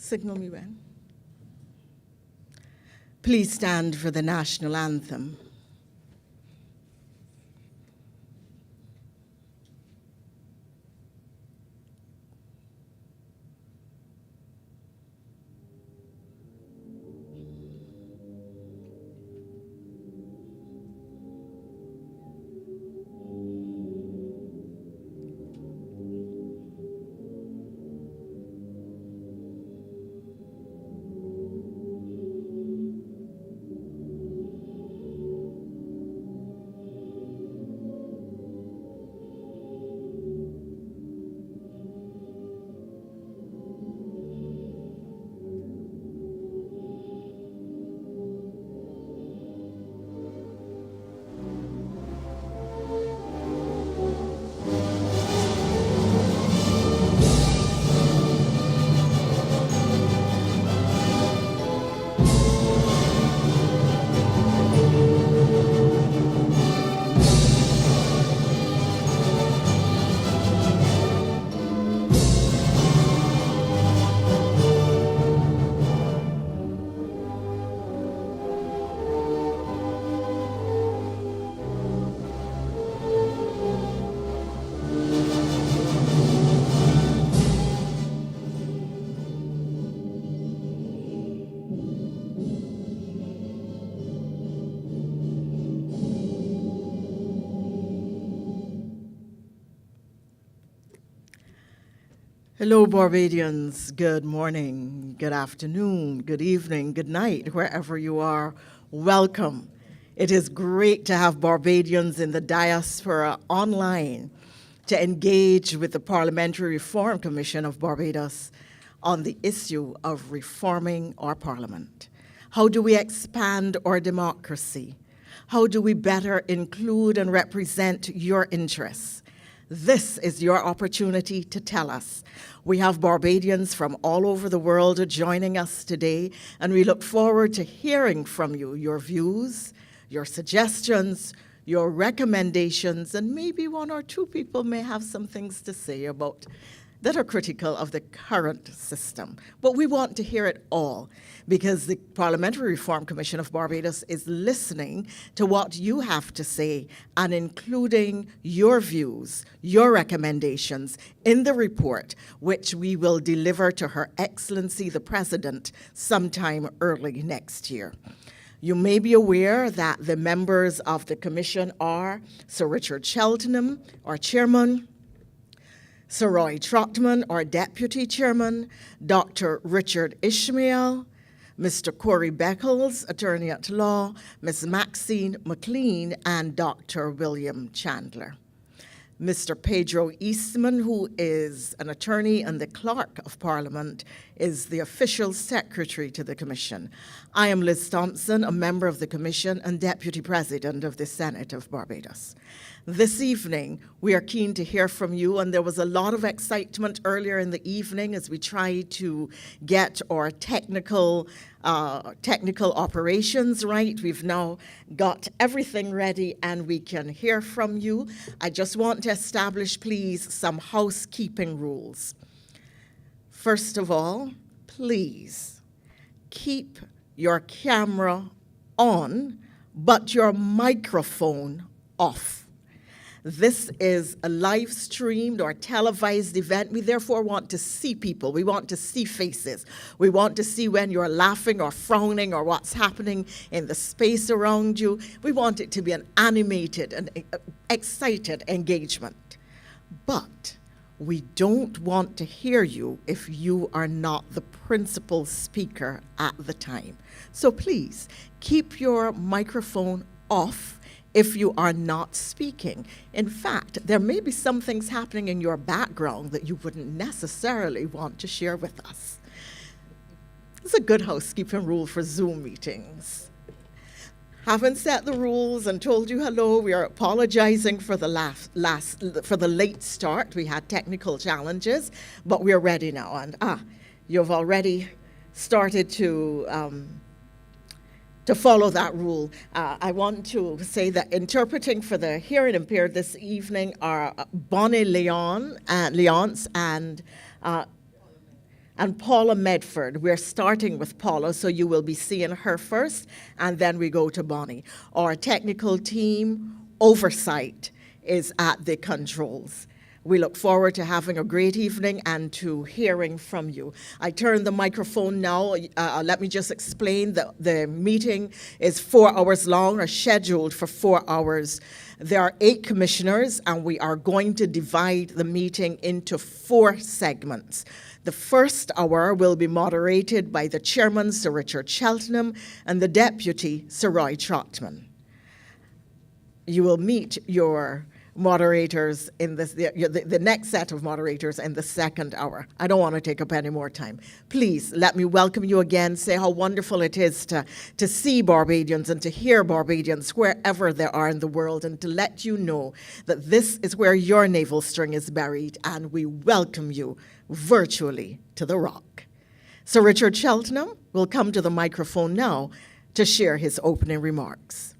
Signal me when. Please stand for the national anthem. Hello, Barbadians. Good morning, good afternoon, good evening, good night, wherever you are. Welcome. It is great to have Barbadians in the diaspora online to engage with the Parliamentary Reform Commission of Barbados on the issue of reforming our parliament. How do we expand our democracy? How do we better include and represent your interests? This is your opportunity to tell us. We have Barbadians from all over the world joining us today, and we look forward to hearing from you, your views, your suggestions, your recommendations, and maybe one or two people may have some things to say about that are critical of the current system. But we want to hear it all because the Parliamentary Reform Commission of Barbados is listening to what you have to say and including your views, your recommendations in the report, which we will deliver to Her Excellency the President sometime early next year. You may be aware that the members of the Commission are Sir Richard Cheltenham, our Chairman, Sir Roy Trotman, our Deputy Chairman, Dr. Richard Ishmael, Mr. Corey Beckles, Attorney at Law, Ms. Maxine McLean, and Dr. William Chandler. Mr. Pedro Eastman, who is an attorney and the Clerk of Parliament, is the official secretary to the Commission. I am Liz Thompson, a member of the Commission and Deputy President of the Senate of Barbados. This evening, we are keen to hear from you, and there was a lot of excitement earlier in the evening as we tried to get our technical operations right. We've now got everything ready, and we can hear from you. I just want to establish, please, some housekeeping rules. First of all, please keep your camera on, but your microphone off. This is a live streamed or televised event. We therefore want to see people. We want to see faces. We want to see when you're laughing or frowning or what's happening in the space around you. We want it to be an animated and excited engagement. But we don't want to hear you if you are not the principal speaker at the time. So please keep your microphone off if you are not speaking. In fact, there may be some things happening in your background that you wouldn't necessarily want to share with us. It's a good housekeeping rule for Zoom meetings. Haven't set the rules and told you hello. We are apologizing for the late start. We had technical challenges, but we are ready now. And you've already started to follow that rule. I want to say that interpreting for the hearing impaired this evening are Bonnie Leonce and And Paula Medford, we're starting with Paula, so you will be seeing her first, and then we go to Bonnie. Our technical team oversight is at the controls. We look forward to having a great evening and to hearing from you. I turn the microphone now. Let me just explain that the meeting is 4 hours long, or scheduled for 4 hours. There are 8 commissioners, and we are going to divide the meeting into 4 segments. The first hour will be moderated by the chairman, Sir Richard Cheltenham, and the deputy, Sir Roy Trotman. You will meet your moderators in the next set of moderators in the second hour. I don't want to take up any more time. Please let me welcome you again, say how wonderful it is to see Barbadians and to hear Barbadians wherever they are in the world, and to let you know that this is where your navel string is buried, and we welcome you virtually to the Rock. Sir Richard Cheltenham will come to the microphone now to share his opening remarks.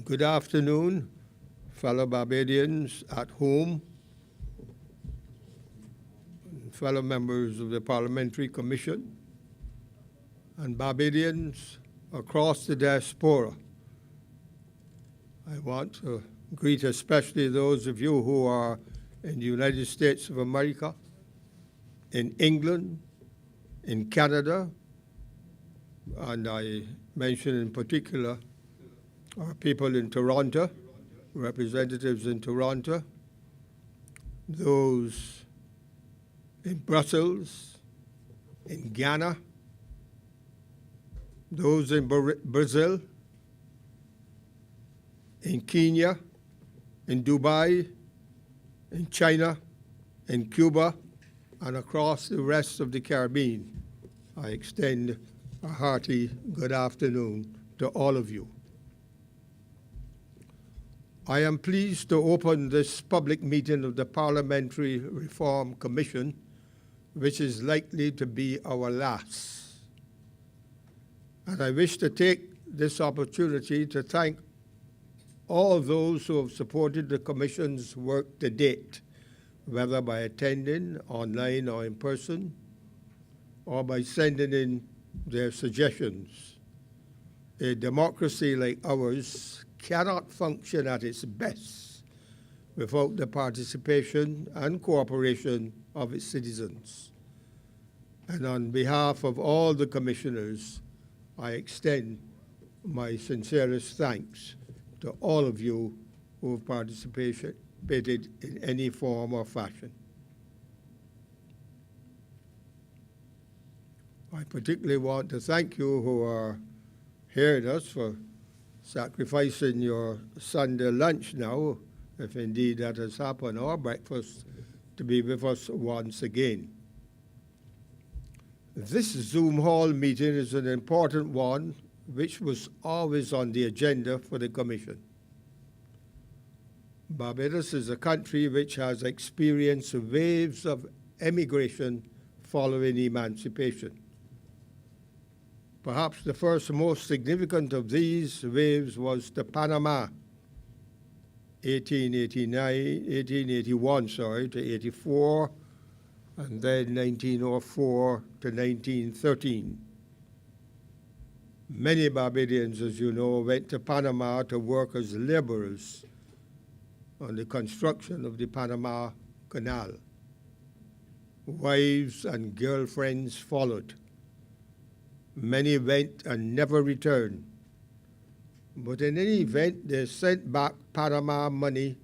Good afternoon, fellow Barbadians at home, fellow members of the Parliamentary Commission, and Barbadians across the diaspora. I want to greet especially those of you who are in the United States of America, in England, in Canada, and I mention in particular our people in Toronto, representatives in Toronto, those in Brussels, in Ghana, those in Brazil, in Kenya, in Dubai, in China, in Cuba, and across the rest of the Caribbean. I extend a hearty good afternoon to all of you. I am pleased to open this public meeting of the Parliamentary Reform Commission, which is likely to be our last. And I wish to take this opportunity to thank all those who have supported the Commission's work to date, whether by attending online or in person, or by sending in their suggestions. A democracy like ours cannot function at its best without the participation and cooperation of its citizens. And on behalf of all the commissioners, I extend my sincerest thanks to all of you who have participated in any form or fashion. I particularly want to thank you who are hearing us for sacrificing your Sunday lunch now, if indeed that has happened, or breakfast, to be with us once again. This Zoom hall meeting is an important one, which was always on the agenda for the Commission. Barbados is a country which has experienced waves of emigration following emancipation. Perhaps the first most significant of these waves was to Panama, 1881 to 84, and then 1904 to 1913. Many Barbadians, as you know, went to Panama to work as laborers on the construction of the Panama Canal. Wives and girlfriends followed. Many went and never returned. But in any event, they sent back Panama money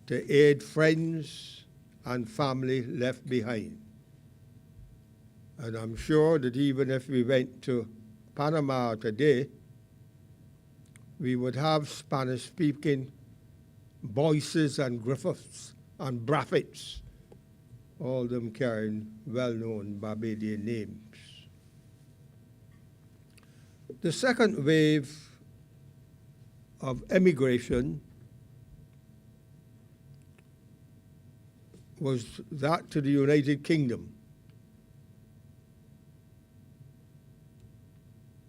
to aid friends and family left behind. And I'm sure that even if we went to Panama today, we would have Spanish-speaking Boyces and Griffiths and Braffits, all of them carrying well-known Barbadian names. The second wave of emigration was that to the United Kingdom.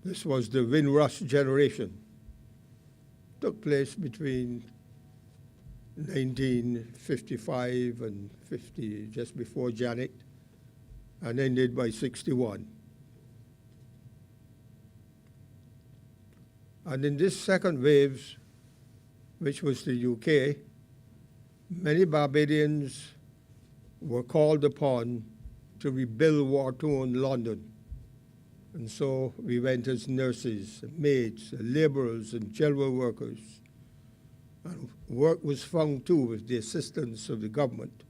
This was the Windrush generation. Took place between 1955 and 50, just before Janet, and ended by 61. And in this second wave, which was the UK, many Barbadians were called upon to rebuild war-torn London. And so we went as nurses, maids, laborers, and general workers. And work was found too with the assistance of the government,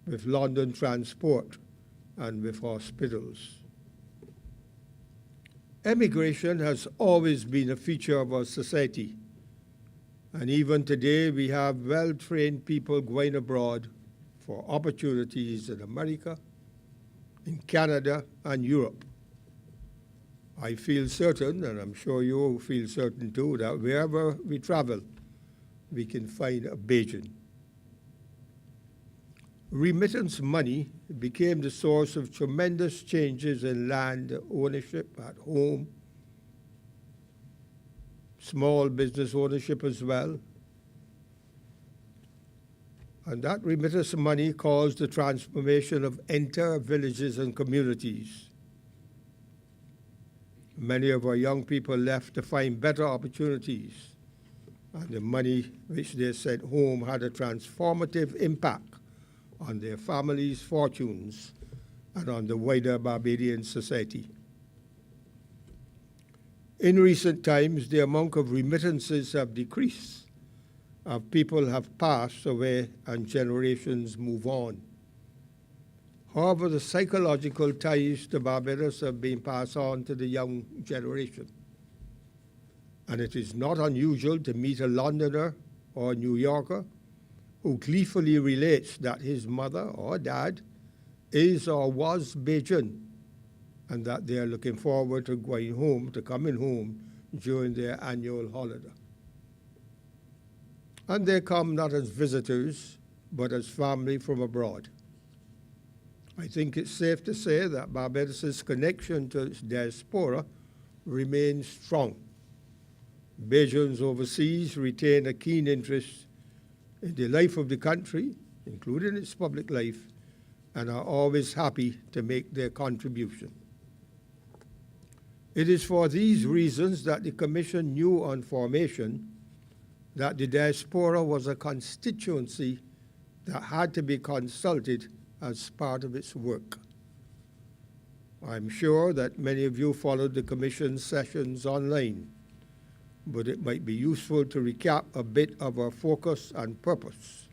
with London Transport and with hospitals. Emigration has always been a feature of our society. And even today, we have well-trained people going abroad for opportunities in America, in Canada, and Europe. I feel certain, and I'm sure you feel certain too, that wherever we travel, we can find a Bajan. Remittance money became the source of tremendous changes in land ownership at home, small business ownership as well. And that remittance money caused the transformation of entire villages and communities. Many of our young people left to find better opportunities, and the money which they sent home had a transformative impact on their families' fortunes and on the wider Barbadian society. In recent times, the amount of remittances have decreased as people have passed away and generations move on. However, the psychological ties to Barbados have been passed on to the young generation. And it is not unusual to meet a Londoner or a New Yorker who gleefully relates that his mother or dad is or was Bajan, and that they are looking forward to going home, to coming home during their annual holiday. And they come not as visitors, but as family from abroad. I think it's safe to say that Barbados' connection to its diaspora remains strong. Bajans overseas retain a keen interest in the life of the country, including its public life, and are always happy to make their contribution. It is for these reasons that the Commission knew on formation that the diaspora was a constituency that had to be consulted as part of its work. I'm sure that many of you followed the Commission's sessions online, but it might be useful to recap a bit of our focus and purpose.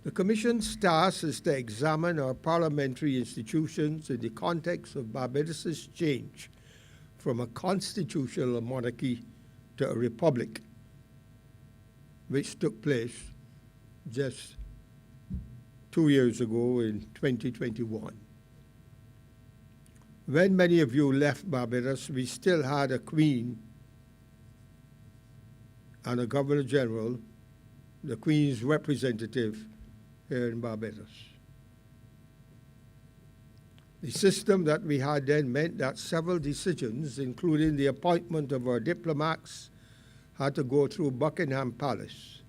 The Commission's task is to examine our parliamentary institutions in the context of Barbados' change from a constitutional monarchy to a republic, which took place just 2 years ago in 2021. When many of you left Barbados, we still had a Queen and a Governor General, the Queen's representative here in Barbados. The system that we had then meant that several decisions, including the appointment of our diplomats, had to go through Buckingham Palace.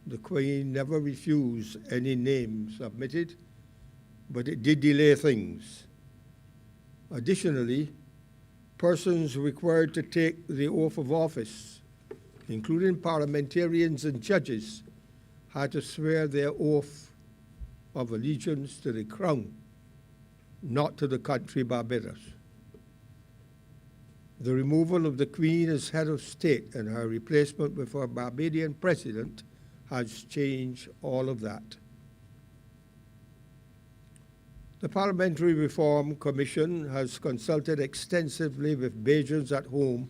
The Queen never refused any name submitted, but it did delay things. Additionally, persons required to take the oath of office, including parliamentarians and judges, had to swear their oath of allegiance to the Crown, not to the country Barbados. The removal of the Queen as head of state and her replacement with our Barbadian president has changed all of that. The Parliamentary Reform Commission has consulted extensively with Bajans at home,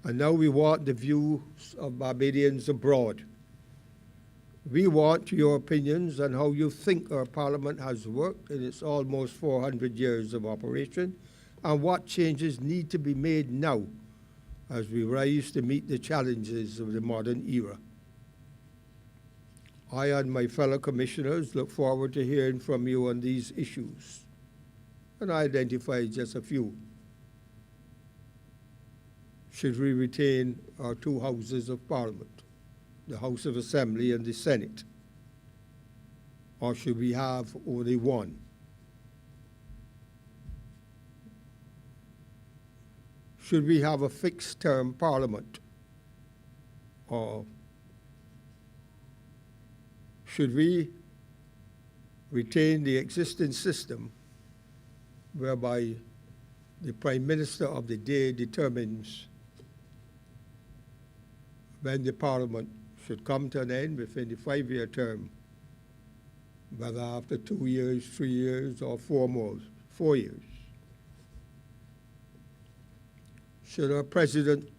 and now we want the views of Barbadians abroad. We want your opinions on how you think our Parliament has worked in its almost 400 years of operation, and what changes need to be made now as we rise to meet the challenges of the modern era. I and my fellow commissioners look forward to hearing from you on these issues. and I identified just a few. Should we retain our two houses of Parliament, the House of Assembly and the Senate? Or should we have only one? Should we have a fixed term Parliament? Or should we retain the existing system whereby the Prime Minister of the day determines when the Parliament should come to an end within the 5-year term, whether after 2 years, 3 years, or 4 years? Should our President's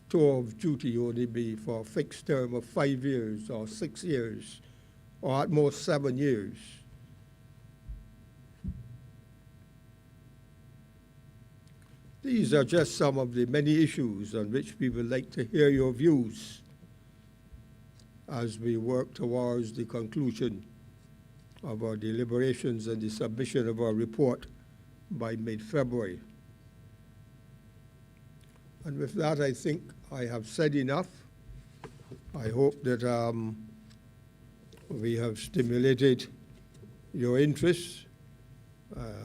tour of duty only be for a fixed term of 5 years or 6 years, or at most 7 years? These are just some of the many issues on which we would like to hear your views as we work towards the conclusion of our deliberations and the submission of our report by mid-February. And with that, I think I have said enough. I hope that we have stimulated your interest.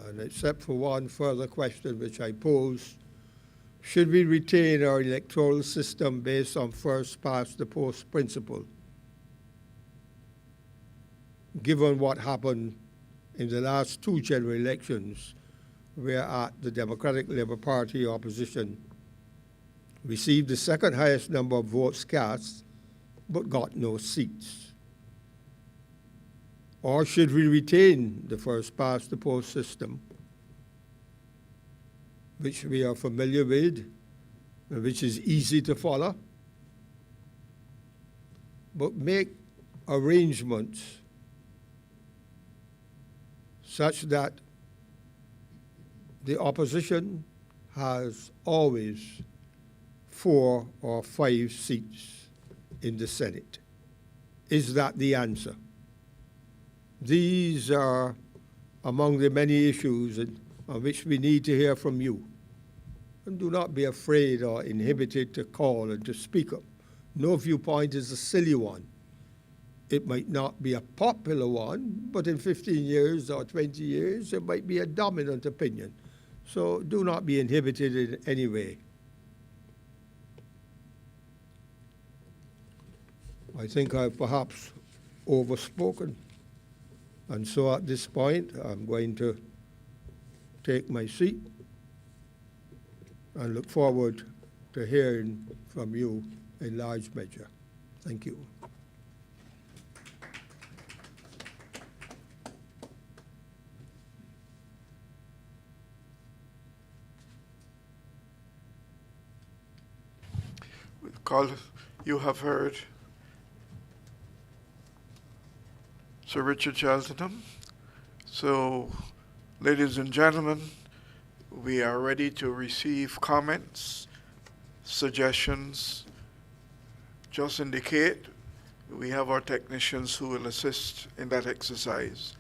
And except for one further question which I pose, should we retain our electoral system based on first past the post principle? Given what happened in the last 2 general elections, where the Democratic Labour Party opposition received the second highest number of votes cast, but got no seats? Or should we retain the first past the post system, which we are familiar with, and which is easy to follow, but make arrangements such that the opposition has always 4 or 5 seats in the Senate? Is that the answer? These are among the many issues on which we need to hear from you. And do not be afraid or inhibited to call and to speak up. No viewpoint is a silly one. It might not be a popular one, but in 15 years or 20 years, it might be a dominant opinion. So do not be inhibited in any way. I think I've perhaps overspoken. And so at this point, I'm going to take my seat and look forward to hearing from you in large measure. Thank you. Call, you have heard Sir Richard Cheltenham. So, ladies and gentlemen, we are ready to receive comments, suggestions. Just indicate. We have our technicians who will assist in that exercise.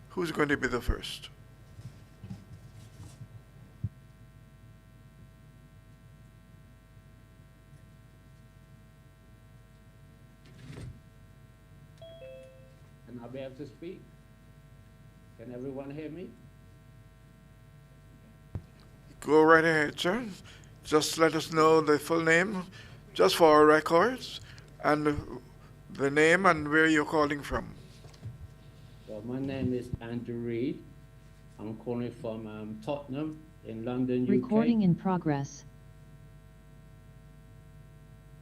Who's going to be the first? Can I be able to speak? Can everyone hear me? Go right ahead, sir. Just let us know the full name, just for our records, and the name and where you're calling from. Well, my name is Andrew Reid. I'm calling from Tottenham in London, UK. Recording in progress.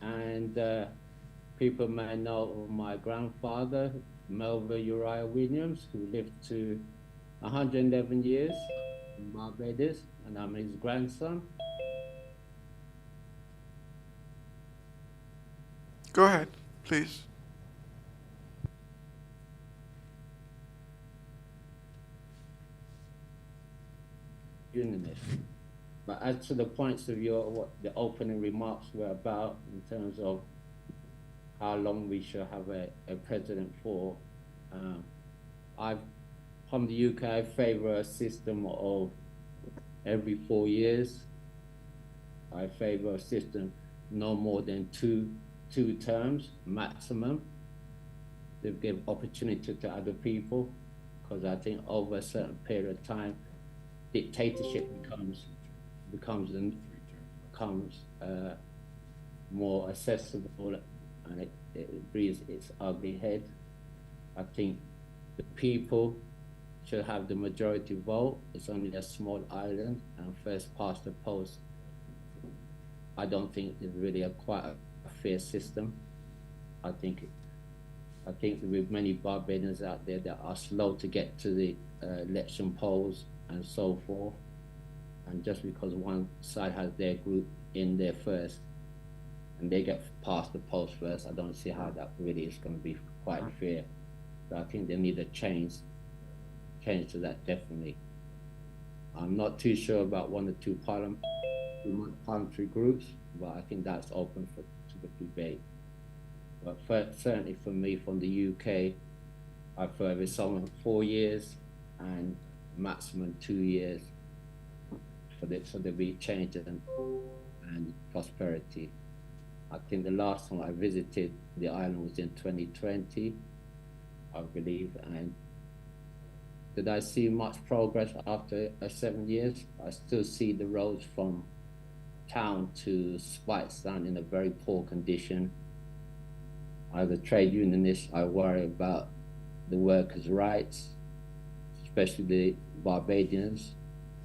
And people may know my grandfather, Melville Uriah Williams, who lived to 111 years in Barbados, and I'm his grandson. Go ahead, please. Unionist. But as to the points of what the opening remarks were about in terms of how long we should have a president for, I've from the UK, I favour a system of every 4 years. I favour a system no more than two terms maximum to give opportunity to other people, because I think over a certain period of time, dictatorship becomes more accessible, and it rears its ugly head. I think the people should have the majority vote. It's only a small island, and first past the post. I don't think it's really quite a fair system. I think with many Barbadians out there that are slow to get to the election polls and so forth, and just because one side has their group in there first and they get past the post first, I don't see how that really is going to be quite fair. So I think they need a change to that, definitely. I'm not too sure about one or two parliamentary groups, but I think that's open to the debate. But certainly for me, from the UK, I favour someone 4 years and maximum 2 years so there'll be change and prosperity. I think the last time I visited the island was in 2020, I believe, and did I see much progress after 7 years? I still see the roads from town to Spitestown in a very poor condition. As a trade unionist, I worry about the workers' rights, especially the Barbadians,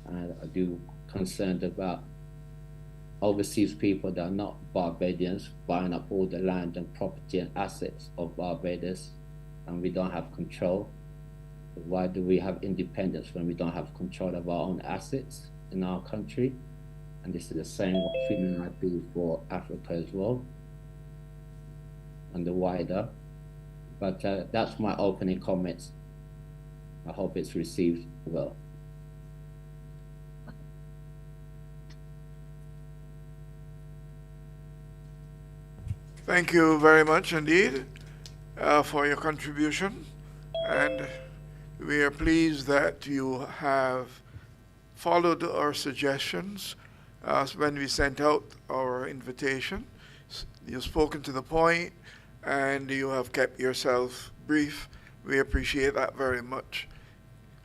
and I do concerned about overseas people that are not Barbadians buying up all the land and property and assets of Barbados, and we don't have control. Why do we have independence when we don't have control of our own assets in our country? And this is the same feeling I do for Africa as well, and the wider. But that's my opening comments. I hope it's received well. Thank you very much indeed for your contribution, and we are pleased that you have followed our suggestions when we sent out our invitation. You've spoken to the point, and you have kept yourself brief. We appreciate that very much.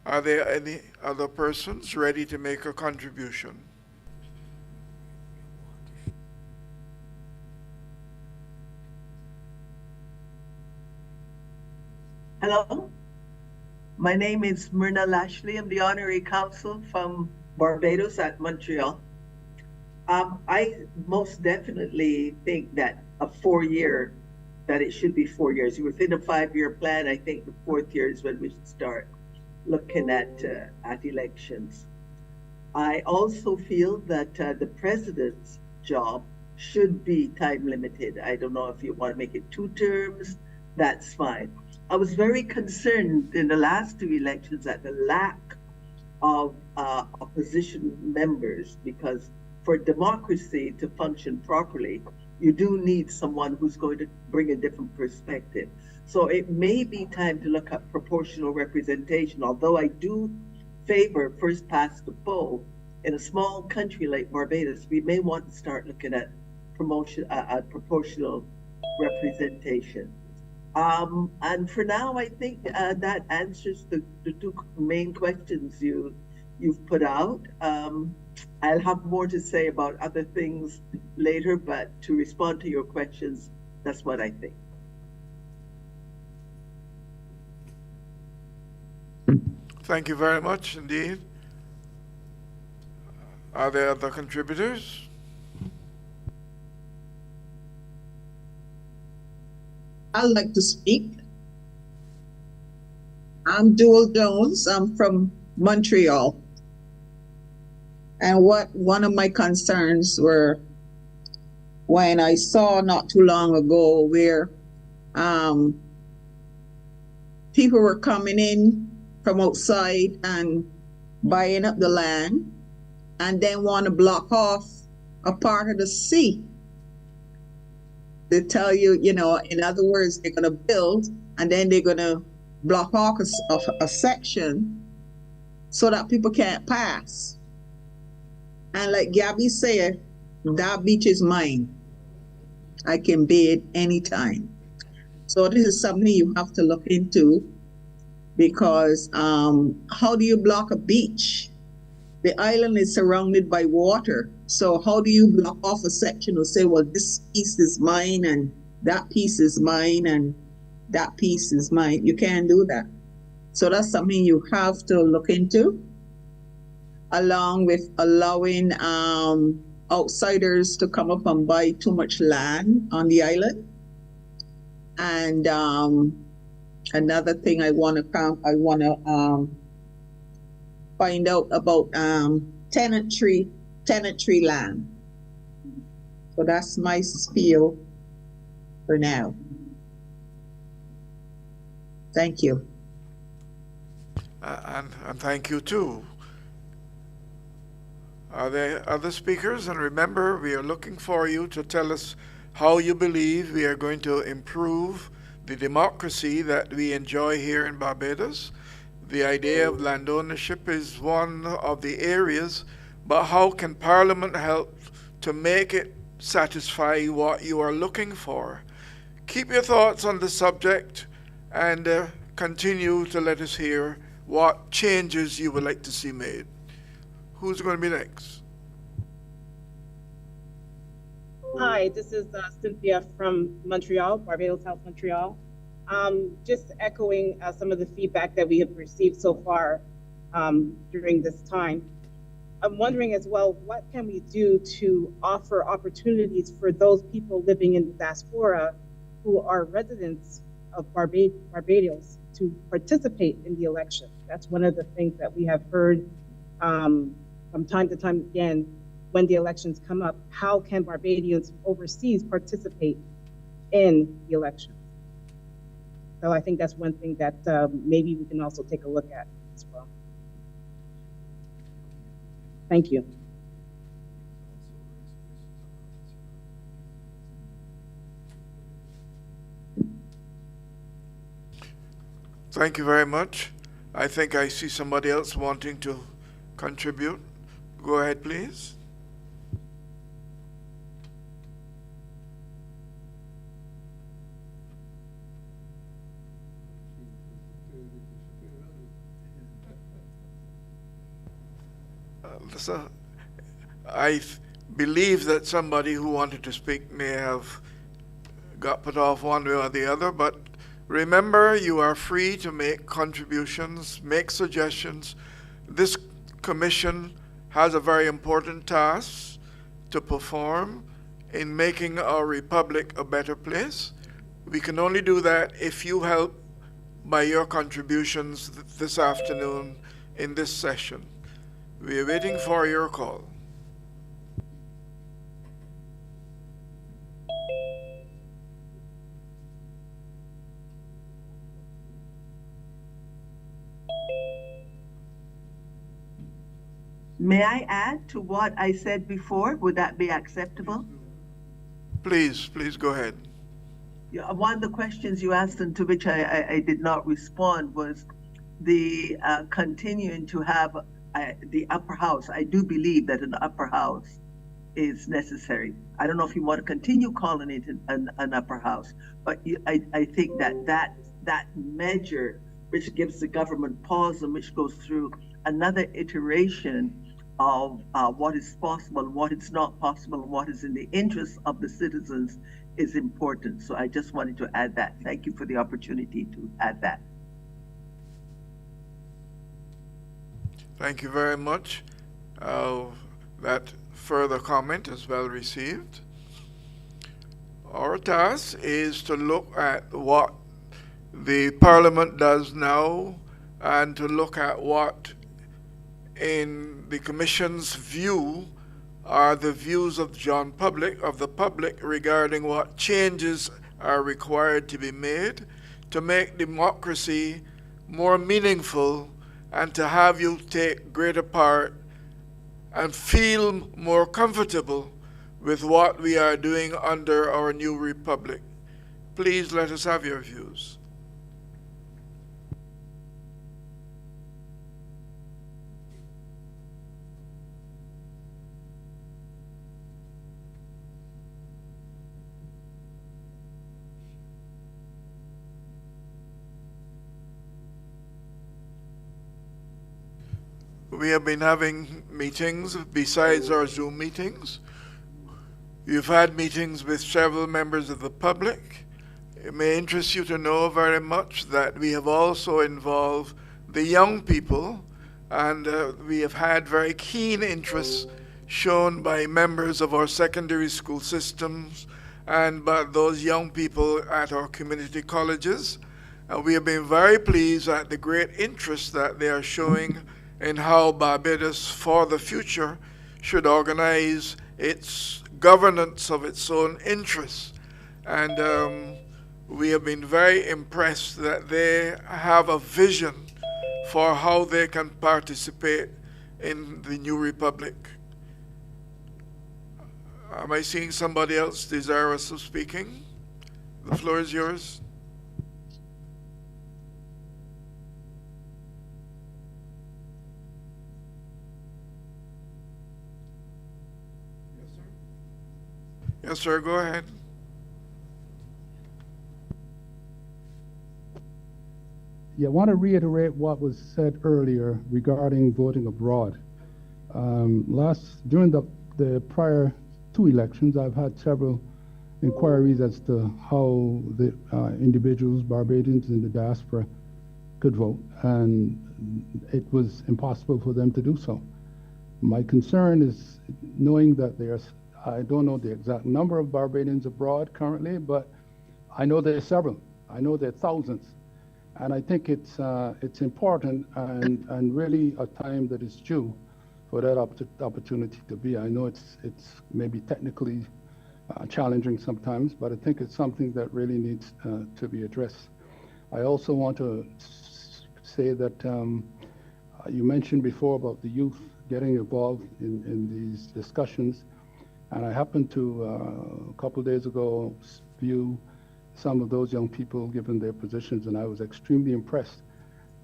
Are there any other persons ready to make a contribution? Hello, my name is Myrna Lashley. I'm the Honorary Consul from Barbados at Montreal. I most definitely think that that it should be 4 years. Within a 5-year plan, I think the 4th year is when we should start looking at elections. I also feel that the president's job should be time limited. I don't know if you want to make it 2 terms, that's fine. I was very concerned in the last 2 elections at the lack of opposition members, because for democracy to function properly, you do need someone who's going to bring a different perspective. So it may be time to look at proportional representation, although I do favor first past the post. In a small country like Barbados, we may want to start looking at proportional representation. And for now, I think that answers the 2 main questions you've put out. I'll have more to say about other things later, but to respond to your questions, that's what I think. Thank you very much indeed. Are there other contributors? I'd like to speak. I'm Dual Jones. I'm from Montreal. And one of my concerns were when I saw not too long ago where people were coming in from outside and buying up the land and then want to block off a part of the sea. They tell you, in other words, they're going to build and then they're going to block off a section so that people can't pass. And like Gabby said, that beach is mine. I can bathe anytime. So this is something you have to look into, because how do you block a beach? The island is surrounded by water. So how do you block off a section or say, well, this piece is mine and that piece is mine and that piece is mine? You can't do that. So that's something you have to look into, along with allowing outsiders to come up and buy too much land on the island. And another thing I want to find out about tenantry land. So that's my spiel for now. Thank you. And thank you too. Are there other speakers? And remember, we are looking for you to tell us how you believe we are going to improve the democracy that we enjoy here in Barbados. The idea of land ownership is one of the areas, but how can Parliament help to make it satisfy what you are looking for? Keep your thoughts on the subject and continue to let us hear what changes you would like to see made. Who's going to be next? Hi, this is Cynthia from Montreal, Barbados House, Montreal. Just echoing some of the feedback that we have received so far during this time. I'm wondering as well, what can we do to offer opportunities for those people living in the diaspora who are residents of Barbados to participate in the election? That's one of the things that we have heard from time to time again when the elections come up. How can Barbadians overseas participate in the election? So I think that's one thing that maybe we can also take a look at as well. Thank you. Thank you very much. I think I see somebody else wanting to contribute. Go ahead, please. So I believe that somebody who wanted to speak may have got put off one way or the other, but remember, you are free to make contributions, make suggestions. This commission has a very important task to perform in making our republic a better place. We can only do that if you help by your contributions this afternoon in this session. We are waiting for your call. May I add to what I said before? Would that be acceptable? Please go ahead. Yeah, one of the questions you asked and to which I did not respond was the continuing to have the upper house. I do believe that an upper house is necessary. I don't know if you want to continue calling it an upper house, but I think that measure which gives the government pause and which goes through another iteration of what is possible, what is not possible, and what is in the interest of the citizens is important. So I just wanted to add that. Thank you for the opportunity to add that. Thank you very much. That further comment is well received. Our task is to look at what the Parliament does now and to look at what, in the Commission's view, are the views of the public regarding what changes are required to be made to make democracy more meaningful and to have you take greater part and feel more comfortable with what we are doing under our new republic. Please let us have your views. we have been having meetings besides our Zoom meetings. We've had meetings with several members of the public. It may interest you to know very much that we have also involved the young people, and we have had very keen interest shown by members of our secondary school systems and by those young people at our community colleges. We have been very pleased at the great interest that they are showing in how Barbados for the future should organize its governance of its own interests. And we have been very impressed that they have a vision for how they can participate in the new republic. Am I seeing somebody else desirous of speaking? The floor is yours. Yes, sir, go ahead. Yeah, I want to reiterate what was said earlier regarding voting abroad. During the prior two elections, I've had several inquiries as to how the individuals, Barbadians in the diaspora, could vote, and it was impossible for them to do so. My concern is knowing that I don't know the exact number of Barbadians abroad currently, but I know there are several. I know there are thousands. And I think it's important and really a time that is due for that opportunity to be. I know it's maybe technically challenging sometimes, but I think it's something that really needs to be addressed. I also want to say that you mentioned before about the youth getting involved in these discussions. And I happened to, a couple of days ago, view some of those young people given their positions, and I was extremely impressed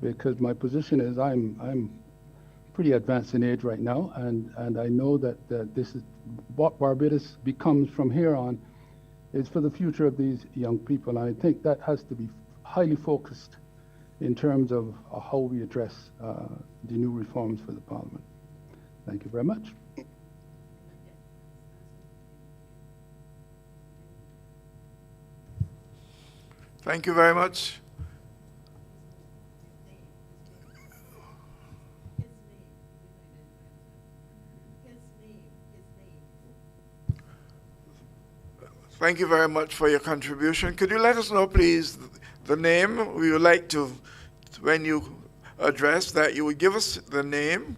because my position is I'm pretty advanced in age right now, and I know that this is what Barbados becomes from here on is for the future of these young people. And I think that has to be highly focused in terms of how we address the new reforms for the Parliament. Thank you very much. Thank you very much. Thank you very much for your contribution. Could you let us know, please, the name? We would like to, when you address that, you would give us the name.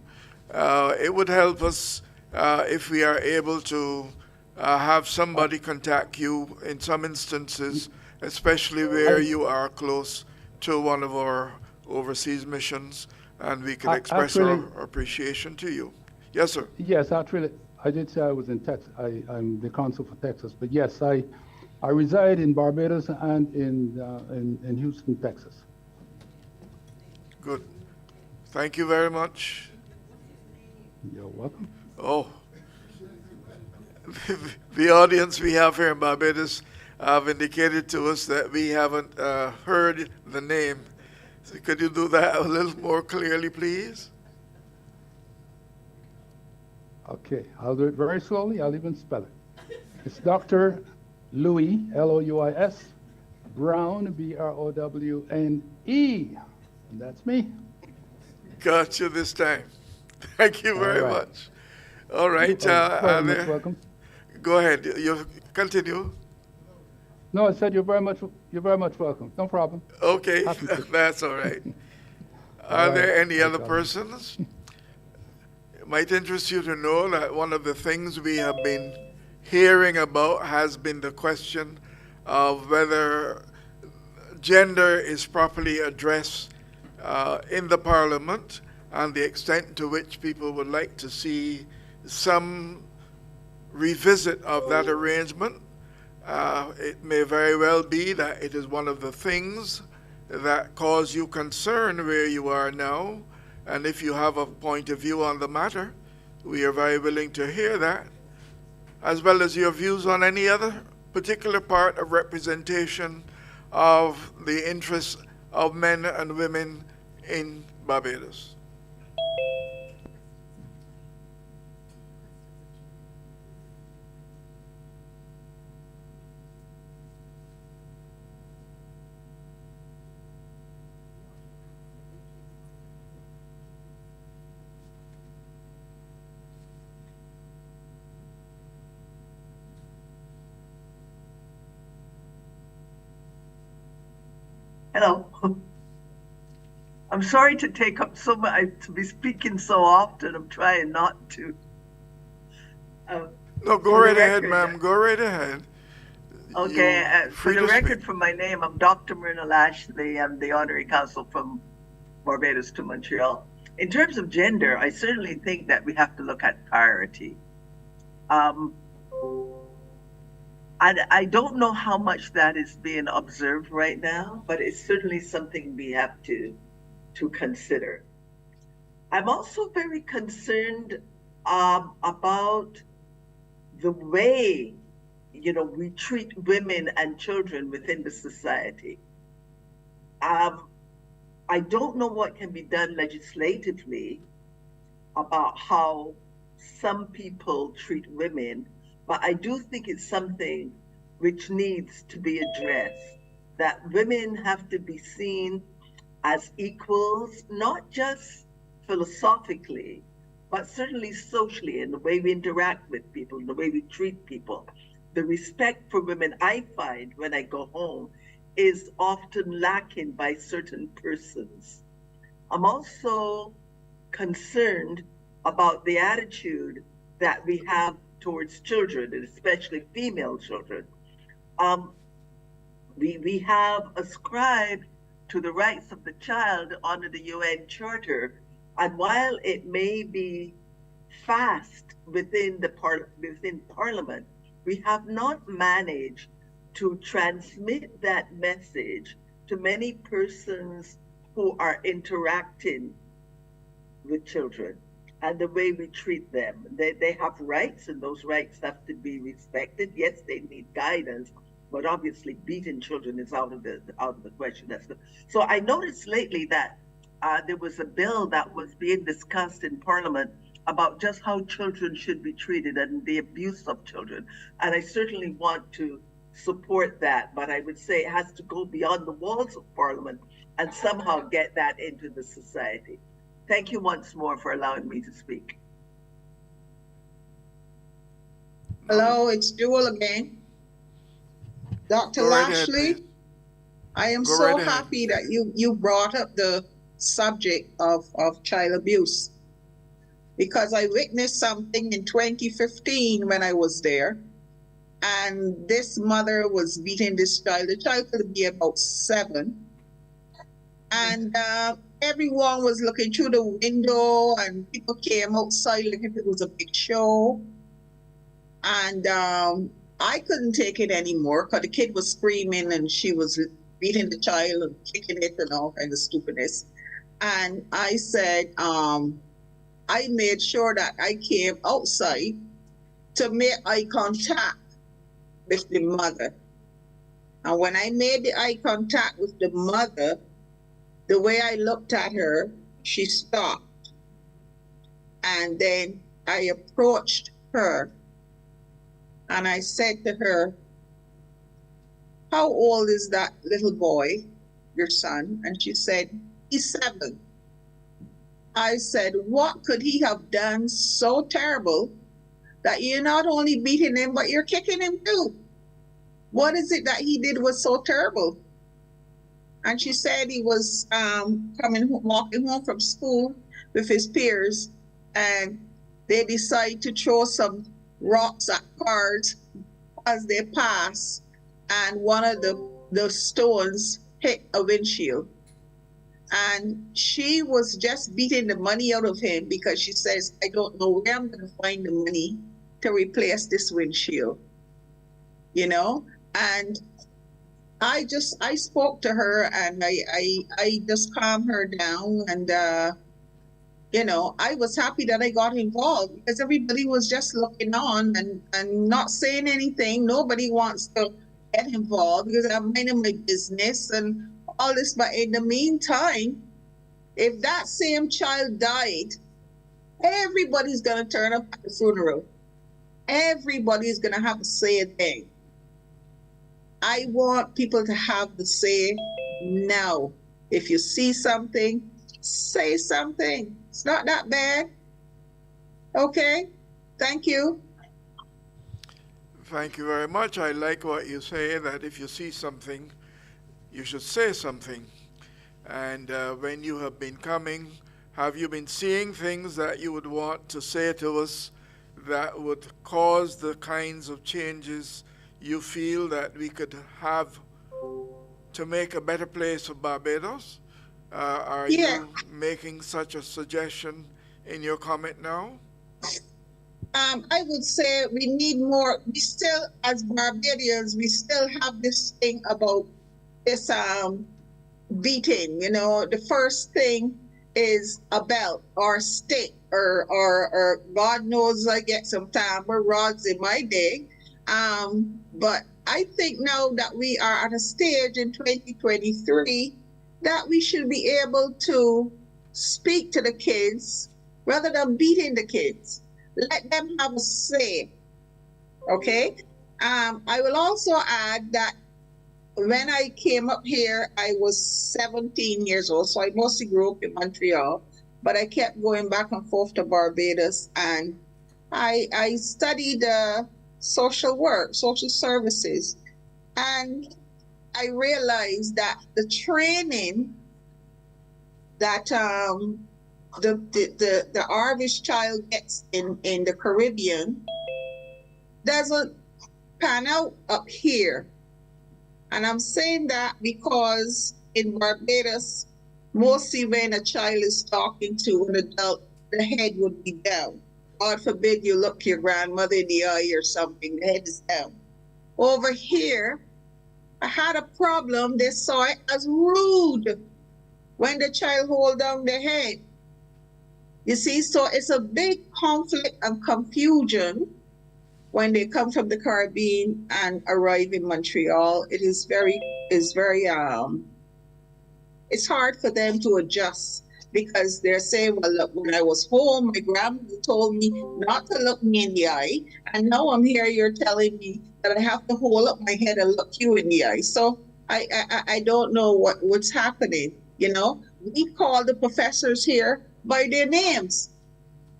It would help us if we are able to have somebody contact you in some instances, especially where you are close to one of our overseas missions, and we can express our appreciation to you. Yes, sir. Yes, actually, I did say I was in Texas. I'm the consul for Texas, but yes, I reside in Barbados and in Houston, Texas. Good. Thank you very much. You're welcome. Oh, the audience we have here in Barbados have indicated to us that we haven't heard the name. So could you do that a little more clearly, please? Okay, I'll do it very slowly. I'll even spell it. It's Dr. Louis, Louis, Brown, Browne. And that's me. Got you this time. Thank you very much. All right. Welcome. Go ahead. You continue. No, I said you're very much welcome. No problem. Okay, that's all right. Are there any other persons? It might interest you to know that one of the things we have been hearing about has been the question of whether gender is properly addressed in the Parliament and the extent to which people would like to see some revisit of that arrangement. It may very well be that it is one of the things that cause you concern where you are now, and if you have a point of view on the matter, we are very willing to hear that, as well as your views on any other particular part of representation of the interests of men and women in Barbados. Hello. I'm sorry to take up so much, to be speaking so often. I'm trying not to. No, go For the right ahead, record, ma'am. Go right ahead. okay, You for free the to speak. record, for my name, I'm Dr. Myrna Lashley. I'm the honorary consul from Barbados to Montreal. In terms of gender, I certainly think that we have to look at parity. I don't know how much that is being observed right now, but it's certainly something we have to consider. I'm also very concerned about the way, we treat women and children within the society. I don't know what can be done legislatively about how some people treat women, but I do think it's something which needs to be addressed, that women have to be seen as equals, not just philosophically, but certainly socially, in the way we interact with people, in the way we treat people. The respect for women I find when I go home is often lacking by certain persons. I'm also concerned about the attitude that we have towards children, and especially female children. We have ascribed to the rights of the child under the UN Charter, and while it may be fast within Parliament, we have not managed to transmit that message to many persons who are interacting with children and the way we treat them. They have rights, and those rights have to be respected. Yes, they need guidance, but obviously beating children is out of the question. So I noticed lately that there was a bill that was being discussed in Parliament about just how children should be treated and the abuse of children. And I certainly want to support that, but I would say it has to go beyond the walls of Parliament and somehow get that into the society. Thank you once more for allowing me to speak. Hello, it's Jewel again. Dr. Go right ahead, Lashley, please. I am Go so right ahead. happy that you brought up the subject of child abuse, because I witnessed something in 2015 when I was there, and this mother was beating this child. The child could be about 7, and everyone was looking through the window, and people came outside like if it was a big show. And I couldn't take it anymore because the kid was screaming and she was beating the child and kicking it and all kind of stupidness. And I said, I made sure that I came outside to make eye contact with the mother. And when I made the eye contact with the mother, the way I looked at her, she stopped. And then I approached her and I said to her, how old is that little boy, your son? And she said, he's 7. I said, what could he have done so terrible that you're not only beating him, but you're kicking him too? What is it that he did was so terrible? And she said he was walking home from school with his peers, and they decide to throw some rocks at cars as they pass, and one of the stones hit a windshield. And she was just beating the money out of him because she says, I don't know where I'm going to find the money to replace this windshield, And I spoke to her, and I just calmed her down, and I was happy that I got involved because everybody was just looking on and not saying anything. Nobody wants to get involved because I'm minding my business and all this. But in the meantime, if that same child died, everybody's going to turn up at the funeral. Everybody's going to have to say a thing. I want people to have the say now. If you see something, say something. It's not that bad. Okay? Thank you. Thank you very much. I like what you say, that if you see something, you should say something. And when you have been coming, have you been seeing things that you would want to say to us that would cause the kinds of changes you feel that we could have to make a better place for Barbados? Are Yeah. you making such a suggestion in your comment now? I would say we need more. We still, as Barbadians, we still have this thing about this beating. You know, the first thing is a belt or stick or God knows I get some tambour rods in my day. But I think now that we are at a stage in 2023 that we should be able to speak to the kids rather than beating the kids. Let them have a say, okay? I will also add that when I came up here, I was 17 years old, so I mostly grew up in Montreal, but I kept going back and forth to Barbados, and I studied social work, social services, and I realized that the training that the Irish child gets in the Caribbean doesn't pan out up here. And I'm saying that because in Barbados, mostly when a child is talking to an adult, the head would be down. God forbid you look your grandmother in the eye or something, the head is down. Over here, I had a problem. They saw it as rude when the child hold down the head. You see, so it's a big conflict and confusion when they come from the Caribbean and arrive in Montreal. It's hard for them to adjust because they're saying, well, look, when I was home, my grandmother told me not to look me in the eye. And now I'm here, you're telling me that I have to hold up my head and look you in the eye. So I don't know what's happening, you know? We call the professors here by their names.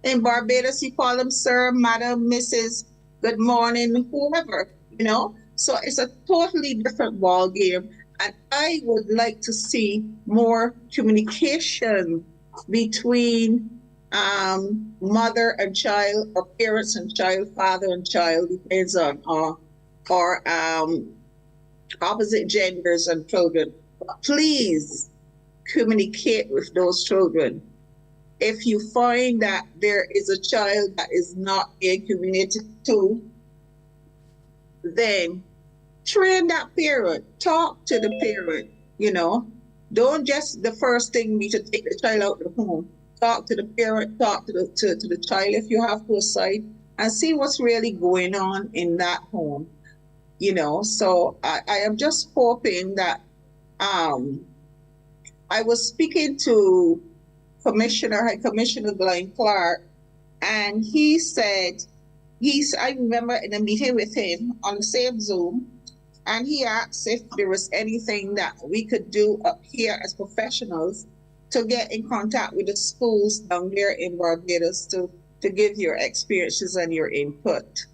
In Barbados, you call them sir, madam, Mrs., good morning, whoever, you know? So it's a totally different ball game. And I would like to see more communication between mother and child, or parents and child, father and child, depends on, or opposite genders and children. But please communicate with those children. If you find that there is a child that is not being communicated to, then train that parent, talk to the parent, you know. Don't just the first thing be to take the child out of the home. Talk to the parent, talk to the child if you have to aside, and see what's really going on in that home, you know. So I am just hoping that I was speaking to High Commissioner Glenn Clark, and he said, I remember in a meeting with him on the same Zoom, and he asked if there was anything that we could do up here as professionals to get in contact with the schools down there in Barbados to give your experiences and your input.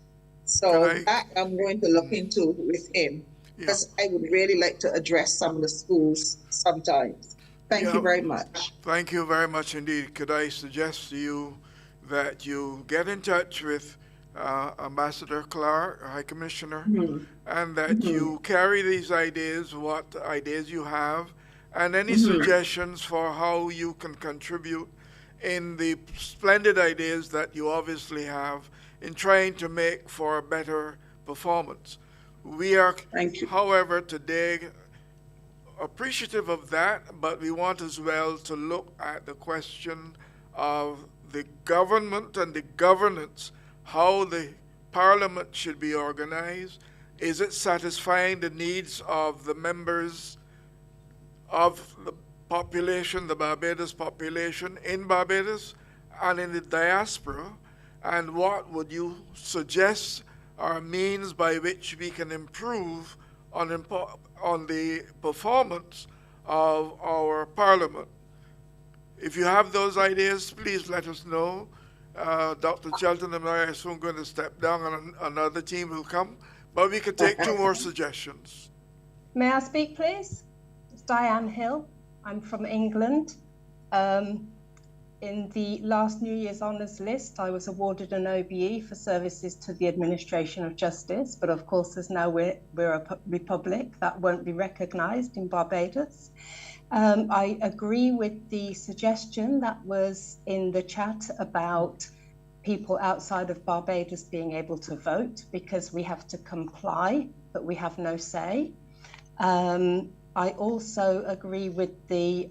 So that I'm going to look into with him, because I would really like to address some of the schools sometimes. Thank you very much. Thank you very much indeed. Could I suggest to you that you get in touch with Ambassador Clark, High Commissioner, and that you carry these ideas, what ideas you have, and any suggestions for how you can contribute in the splendid ideas that you obviously have in trying to make for a better performance. We are, however, today appreciative of that, but we want as well to look at the question of the government and the governance, how the Parliament should be organized. Is it satisfying the needs of the members of the population, the Barbados population in Barbados and in the diaspora? And what would you suggest are means by which we can improve on the performance of our Parliament? If you have those ideas, please let us know. Dr. Cheltenham and I are soon going to step down and another team will come, but we could take two more suggestions. May I speak, please? Diane Hill. I'm from England. In the last New Year's Honours list, I was awarded an OBE for services to the administration of justice, but of course, as now we're a republic, that won't be recognised in Barbados. I agree with the suggestion that was in the chat about people outside of Barbados being able to vote, because we have to comply, but we have no say. I also agree with the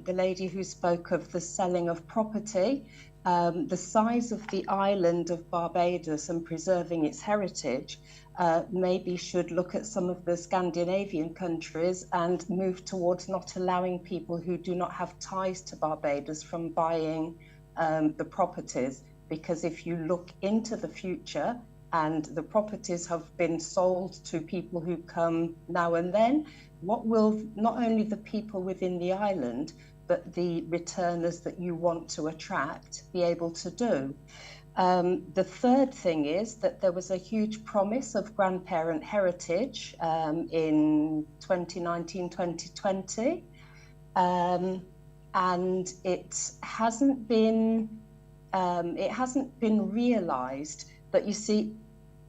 lady who spoke of the selling of property. The size of the island of Barbados and preserving its heritage maybe should look at some of the Scandinavian countries and move towards not allowing people who do not have ties to Barbados from buying the properties. Because if you look into the future and the properties have been sold to people who come now and then, what will not only the people within the island, but the returners that you want to attract be able to do? The third thing is that there was a huge promise of grandparent heritage in 2019, 2020, and it hasn't been realised. But you see,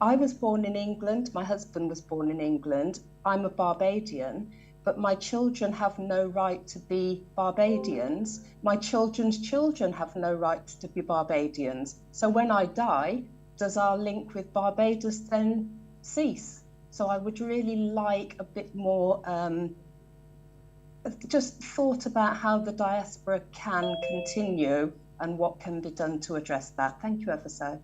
I was born in England, my husband was born in England, I'm a Barbadian, but my children have no right to be Barbadians. My children's children have no right to be Barbadians. So when I die, does our link with Barbados then cease? So I would really like a bit more just thought about how the diaspora can continue and what can be done to address that. Thank you ever so.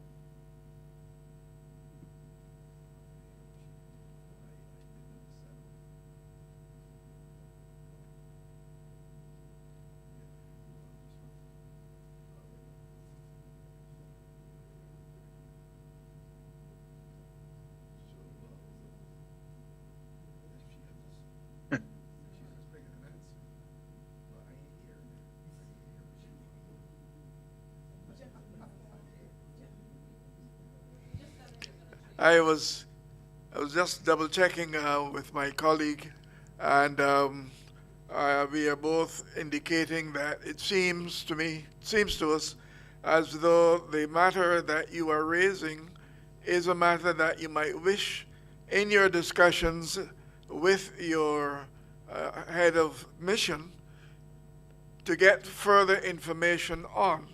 I was just double checking with my colleague, and we are both indicating that it seems to us as though the matter that you are raising is a matter that you might wish in your discussions with your head of mission to get further information on.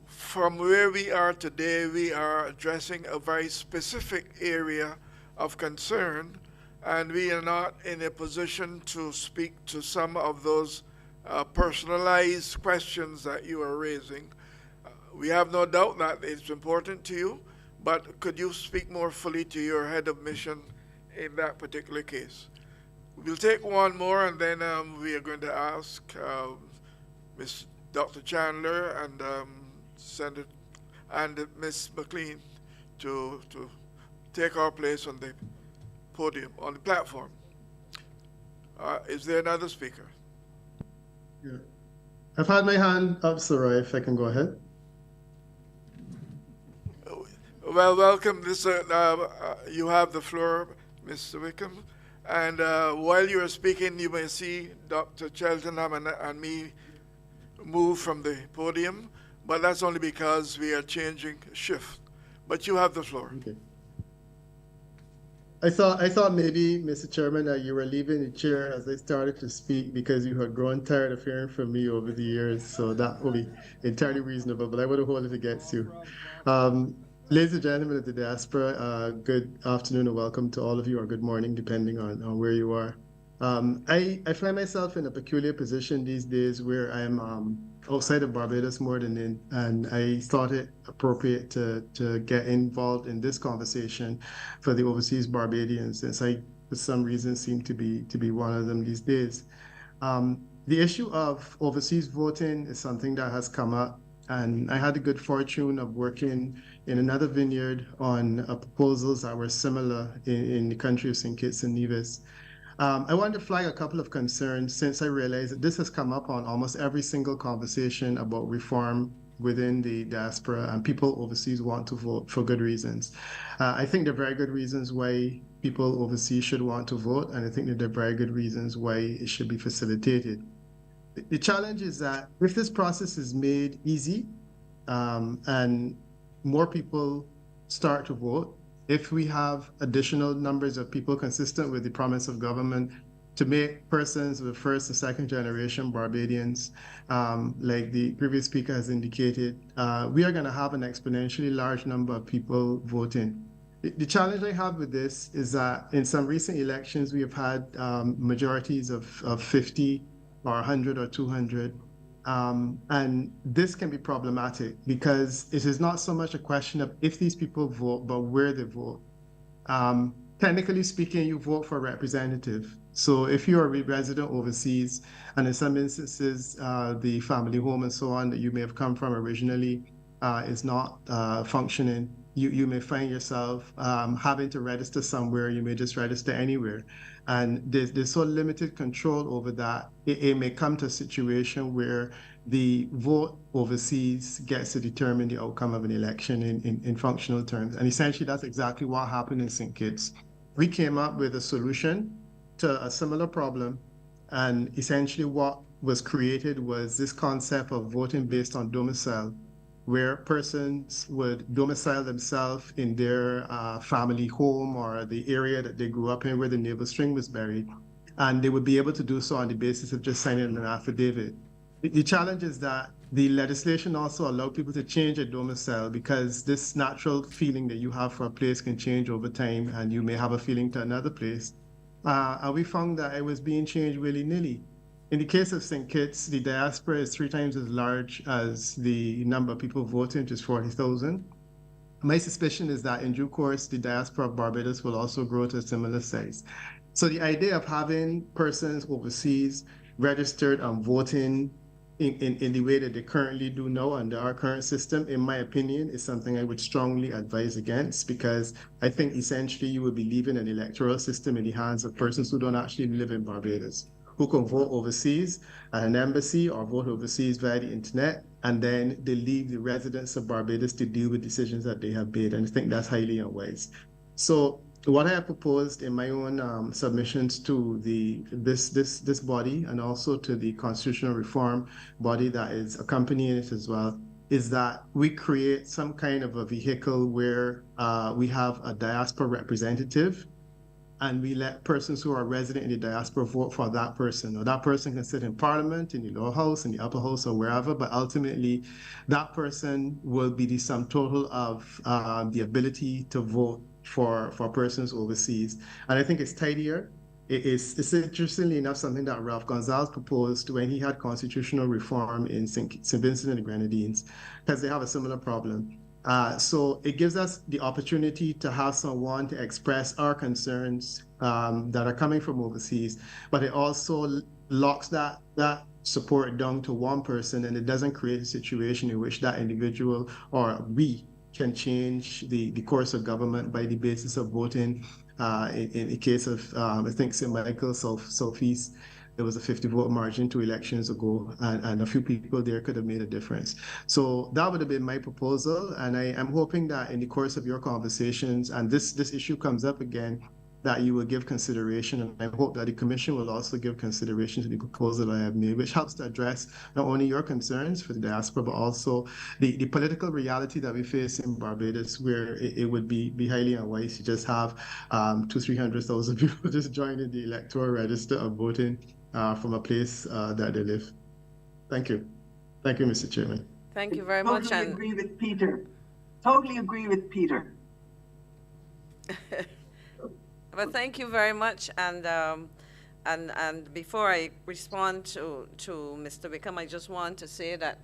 From where we are today, we are addressing a very specific area of concern, and we are not in a position to speak to some of those personalized questions that you are raising. We have no doubt that it's important to you, but could you speak more fully to your head of mission in that particular case? We'll take one more, and then we are going to ask Ms. Dr. Chandler and Senator and Ms. McLean to take our place on the podium, on the platform. Is there another speaker? Yeah. I've had my hand up, Soraya, if I can go ahead. Well, welcome. You have the floor, Mr. Wickham. And while you are speaking, you may see Dr. Cheltenham and me move from the podium, but that's only because we are changing shift. But you have the floor. Okay. I thought maybe, Mr. Chairman, that you were leaving the chair as I started to speak because you had grown tired of hearing from me over the years, so that would be entirely reasonable, but I would have hold it against you. Ladies and gentlemen of the diaspora, good afternoon and welcome to all of you, or good morning, depending on where you are. I find myself in a peculiar position these days where I'm outside of Barbados more than in, and I thought it appropriate to get involved in this conversation for the overseas Barbadians, since I, for some reason, seem to be one of them these days. The issue of overseas voting is something that has come up, and I had the good fortune of working in another vineyard on proposals that were similar in the country of St. Kitts and Nevis. I wanted to flag a couple of concerns since I realized that this has come up on almost every single conversation about reform within the diaspora, and people overseas want to vote for good reasons. I think there are very good reasons why people overseas should want to vote, and I think that there are very good reasons why it should be facilitated. The challenge is that if this process is made easy and more people start to vote, if we have additional numbers of people consistent with the promise of government to make persons of the first and second generation Barbadians, like the previous speaker has indicated, we are going to have an exponentially large number of people voting. The challenge I have with this is that in some recent elections, we have had majorities of 50 or 100 or 200. And this can be problematic because it is not so much a question of if these people vote, but where they vote. Technically speaking, you vote for a representative. So if you're a resident overseas, and in some instances, the family home and so on that you may have come from originally is not functioning, you may find yourself having to register somewhere. You may just register anywhere. And there's so limited control over that, it may come to a situation where the vote overseas gets to determine the outcome of an election in functional terms. And essentially, that's exactly what happened in St. Kitts. We came up with a solution to a similar problem. And essentially what was created was this concept of voting based on domicile, where persons would domicile themselves in their family home or the area that they grew up in where the navel string was buried. And they would be able to do so on the basis of just signing an affidavit. The challenge is that the legislation also allowed people to change their domicile because this natural feeling that you have for a place can change over time, and you may have a feeling to another place. And we found that it was being changed willy-nilly. In the case of St. Kitts, the diaspora is 3 times as large as the number of people voting, which is 40,000. My suspicion is that in due course, the diaspora of Barbados will also grow to a similar size. So the idea of having persons overseas registered and voting in the way that they currently do now under our current system, in my opinion, is something I would strongly advise against, because I think essentially you would be leaving an electoral system in the hands of persons who don't actually live in Barbados, who can vote overseas at an embassy or vote overseas via the internet, and then they leave the residents of Barbados to deal with decisions that they have made. And I think that's highly unwise. So what I have proposed in my own submissions to this body, and also to the constitutional reform body that is accompanying it as well, is that we create some kind of a vehicle where we have a diaspora representative, and we let persons who are resident in the diaspora vote for that person. Or that person can sit in Parliament, in the lower house, in the upper house, or wherever, but ultimately that person will be the sum total of the ability to vote for persons overseas. And I think it's tidier. It's interestingly enough something that Ralph Gonzalez proposed when he had constitutional reform in St. Vincent and the Grenadines, because they have a similar problem. So it gives us the opportunity to have someone to express our concerns that are coming from overseas, but it also locks that support down to one person, and it doesn't create a situation in which that individual or we can change the course of government by the basis of voting. In the case of, I think, St. Michael, Southeast, there was a 50-vote margin 2 elections ago, and a few people there could have made a difference. So that would have been my proposal, and I am hoping that in the course of your conversations, and this issue comes up again, that you will give consideration, and I hope that the Commission will also give consideration to the proposal I have made, which helps to address not only your concerns for the diaspora, but also the political reality that we face in Barbados, where it would be highly unwise to just have 200,000-300,000 people just joining the electoral register of voting from a place that they live. Thank you. Thank you, Mr. Chairman. Thank you very much. Totally agree with Peter. Totally agree with Peter. Well, thank you very much. And before I respond to Mr. Wickham, I just want to say that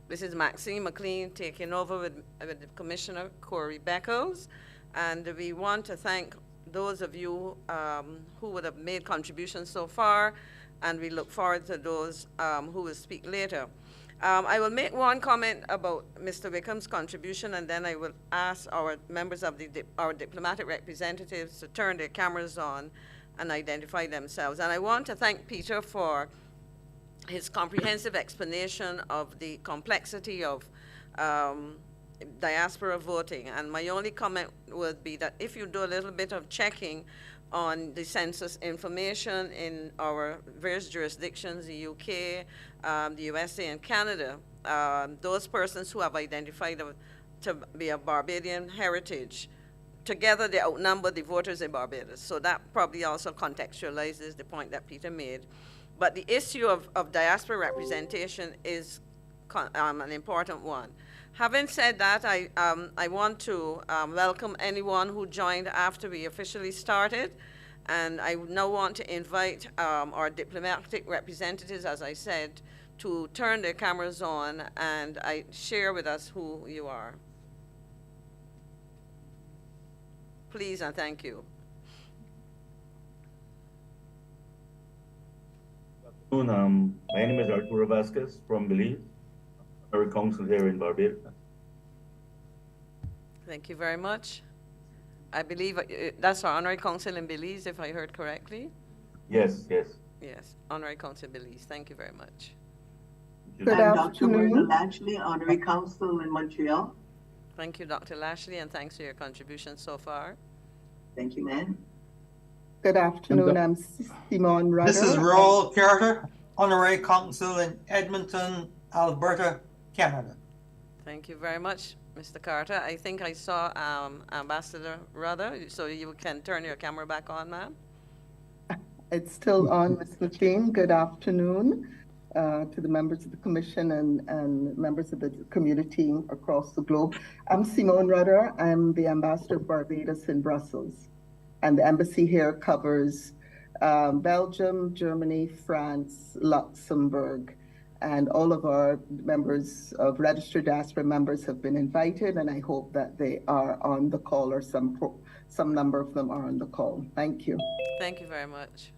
this is Maxine McLean taking over with Commissioner Corey Beckles. And we want to thank those of you who would have made contributions so far, and we look forward to those who will speak later. I will make one comment about Mr. Wickham's contribution, and then I will ask our members of our diplomatic representatives to turn their cameras on and identify themselves. And I want to thank Peter for his comprehensive explanation of the complexity of diaspora voting. And my only comment would be that if you do a little bit of checking on the census information in our various jurisdictions, the UK, the USA, and Canada, those persons who have identified to be of Barbadian heritage, together they outnumber the voters in Barbados. So that probably also contextualizes the point that Peter made. But the issue of diaspora representation is an important one. Having said that, I want to welcome anyone who joined after we officially started. And I now want to invite our diplomatic representatives, as I said, to turn their cameras on and share with us who you are. Please and thank you. Good afternoon. My name is Arturo Vasquez from Belize, our council here in Barbados. Thank you very much. I believe that's our honorary council in Belize, if I heard correctly. Yes, yes. Yes, honorary council Belize. Thank you very much. I'm Dr. Myrna Lashley, honorary council in Montreal. Thank you, Dr. Lashley, and thanks for your contribution so far. Thank you, ma'am. Good afternoon. I'm Simone Rudder. This is Roel Carter, honorary consul in Edmonton, Alberta, Canada. Thank you very much, Mr. Carter. I think I saw Ambassador Rudder, so you can turn your camera back on, ma'am. It's still on, Ms. McLean. Good afternoon to the members of the commission and members of the community across the globe. I'm Simone Rudder. I'm the ambassador of Barbados in Brussels. And the embassy here covers Belgium, Germany, France, Luxembourg. And all of our members of registered diaspora members have been invited, and I hope that they are on the call, or some number of them are on the call. Thank you. Thank you very much.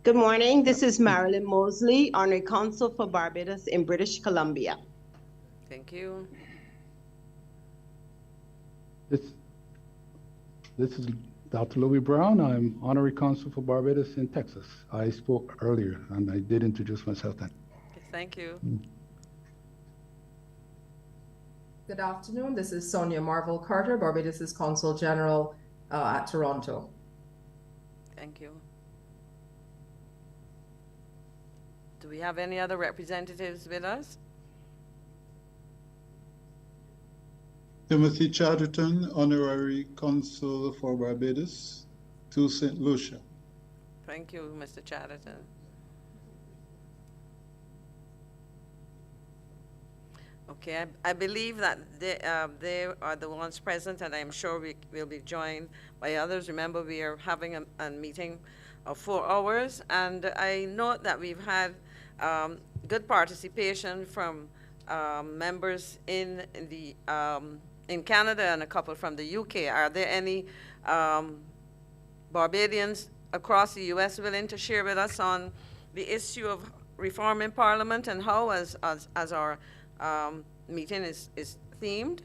Good morning. This is Marilyn Mosley, honorary consul for Barbados in British Columbia. Thank you. This is Dr. Louis Brown. I'm honorary consul for Barbados in Texas. I spoke earlier, and I did introduce myself then. Thank you. Good afternoon. This is Sonia Marvel Carter, Barbados' Consul General at Toronto. Thank you. Do we have any other representatives with us? Timothy Chatterton, Honorary Consul for Barbados to St. Lucia. Thank you, Mr. Chatterton. Okay, I believe that they are the ones present, and I'm sure we will be joined by others. Remember, we are having a meeting of 4 hours, and I note that we've had good participation from members in Canada and a couple from the UK. Are there any Barbadians across the US willing to share with us on the issue of reform in Parliament and how, as our meeting is themed?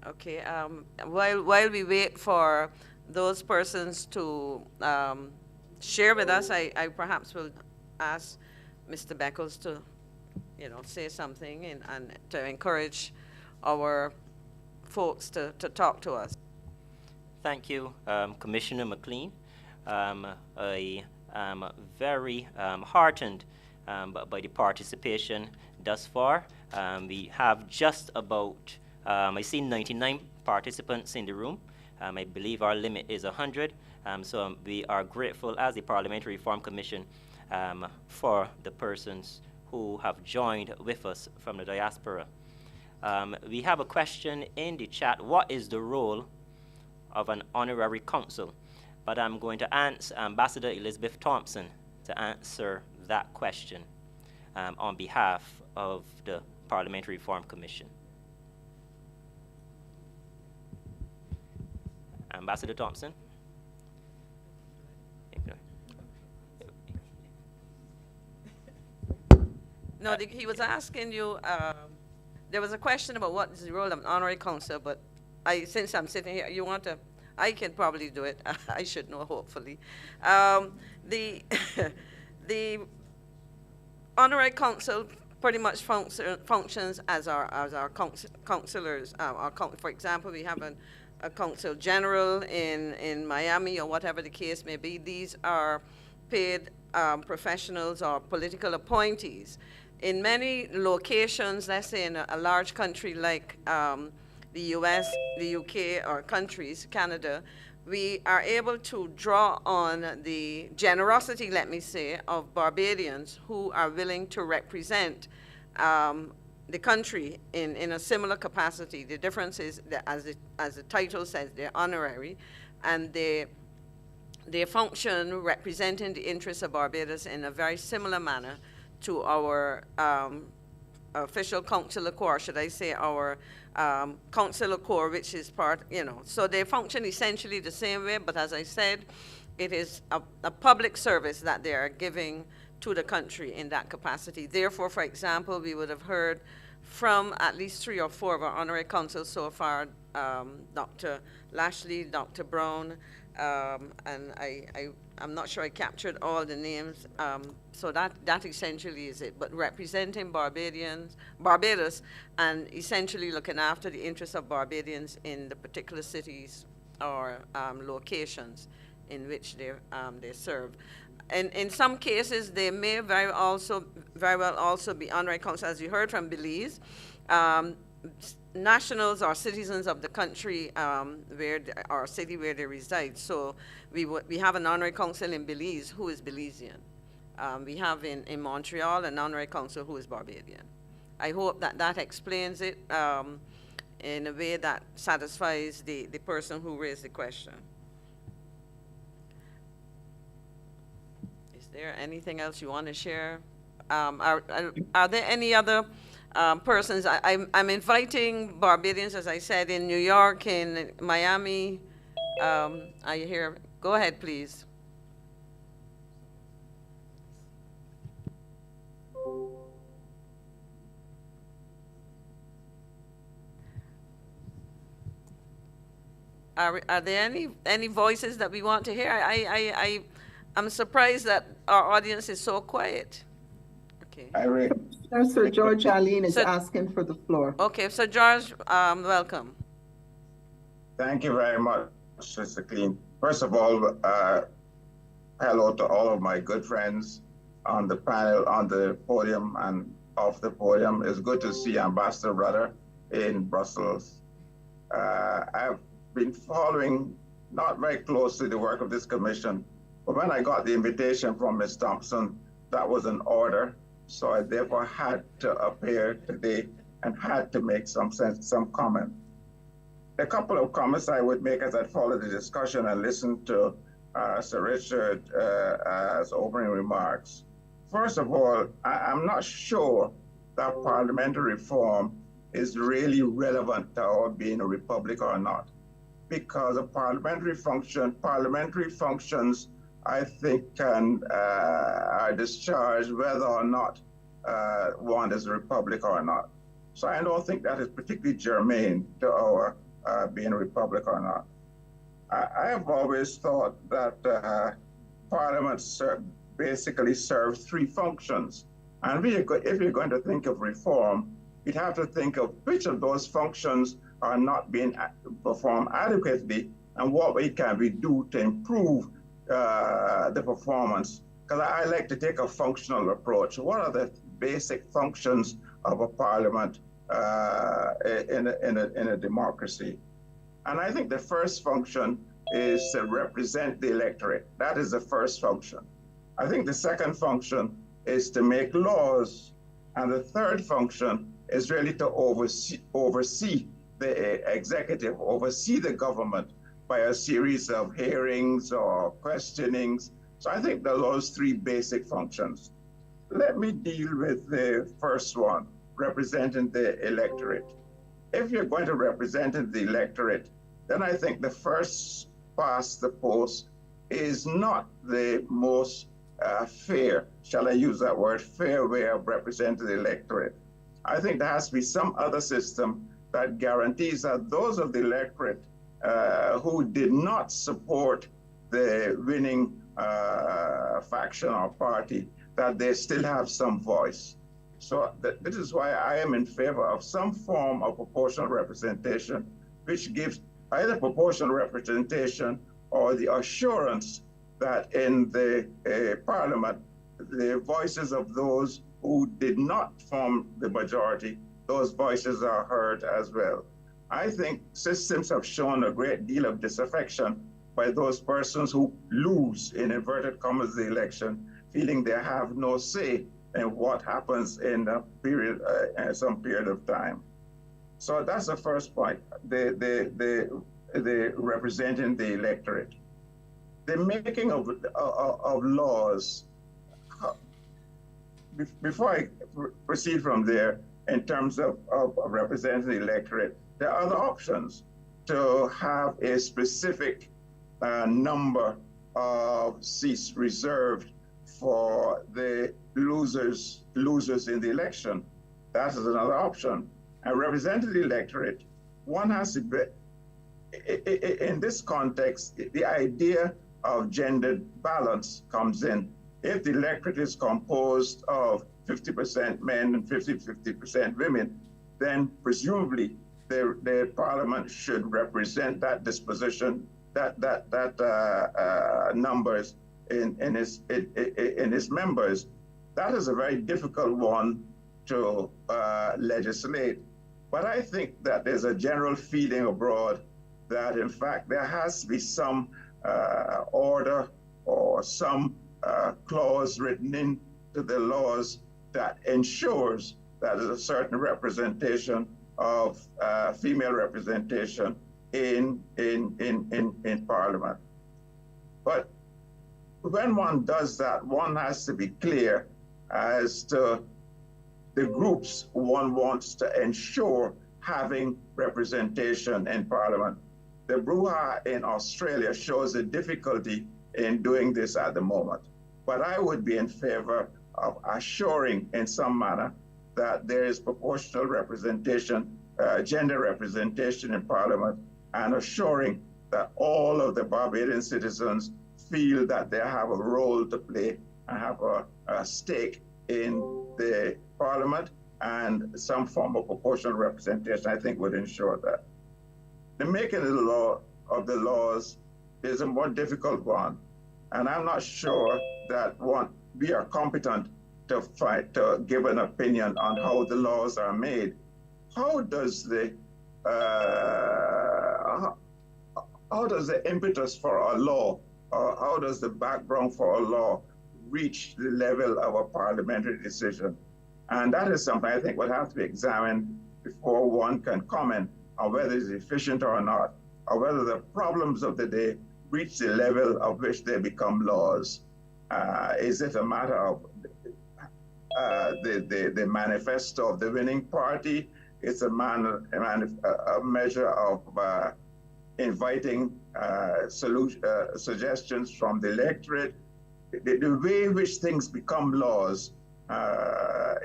Okay, while we wait for those persons to share with us, I perhaps will ask Mr. Beckles to, say something and to encourage our folks to talk to us. Thank you, Commissioner McLean. I am very heartened by the participation thus far. We have just about, I see 99 participants in the room. I believe our limit is 100. So we are grateful as the Parliamentary Reform Commission for the persons who have joined with us from the diaspora. We have a question in the chat. What is the role of an honorary consul? But I'm going to ask Ambassador Elizabeth Thompson to answer that question on behalf of the Parliamentary Reform Commission. Ambassador Thompson. No, he was asking you, there was a question about what is the role of an honorary consul, but since I'm sitting here, you want to, I can probably do it. I should know, hopefully. The, the Honorary Council pretty much functions as our councillors. For example, we have a council general in Miami or whatever the case may be. These are paid professionals or political appointees. In many locations, let's say in a large country like the US, the UK, or countries, Canada, we are able to draw on the generosity, let me say, of Barbadians who are willing to represent the country in a similar capacity. The difference is that, as the title says, they're honorary, and they function representing the interests of Barbados in a very similar manner to our official consular corps, should I say, our consular corps, which is part, so they function essentially the same way, but as I said, it is a public service that they are giving to the country in that capacity. Therefore, for example, we would have heard from at least 3 or 4 of our honorary consuls so far, Dr. Lashley, Dr. Brown, and I'm not sure I captured all the names, so that essentially is it. But representing Barbados, and essentially looking after the interests of Barbadians in the particular cities or locations in which they serve. And in some cases, they may very well also be honorary consuls, as you heard from Belize, nationals or citizens of the country or city where they reside. So we have an honorary consul in Belize who is Belizean. We have in Montreal an honorary consul who is Barbadian. I hope that explains it in a way that satisfies the person who raised the question. Is there anything else you want to share? Are there any other persons? I'm inviting Barbadians, as I said, in New York, in Miami. I hear. Go ahead, please. Are there any voices that we want to hear? I'm surprised that our audience is so quiet. Okay. Sir George Allen is asking for the floor. Okay, so George, welcome. Thank you very much, Mr. Clean. First of all, hello to all of my good friends on the panel, on the podium, and off the podium. It's good to see Ambassador Brother in Brussels. I've been following not very closely the work of this commission, but when I got the invitation from Ms. Thompson, that was an order. So I therefore had to appear today and had to make some comment. A couple of comments I would make as I follow the discussion and listen to Sir Richard's opening remarks. First of all, I'm not sure that parliamentary reform is really relevant to our being a republic or not, because a parliamentary functions, I think, are discharged whether or not one is a republic or not. So I don't think that is particularly germane to our being a republic or not. I have always thought that Parliament basically serves 3 functions. And if you're going to think of reform, you'd have to think of which of those functions are not being performed adequately and what can we do to improve the performance. Because I like to take a functional approach. What are the basic functions of a parliament in a democracy? And I think the first function is to represent the electorate. That is the first function. I think the second function is to make laws. And the third function is really to oversee the executive, oversee the government by a series of hearings or questionings. So I think those 3 basic functions. Let me deal with the first one, representing the electorate. If you're going to represent the electorate, then I think the first past the post is not the most fair, shall I use that word, fair way of representing the electorate. I think there has to be some other system that guarantees that those of the electorate who did not support the winning faction or party, that they still have some voice. So this is why I am in favor of some form of proportional representation, which gives either proportional representation or the assurance that in the parliament, the voices of those who did not form the majority, those voices are heard as well. I think systems have shown a great deal of disaffection by those persons who lose, in inverted commas, the election, feeling they have no say in what happens in a period, some period of time. So that's the first point, the representing the electorate. The making of laws, before I proceed from there, in terms of representing the electorate, there are other options to have a specific number of seats reserved for the losers in the election. That is another option. And representing the electorate, one has to be, in this context, the idea of gendered balance comes in. If the electorate is composed of 50% men and 50% women, then presumably the parliament should represent that disposition, that numbers in its members. That is a very difficult one to legislate. But I think that there's a general feeling abroad that in fact there has to be some order or some clause written into the laws that ensures that there's a certain representation of female representation in Parliament. But when one does that, one has to be clear as to the groups one wants to ensure having representation in Parliament. The brouhaha in Australia shows the difficulty in doing this at the moment. But I would be in favor of assuring in some manner that there is proportional representation, gender representation in Parliament, and assuring that all of the Barbadian citizens feel that they have a role to play and have a stake in the Parliament, and some form of proportional representation, I think, would ensure that. The making of the laws is a more difficult one, and I'm not sure that we are competent to give an opinion on how the laws are made. How does the impetus for a law, or how does the background for a law reach the level of a parliamentary decision? And that is something I think would have to be examined before one can comment on whether it's efficient or not, or whether the problems of the day reach the level of which they become laws. Is it a matter of the manifesto of the winning party? It's a measure of inviting suggestions from the electorate. The way in which things become laws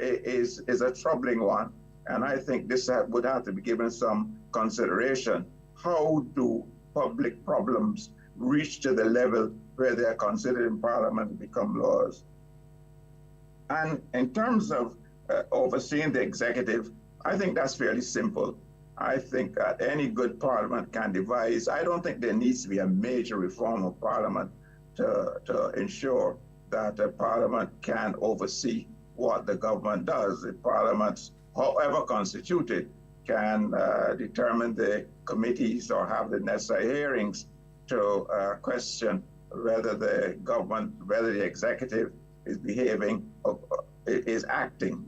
is a troubling one, and I think this would have to be given some consideration. How do public problems reach to the level where they are considered in Parliament and become laws? And in terms of overseeing the executive, I think that's fairly simple. I think that any good Parliament can devise. I don't think there needs to be a major reform of Parliament to ensure that the Parliament can oversee what the government does. The Parliament, however constituted, can determine the committees or have the necessary hearings to question whether the government, whether the executive is behaving, is acting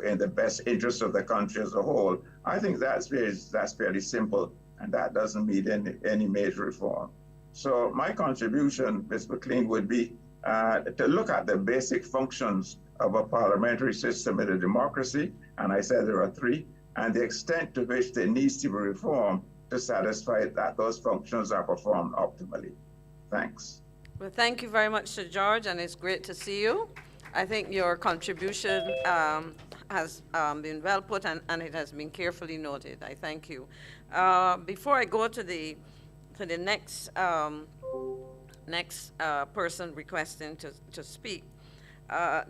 in the best interest of the country as a whole. I think that's fairly simple, and that doesn't need any major reform. So my contribution, Ms. McLean, would be to look at the basic functions of a parliamentary system in a democracy, and I said there are three, and the extent to which there needs to be reform to satisfy that those functions are performed optimally. Thanks. Well, thank you very much, Sir George, and it's great to see you. I think your contribution has been well put, and it has been carefully noted. I thank you. Before I go to the next person requesting to speak,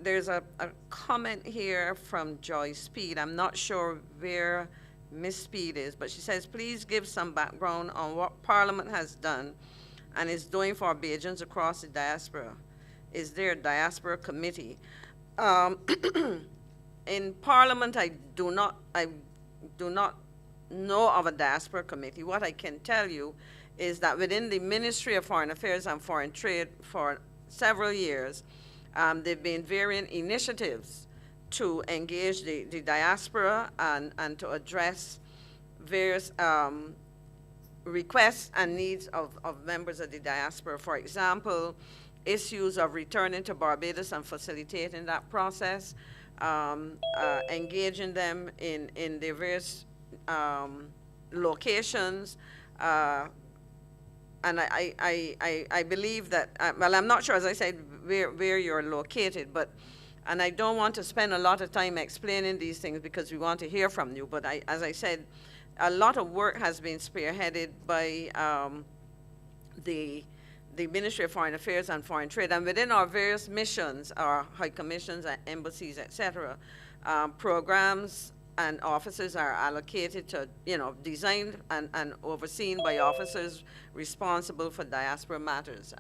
there's a comment here from Joy Speed. I'm not sure where Miss Speed is, but she says, please give some background on what Parliament has done and is doing for Bajans across the diaspora. Is there a diaspora committee? In Parliament, I do not know of a diaspora committee. What I can tell you is that within the Ministry of Foreign Affairs and Foreign Trade for several years, there have been varying initiatives to engage the diaspora and to address various requests and needs of members of the diaspora. For example, issues of returning to Barbados and facilitating that process, engaging them in the various locations, and I believe that, well, I'm not sure, as I said, where you're located, but, and I don't want to spend a lot of time explaining these things because we want to hear from you, but as I said, a lot of work has been spearheaded by the Ministry of Foreign Affairs and Foreign Trade, and within our various missions, our high commissions, embassies, etc., programs and officers are allocated to, designed and overseen by officers responsible for diaspora matters.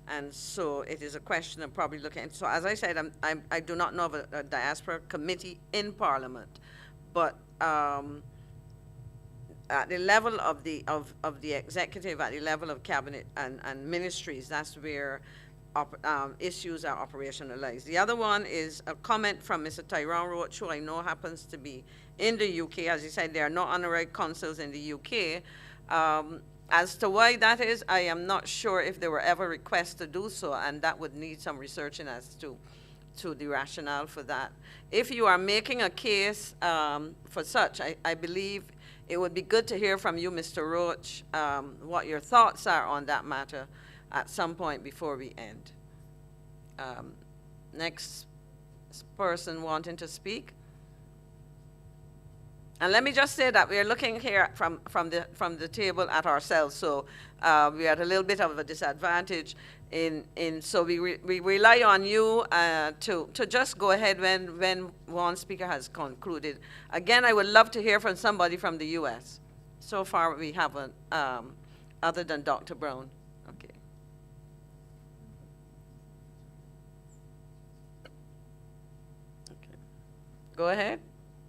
And so it is a question of probably looking. So as I said, I do not know of a diaspora committee in Parliament, but at the level of the executive, at the level of cabinet and ministries, that's where issues are operationalized. The other one is a comment from Mr. Tyrone Roach, who I know happens to be in the UK. As he said, there are no honorary consuls in the UK. As to why that is, I am not sure if there were ever requests to do so, and that would need some researching as to the rationale for that. If you are making a case for such, I believe it would be good to hear from you, Mr. Roach, what your thoughts are on that matter at some point before we end. Next person wanting to speak. And let me just say that we are looking here from the table at ourselves, so we are at a little bit of a disadvantage. So we rely on you to just go ahead when one speaker has concluded. Again, I would love to hear from somebody from the U.S. So far, we haven't, other than Dr. Brown. Okay. Okay. Go ahead.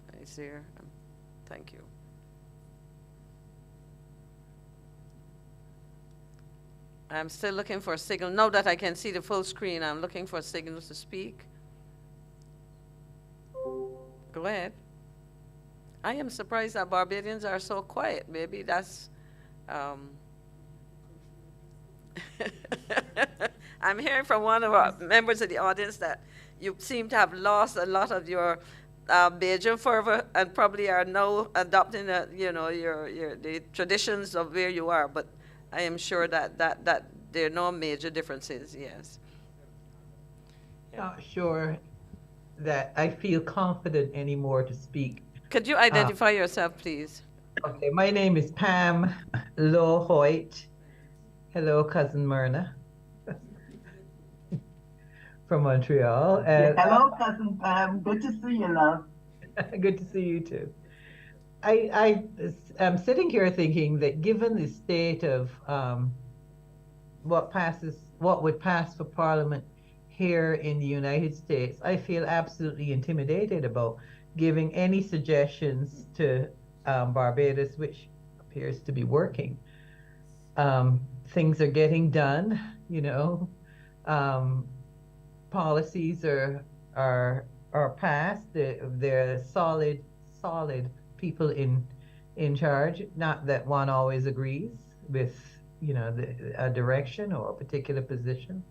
I see her. Thank you. I'm still looking for a signal. Now that I can see the full screen, I'm looking for signals to speak. Go ahead. I am surprised that Barbadians are so quiet. Maybe that's... I'm hearing from one of our members of the audience that you seem to have lost a lot of your Bajan fervor and probably are now adopting, the traditions of where you are. But I am sure that there are no major differences. Yes. Not sure that I feel confident anymore to speak. Could you identify yourself, please? Okay, my name is Pam Lowe Hoyt. Hello, Cousin Myrna. From Montreal. And, hello, Cousin Pam. Good to see you, love. Good to see you too. I am sitting here thinking that given the state of what would pass for Parliament here in the United States, I feel absolutely intimidated about giving any suggestions to Barbados, which appears to be working. Things are getting done, policies are passed. They're solid people in charge. Not that one always agrees with a direction or a particular position,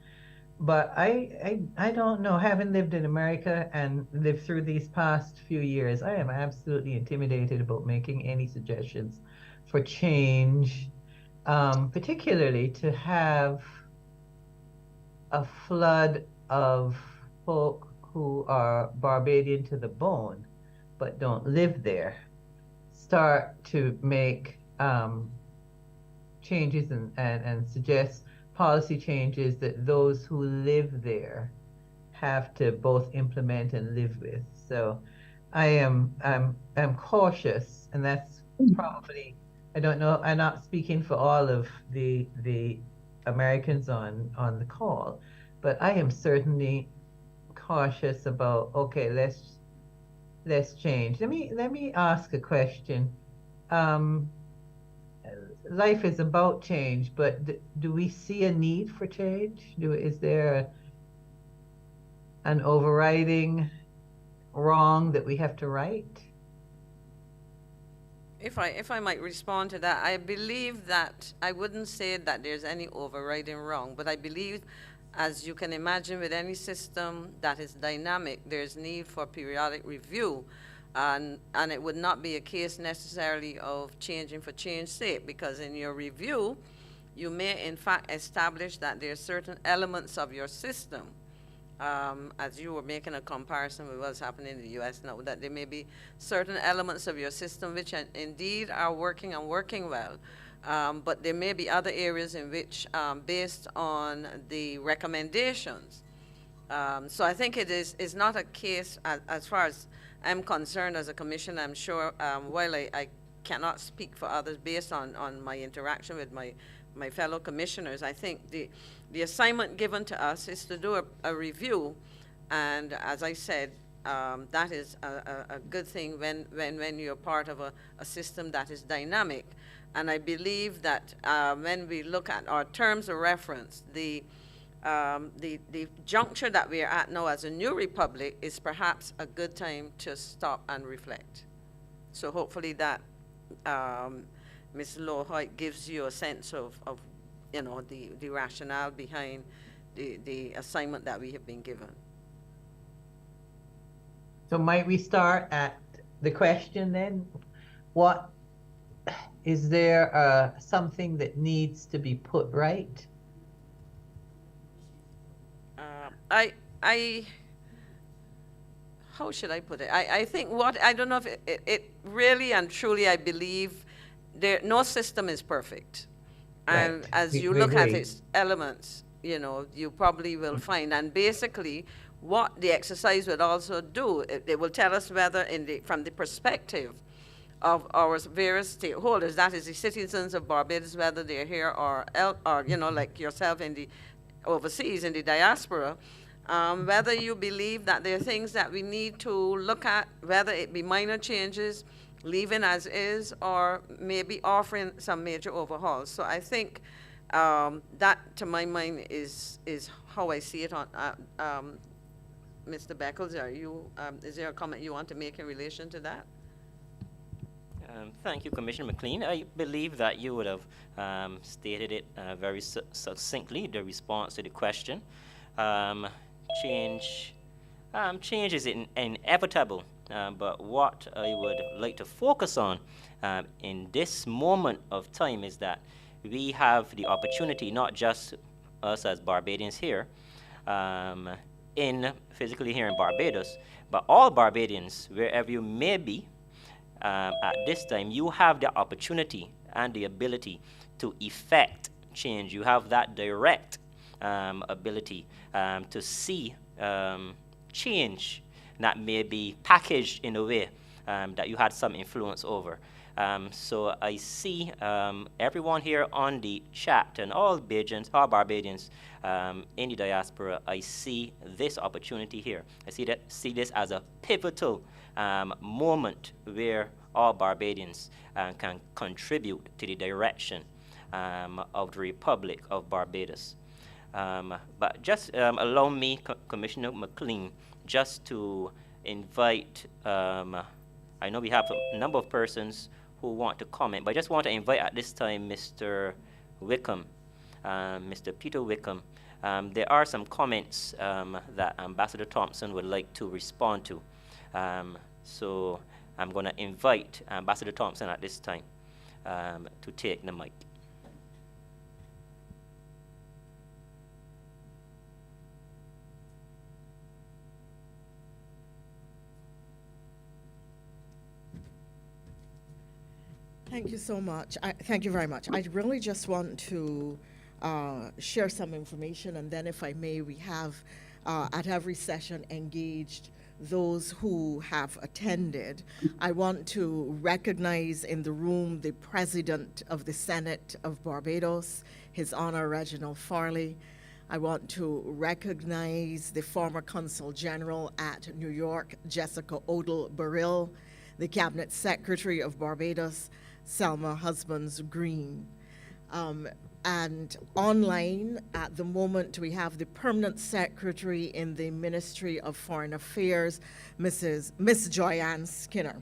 but I don't know. Having lived in America and lived through these past few years, I am absolutely intimidated about making any suggestions for change, particularly to have a flood of folk who are Barbadian to the bone but don't live there start to make changes and suggest policy changes that those who live there have to both implement and live with. So I'm cautious, and that's probably, I don't know, I'm not speaking for all of the Americans on the call, but I am certainly cautious about, okay, let's change. Let me ask a question. Life is about change, but do we see a need for change? Is there an overriding wrong that we have to right? If I might respond to that, I believe that I wouldn't say that there's any overriding wrong, but I believe, as you can imagine, with any system that is dynamic, there's need for periodic review, and it would not be a case necessarily of changing for change's sake, because in your review, you may in fact establish that there are certain elements of your system, as you were making a comparison with what's happening in the U.S. now, that there may be certain elements of your system which indeed are working and working well, but there may be other areas in which, based on the recommendations, so I think it is not a case, as far as I'm concerned as a commissioner. I'm sure, while I cannot speak for others based on my interaction with my fellow commissioners, I think the assignment given to us is to do a review, and as I said, that is a good thing when you're part of a system that is dynamic. And I believe that when we look at our terms of reference, the juncture that we are at now as a new republic is perhaps a good time to stop and reflect. So hopefully that, Ms. Lohoy, gives you a sense of you know, the rationale behind the assignment that we have been given. So might we start at the question then? What is there something that needs to be put right? How should I put it? I think I don't know if it really and truly, I believe no system is perfect. And Right. as you We look at agree. its elements, you know, you probably will find, and basically what the exercise would also do, it will tell us whether from the perspective of our various stakeholders, that is the citizens of Barbados, whether they're here or you know, like yourself in the overseas, in the diaspora, whether you believe that there are things that we need to look at, whether it be minor changes, leaving as is, or maybe offering some major overhauls. So I think that, to my mind, is how I see it. On Mr. Beckles, is there a comment you want to make in relation to that? Thank you, Commissioner McLean. I believe that you would have stated it very succinctly, the response to the question. Change is inevitable, but what I would like to focus on in this moment of time is that we have the opportunity, not just us as Barbadians here, physically here in Barbados, but all Barbadians, wherever you may be, at this time, you have the opportunity and the ability to effect change. You have that direct ability to see change that may be packaged in a way that you had some influence over. So I see everyone here on the chat and all Barbadians in the diaspora. I see this opportunity here. I see this as a pivotal moment where all Barbadians can contribute to the direction of the Republic of Barbados. But just allow me, Commissioner McLean, just to invite, I know we have a number of persons who want to comment, but I just want to invite at this time Mr. Wickham, Mr. Peter Wickham. There are some comments that Ambassador Thompson would like to respond to. So I'm going to invite Ambassador Thompson at this time to take the mic. Thank you so much. Thank you very much. I really just want to share some information, and then if I may, we have at every session engaged those who have attended. I want to recognize in the room the President of the Senate of Barbados, His Honor Reginald Farley. I want to recognize the former Consul General at New York, Jessica Odell Burrill, the Cabinet Secretary of Barbados, Selma Husbands Green. And online at the moment, we have the Permanent Secretary in the Ministry of Foreign Affairs, Miss Joyanne Skinner.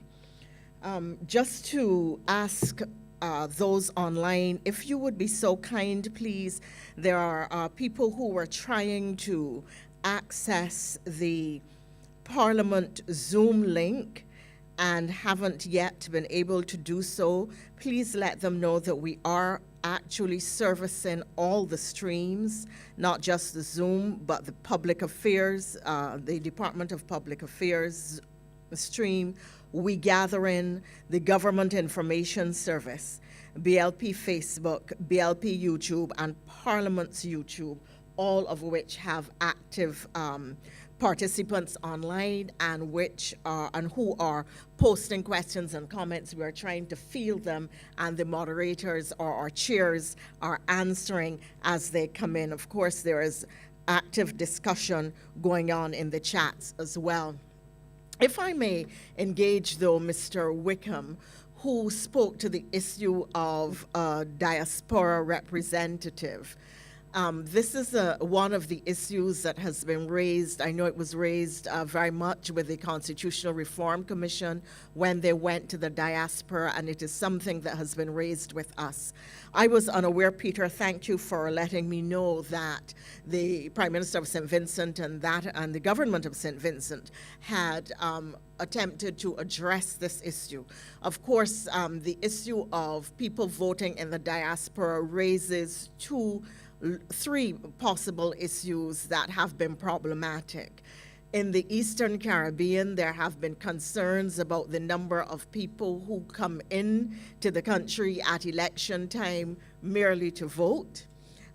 Just to ask those online, if you would be so kind, please, there are people who were trying to access the Parliament Zoom link and haven't yet been able to do so. Please let them know that we are actually servicing all the streams, not just the Zoom, but the public affairs, the Department of Public Affairs stream. We gather in the Government Information Service, BLP Facebook, BLP YouTube, and Parliament's YouTube, all of which have active participants online and who are posting questions and comments. We are trying to field them, and the moderators or our chairs are answering as they come in. Of course, there is active discussion going on in the chats as well. If I may engage, though, Mr. Wickham, who spoke to the issue of diaspora representative. This is one of the issues that has been raised. I know it was raised very much with the Constitutional Reform Commission when they went to the diaspora, and it is something that has been raised with us. I was unaware, Peter, thank you for letting me know that the Prime Minister of St. Vincent and the government of St. Vincent had attempted to address this issue. Of course, the issue of people voting in the diaspora raises three possible issues that have been problematic. In the Eastern Caribbean, there have been concerns about the number of people who come in to the country at election time merely to vote,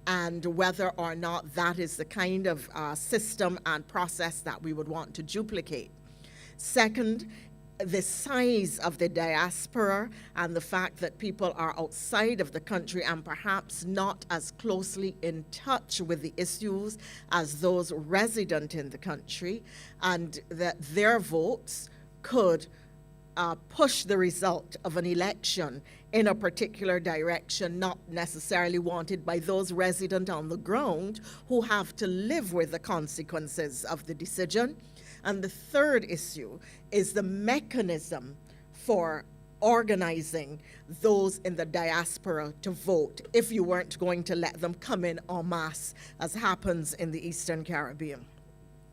and whether or not that is the kind of system and process that we would want to duplicate. Second, the size of the diaspora and the fact that people are outside of the country and perhaps not as closely in touch with the issues as those resident in the country, and that their votes could push the result of an election in a particular direction, not necessarily wanted by those resident on the ground who have to live with the consequences of the decision. And the third issue is the mechanism for organizing those in the diaspora to vote if you weren't going to let them come in en masse, as happens in the Eastern Caribbean.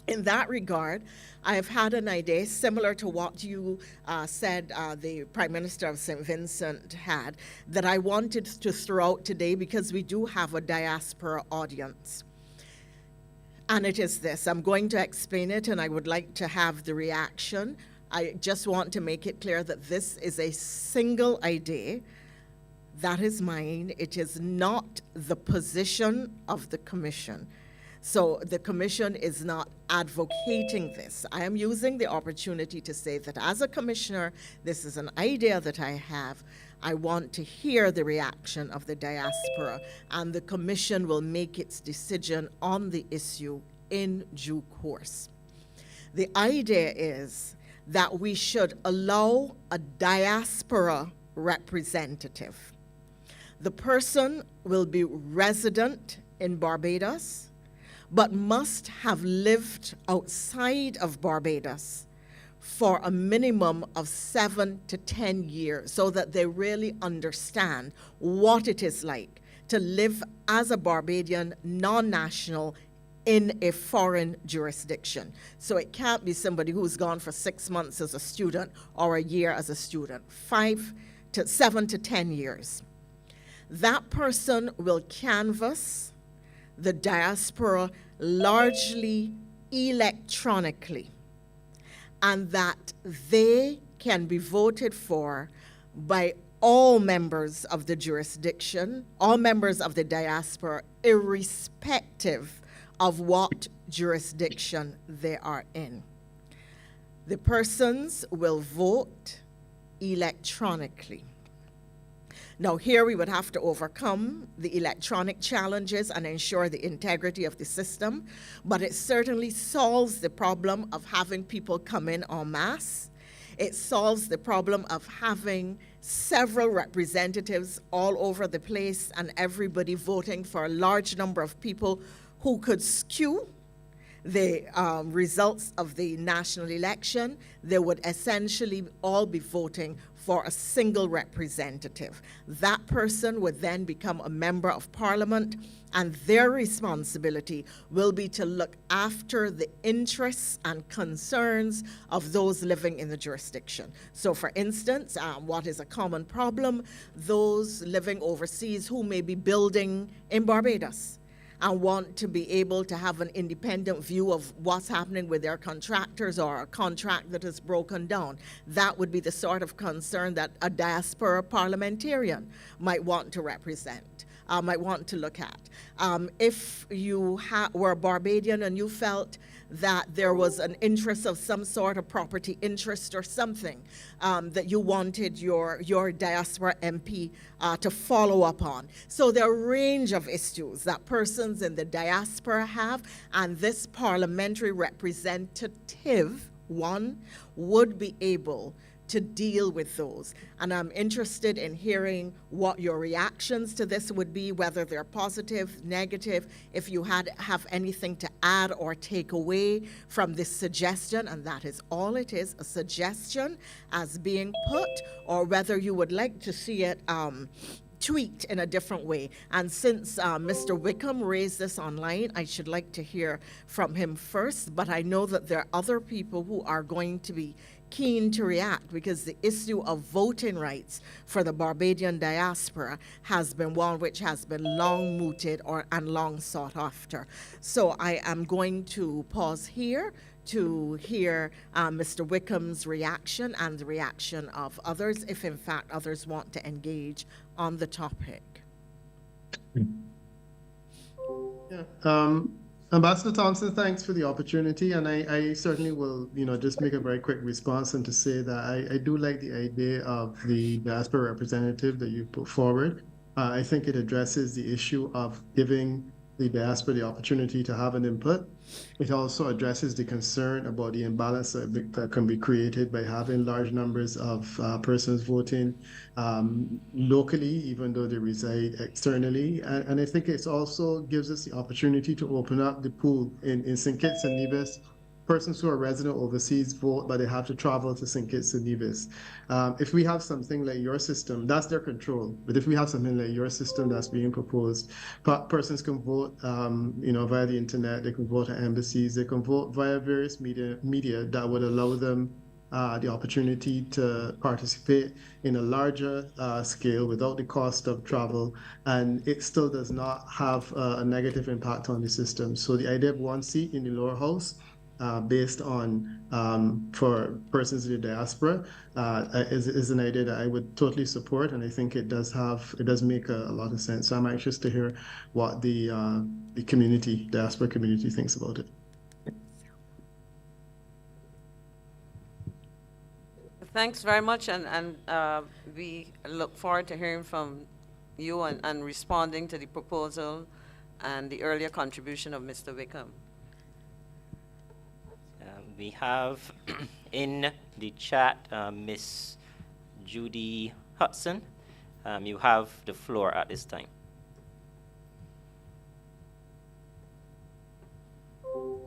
In that regard, I have had an idea similar to what you said the Prime Minister of St. Vincent had, that I wanted to throw out today because we do have a diaspora audience. And it is this. I'm going to explain it, and I would like to have the reaction. I just want to make it clear that this is a single idea. That is mine. It is not the position of the Commission. So the Commission is not advocating this. I am using the opportunity to say that as a commissioner, this is an idea that I have. I want to hear the reaction of the diaspora, and the Commission will make its decision on the issue in due course. The idea is that we should allow a diaspora representative. The person will be resident in Barbados, but must have lived outside of Barbados for a minimum of 7 to 10 years, so that they really understand what it is like to live as a Barbadian non-national in a foreign jurisdiction. So it can't be somebody who's gone for 6 months as a student or a year as a student, 7 to 10 years. That person will canvass the diaspora largely electronically, and that they can be voted for by all members of the jurisdiction, all members of the diaspora, irrespective of what jurisdiction they are in. The persons will vote electronically. Now, here we would have to overcome the electronic challenges and ensure the integrity of the system, but it certainly solves the problem of having people come in en masse. It solves the problem of having several representatives all over the place and everybody voting for a large number of people who could skew the results of the national election. They would essentially all be voting for a single representative. That person would then become a member of parliament, and their responsibility will be to look after the interests and concerns of those living in the jurisdiction. So for instance, what is a common problem? Those living overseas who may be building in Barbados and want to be able to have an independent view of what's happening with their contractors or a contract that is broken down. That would be the sort of concern that a diaspora parliamentarian might want to represent, might want to look at. If you were a Barbadian and you felt that there was an interest of some sort of property interest or something that you wanted your diaspora MP to follow up on. So there are a range of issues that persons in the diaspora have, and this parliamentary representative, one, would be able to deal with those. And I'm interested in hearing what your reactions to this would be, whether they're positive, negative, if you have anything to add or take away from this suggestion, and that is all it is, a suggestion as being put, or whether you would like to see it tweaked in a different way. And since Mr. Wickham raised this online, I should like to hear from him first, but I know that there are other people who are going to be keen to react, because the issue of voting rights for the Barbadian diaspora has been one which has been long mooted and long sought after. So I am going to pause here to hear Mr. Wickham's reaction and the reaction of others, if in fact others want to engage on the topic. Yeah. Ambassador Thompson, thanks for the opportunity, and I certainly will, just make a very quick response and to say that I do like the idea of the diaspora representative that you put forward. I think it addresses the issue of giving the diaspora the opportunity to have an input. It also addresses the concern about the imbalance that can be created by having large numbers of persons voting locally, even though they reside externally. And I think it also gives us the opportunity to open up the pool in St. Kitts and Nevis. Persons who are resident overseas vote, but they have to travel to St. Kitts and Nevis. If we have something like your system, that's their control. But if we have something like your system that's being proposed, persons can vote, via the internet. They can vote at embassies. They can vote via various media that would allow them the opportunity to participate in a larger scale without the cost of travel, and it still does not have a negative impact on the system. So the idea of one seat in the lower house, based on for persons in the diaspora, is an idea that I would totally support, and I think it does make a lot of sense. So I'm anxious to hear what the diaspora community thinks about it. Thanks very much, and we look forward to hearing from you and responding to the proposal and the earlier contribution of Mr. Wickham. We have in the chat Miss Judy Hudson. You have the floor at this time.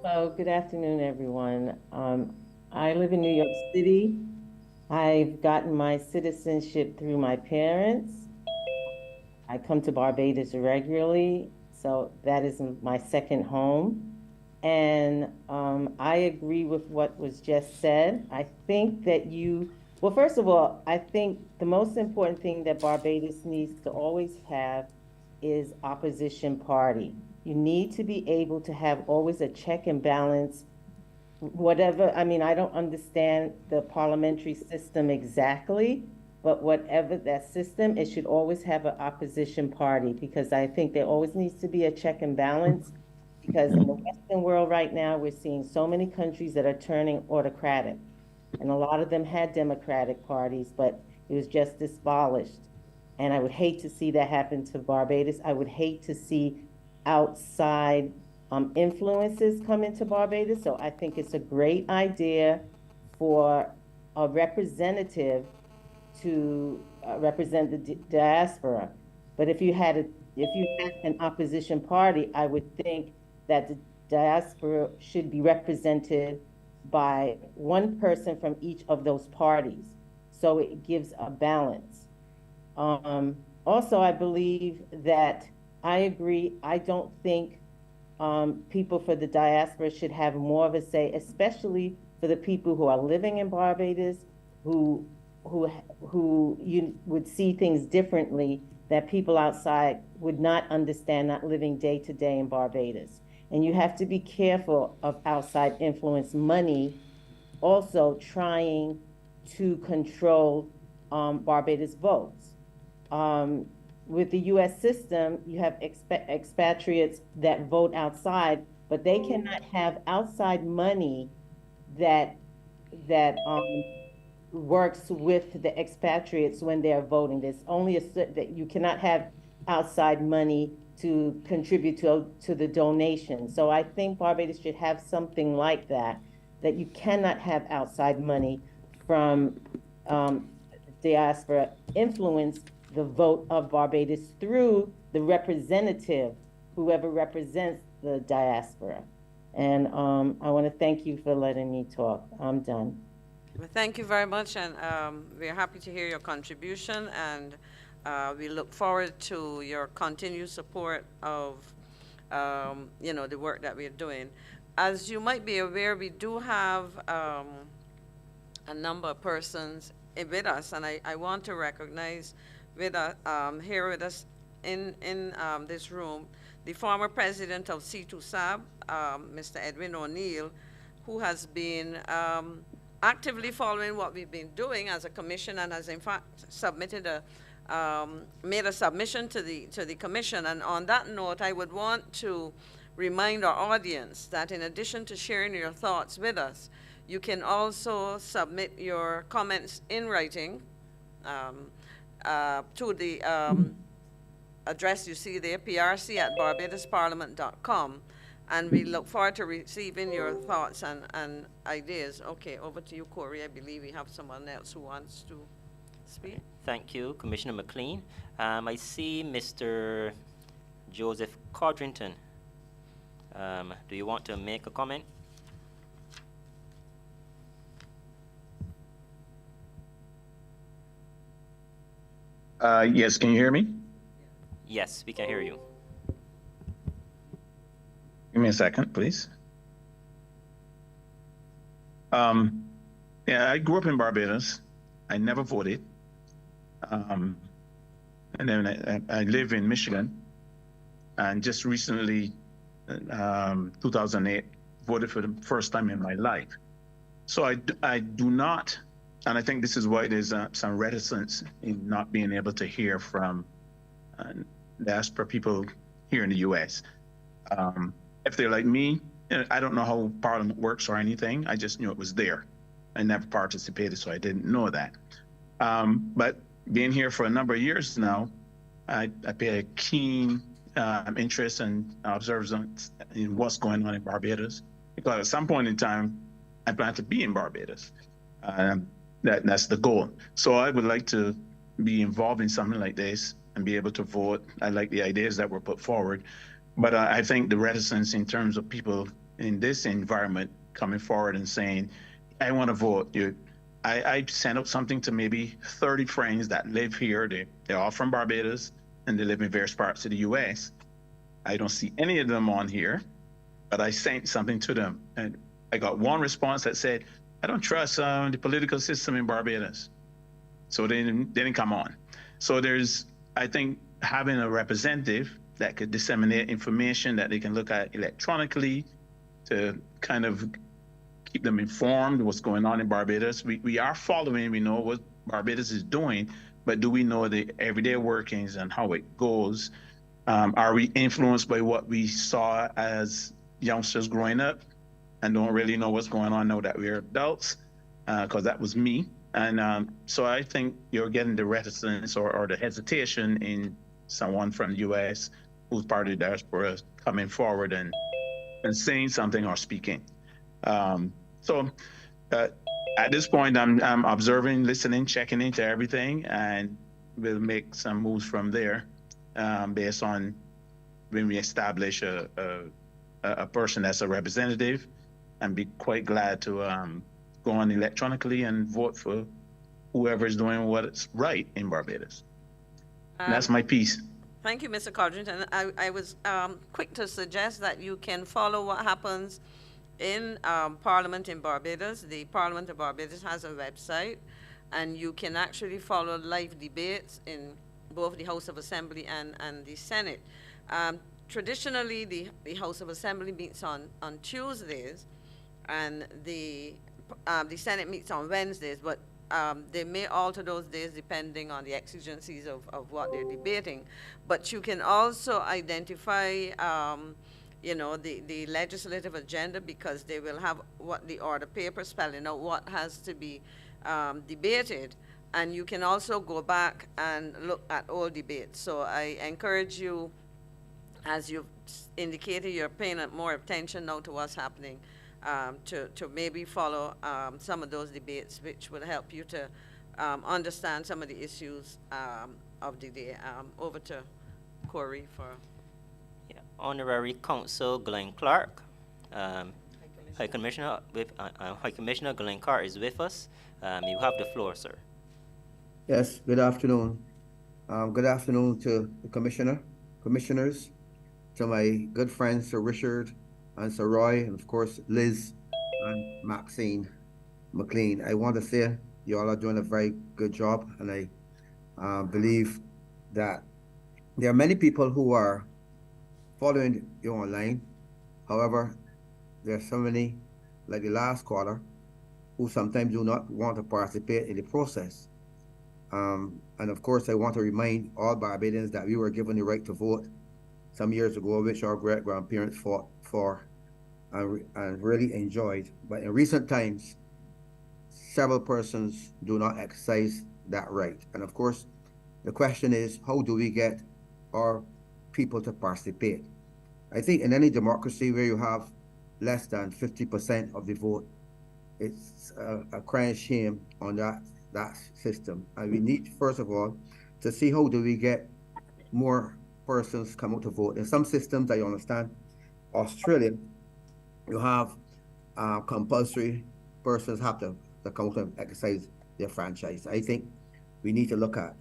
So good afternoon, everyone. I live in New York City. I've gotten my citizenship through my parents. I come to Barbados regularly, so that is my second home. And I agree with what was just said. I think that well, first of all, I think the most important thing that Barbados needs to always have is opposition party. You need to be able to have always a check and balance, whatever. I mean, I don't understand the parliamentary system exactly, But whatever that system, it should always have an opposition party, because I think there always needs to be a check and balance. Because in the Western world right now, we're seeing so many countries that are turning autocratic. And a lot of them had democratic parties, but it was just abolished. And I would hate to see that happen to Barbados. I would hate to see outside influences come into Barbados. So I think it's a great idea for a representative to represent the diaspora. But if you had an opposition party, I would think that the diaspora should be represented by one person from each of those parties, so it gives a balance. Also, I believe that I agree. I don't think people for the diaspora should have more of a say, especially for the people who are living in Barbados, who you would see things differently that people outside would not understand, not living day to day in Barbados. And you have to be careful of outside influence money also trying to control Barbados votes. With the US system, you have expatriates that vote outside, but they cannot have outside money that works with the expatriates when they're voting. There's only that you cannot have outside money to contribute to the donation. So I think Barbados should have something like that you cannot have outside money from diaspora influence the vote of Barbados through the representative, whoever represents the diaspora. And I want to thank you for letting me talk. I'm done. Well, thank you very much, and we're happy to hear your contribution, and we look forward to your continued support of, the work that we're doing. As you might be aware, we do have a number of persons with us, and I want to recognize here with us in this room the former president of C2SAB, Mr. Edwin O'Neill, who has been actively following what we've been doing as a commission, and has in fact submitted made a submission to the commission. And on that note, I would want to remind our audience that in addition to sharing your thoughts with us, you can also submit your comments in writing to the address you see there, prc@barbadosparliament.com. And we look forward to receiving your thoughts and ideas. Okay, over to you, Corey. I believe we have someone else who wants to speak. Thank you, Commissioner McLean. I see Mr. Joseph Codrington. Do you want to make a comment? Yes, can you hear me? Yes, we can hear you. Give me a second, please. Yeah, I grew up in Barbados. I never voted. And then I live in Michigan. And just recently, 2008, voted for the first time in my life. So I do not, and I think this is why there's some reticence in not being able to hear from diaspora people here in the U.S. If they're like me, I don't know how Parliament works or anything. I just knew it was there. I never participated, so I didn't know that. But being here for a number of years now, I pay a keen interest and observance in what's going on in Barbados, because at some point in time, I plan to be in Barbados. That's the goal. So I would like to be involved in something like this and be able to vote. I like the ideas that were put forward, but I think the reticence in terms of people in this environment coming forward and saying, I want to vote. I sent out something to maybe 30 friends that live here. They're all from Barbados and they live in various parts of the US. I don't see any of them on here, but I sent something to them. And I got one response that said, I don't trust the political system in Barbados. So they didn't come on. So I think having a representative that could disseminate information that they can look at electronically to kind of keep them informed what's going on in Barbados. We are following, we know what Barbados is doing, but do we know the everyday workings and how it goes? Are we influenced by what we saw as youngsters growing up and don't really know what's going on now that we're adults? Because that was me. And so I think you're getting the reticence or the hesitation in someone from the U.S. who's part of the diaspora coming forward and saying something or speaking. So at this point, I'm observing, listening, checking into everything, and we'll make some moves from there based on when we establish a person that's a representative, and be quite glad to go on electronically and vote for whoever is doing what's right in Barbados. And that's my piece. Thank you, Mr. Codrington. I was quick to suggest that you can follow what happens in Parliament in Barbados. The Parliament of Barbados has a website, and you can actually follow live debates in both the House of Assembly and the Senate. Traditionally, the House of Assembly meets on Tuesdays, and the Senate meets on Wednesdays, but they may alter those days depending on the exigencies of what they're debating. But you can also identify you know, the legislative agenda, because they will have what the order paper spelling out what has to be debated, and you can also go back and look at all debates. So I encourage you, as you've indicated, you're paying more attention now to what's happening, to maybe follow some of those debates, which will help you to understand some of the issues of the day. Over to Corey for... Honorary Counsel Glenn Clark, High Commissioner Glenn Clark is with us. You have the floor, sir. Yes, good afternoon. Good afternoon to the commissioners, to my good friends, Sir Richard and Sir Roy, and of course, Liz and Maxine McLean. I want to say you all are doing a very good job, and I believe that there are many people who are following you online. However, there are so many, like the last caller, who sometimes do not want to participate in the process. And of course, I want to remind all Barbadians that we were given the right to vote some years ago, which our great-grandparents fought for and really enjoyed. But in recent times, several persons do not exercise that right. And of course, the question is, how do we get our people to participate? I think in any democracy where you have less than 50% of the vote, it's a crying shame on that system. And we need, first of all, to see how do we get more persons come out to vote. In some systems, I understand, Australia, you have compulsory persons have to come out and exercise their franchise. I think we need to look at,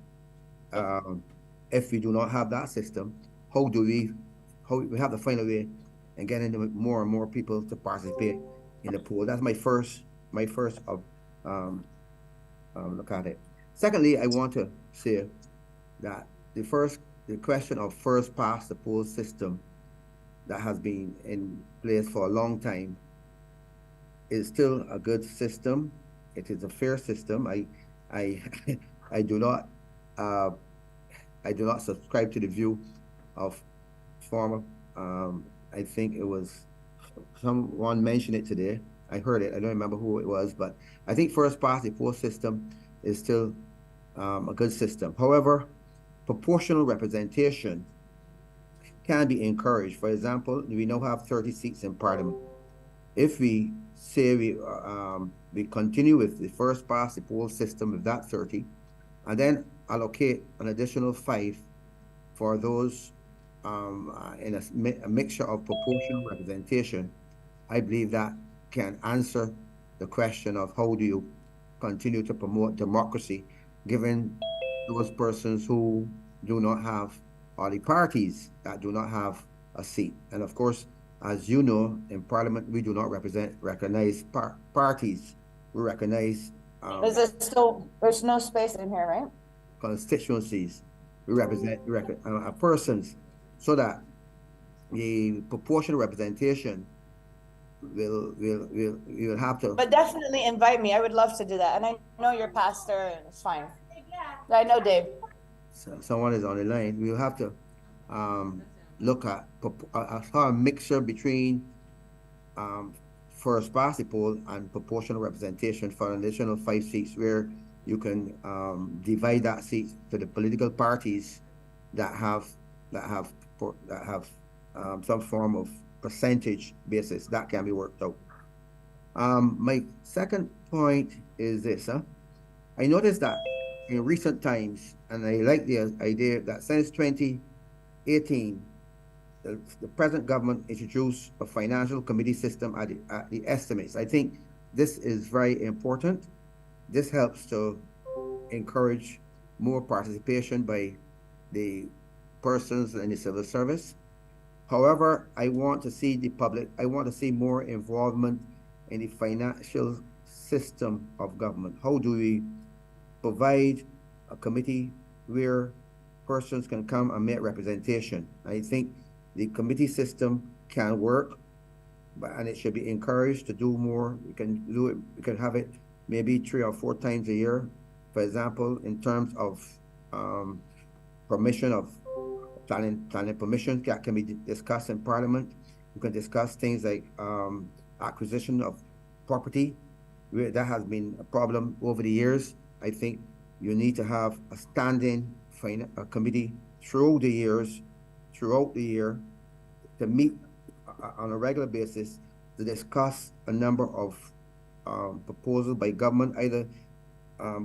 if we do not have that system, how we have to find a way and get into more and more people to participate in the pool. That's my first look at it. Secondly, I want to say that the question of first past the post system that has been in place for a long time is still a good system. It is a fair system. I do not subscribe to the view of former, I think it was someone mentioned it today. I heard it. I don't remember who it was, but I think first past the post system is still a good system. However, proportional representation can be encouraged. For example, we now have 30 seats in Parliament. If we say we continue with the first past the post system with that 30, and then allocate an additional 5 for those in a mixture of proportional representation, I believe that can answer the question of how do you continue to promote democracy given those persons who do not have, or the parties that do not have a seat. And of course, as you know, in Parliament, we do not recognize parties. We recognize there's no space in here, right? Constituencies. We represent persons, so that the proportional representation we'll have to. But definitely invite me. I would love to do that. And I know you're pastor, and it's fine. I know Dave. Someone is on the line. We'll have to look at a sort of mixture between first past the poll and proportional representation for an additional 5 seats, where you can divide that seat to the political parties that have some form of percentage basis that can be worked out. My second point is this. I noticed that in recent times, and I like the idea that since 2018, the present government introduced a financial committee system at the estimates. I think this is very important. This helps to encourage more participation by the persons in the civil service. However, I want to see more involvement in the financial system of government. How do we provide a committee where persons can come and make representation? I think the committee system can work, and it should be encouraged to do more. We can do it. We can have it maybe 3 or 4 times a year. For example, in terms of permission of planning permission that can be discussed in Parliament. We can discuss things like acquisition of property, where that has been a problem over the years. I think you need to have a standing committee throughout the year, to meet on a regular basis to discuss a number of proposals by government, either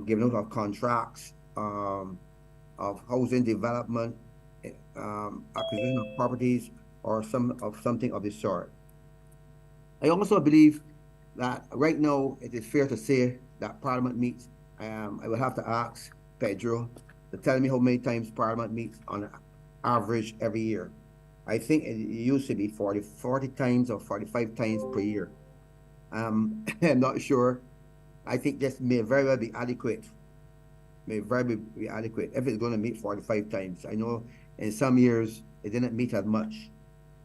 giving out of contracts, of housing development, acquisition of properties, or something of the sort. I also believe that right now it is fair to say that Parliament meets. I will have to ask Pedro to tell me how many times Parliament meets on average every year. I think it used to be 40 times or 45 times per year. I'm not sure. I think this may very well be adequate. May very well be adequate if it's going to meet 45 times. I know in some years it didn't meet as much,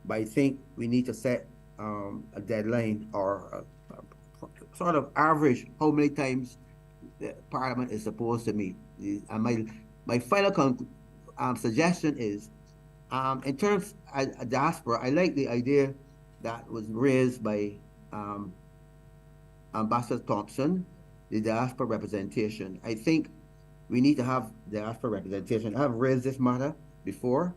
but I think we need to set a deadline or a sort of average how many times the Parliament is supposed to meet. And my final suggestion is, in terms of diaspora, I like the idea that was raised by Ambassador Thompson, the diaspora representation. I think we need to have diaspora representation. I have raised this matter before.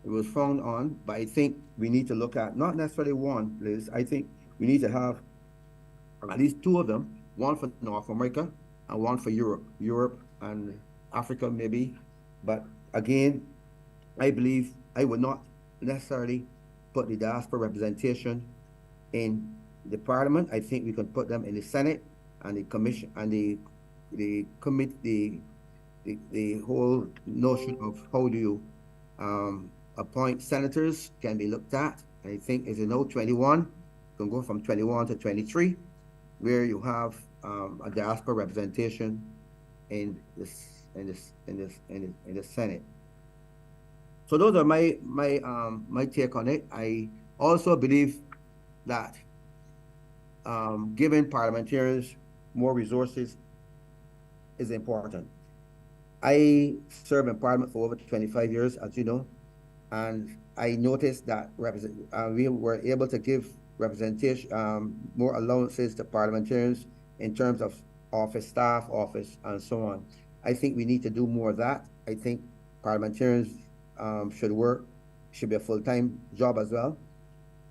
It was found on, but I think we need to look at, not necessarily one, Liz. I think we need to have at least 2 of them, one for North America and one for Europe and Africa maybe. But again, I believe I would not necessarily put the diaspora representation in the Parliament. I think we can put them in the Senate and the Commission and the committee. The whole notion of how do you appoint senators can be looked at. I think, as you know, 21 can go from 21 to 23, where you have a diaspora representation in the Senate. So those are my take on it. I also believe that giving parliamentarians more resources is important. I served in Parliament for over 25 years, as you know, and I noticed that we were able to give representation, more allowances to parliamentarians in terms of office staff, office, and so on. I think we need to do more of that. I think parliamentarians should be a full-time job as well.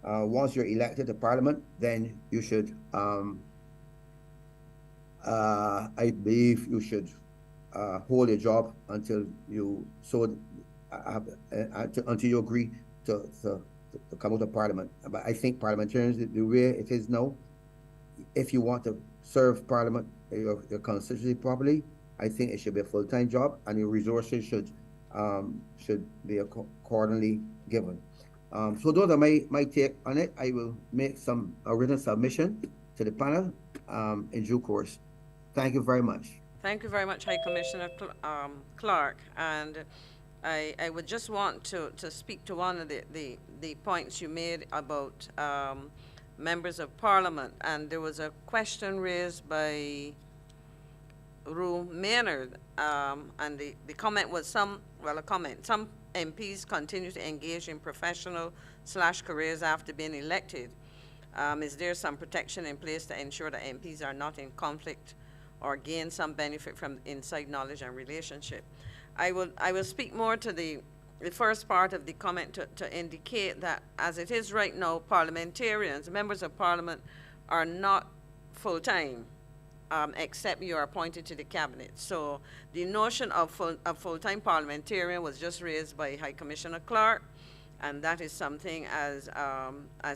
Once you're elected to Parliament, then you should, I believe you should hold a job until you until you agree to come out of Parliament. But I think parliamentarians, the way it is now, if you want to serve Parliament, your constituency properly, I think it should be a full-time job, and your resources should be accordingly given. So those are my take on it. I will make a written submission to the panel in due course. Thank you very much. Thank you very much, High Commissioner Clark. And I would just want to speak to one of the points you made about members of parliament, and there was a question raised by Rue Maynard, and the comment was some MPs continue to engage in professional/careers after being elected. Is there some protection in place to ensure that MPs are not in conflict or gain some benefit from inside knowledge and relationship? I will speak more to the first part of the comment to indicate that as it is right now, parliamentarians, members of parliament, are not full-time, except you are appointed to the cabinet. So the notion of full-time parliamentarian was just raised by High Commissioner Clark, and that is something, as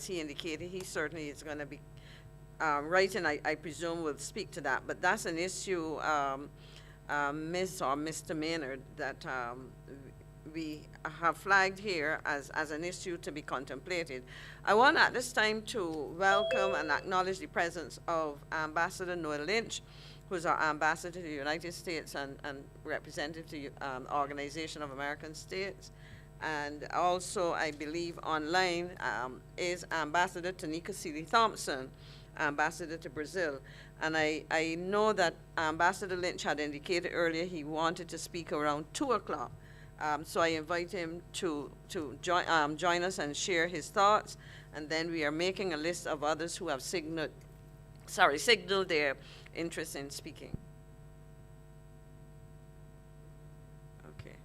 he indicated, he certainly is going to be writing, I presume, will speak to that. But that's an issue, Ms. or Mr. Maynard, that we have flagged here as an issue to be contemplated. I want at this time to welcome and acknowledge the presence of Ambassador Noel Lynch, who's our ambassador to the United States and representative to the Organization of American States. And also, I believe online is Ambassador Tanika Seeley Thompson, ambassador to Brazil. And I know that Ambassador Lynch had indicated earlier he wanted to speak around 2 o'clock. So I invite him to join us and share his thoughts. And then we are making a list of others who have signaled their interest in speaking. Okay.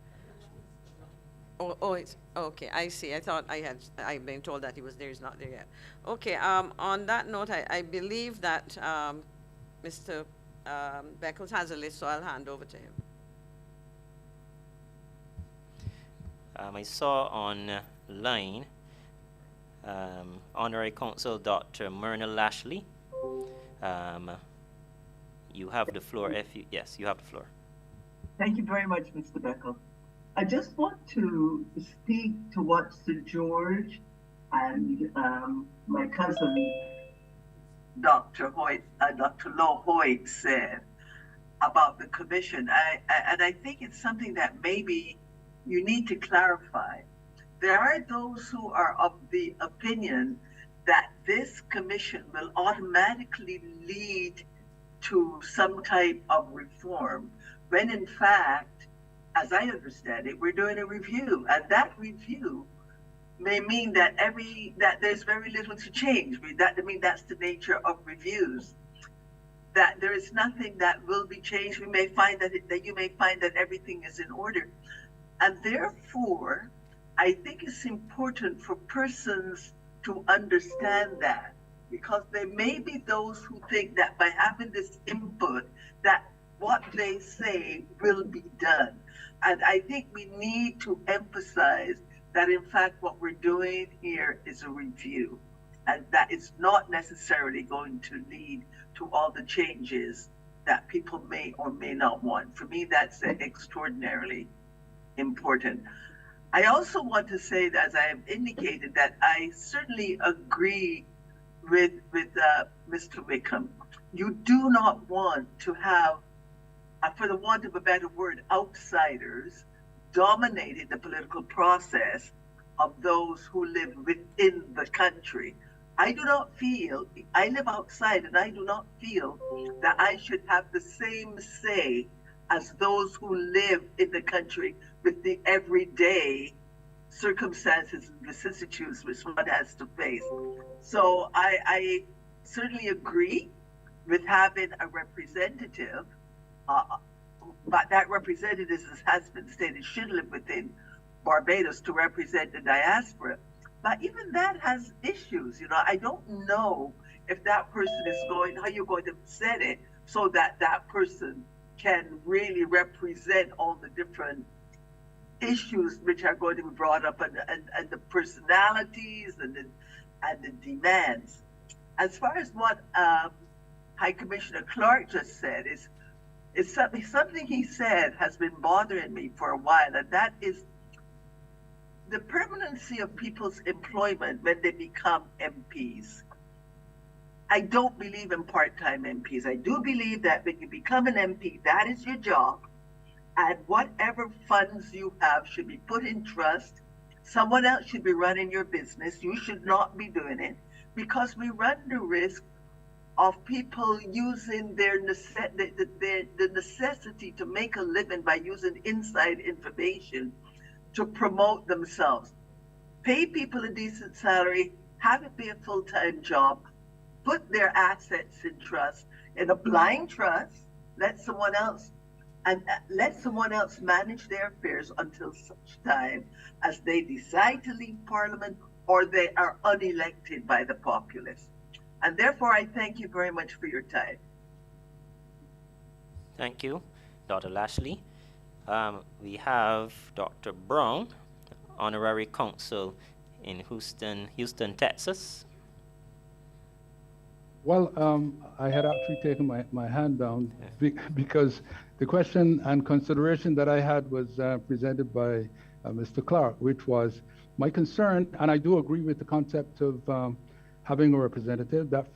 Oh, it's okay. I see. I thought I'd been told that he was there. He's not there yet. Okay. On that note, I believe that Mr. Beckles has a list, so I'll hand over to him. I saw online Honorary Consul Dr. Myrna Lashley. You have the floor. Yes, you have the floor. Thank you very much, Mr. Beckles. I just want to speak to what Sir George and my cousin, Dr. Lo Hoyt, said about the commission. And I think it's something that maybe you need to clarify. There are those who are of the opinion that this commission will automatically lead to some type of reform, when in fact, as I understand it, we're doing a review, and that review may mean that there's very little to change. That's the nature of reviews. That there is nothing that will be changed. We may find that you may find that everything is in order. And therefore, I think it's important for persons to understand that, because there may be those who think that by having this input, that what they say will be done. And I think we need to emphasize that, in fact, what we're doing here is a review, and that it's not necessarily going to lead to all the changes that people may or may not want. For me, that's extraordinarily important. I also want to say that, as I have indicated, that I certainly agree with Mr. Wickham. You do not want to have, for the want of a better word, outsiders dominating the political process of those who live within the country. I do not feel, I live outside, and I do not feel that I should have the same say as those who live in the country with the everyday circumstances and vicissitudes which one has to face. So I certainly agree with having a representative, but that representative, as has been stated, should live within Barbados to represent the diaspora. But even that has issues. I don't know if that person is how you're going to set it so that that person can really represent all the different issues which are going to be brought up, and the personalities and the demands. As far as what High Commissioner Clark just said, is something he said has been bothering me for a while, and that is the permanency of people's employment when they become MPs. I don't believe in part-time MPs. I do believe that when you become an MP, that is your job, and whatever funds you have should be put in trust. Someone else should be running your business. You should not be doing it. because we run the risk of people using the necessity to make a living by using inside information to promote themselves. Pay people a decent salary, have it be a full-time job, put their assets in trust, in a blind trust, let someone else manage their affairs until such time as they decide to leave Parliament or they are unelected by the populace. And therefore, I thank you very much for your time. Thank you, Dr. Lashley. We have Dr. Brown, Honorary Consul in Houston, Texas. Well, I had actually taken my hand down because the question and consideration that I had was presented by Mr. Clark, which was my concern, and I do agree with the concept of having a representative. That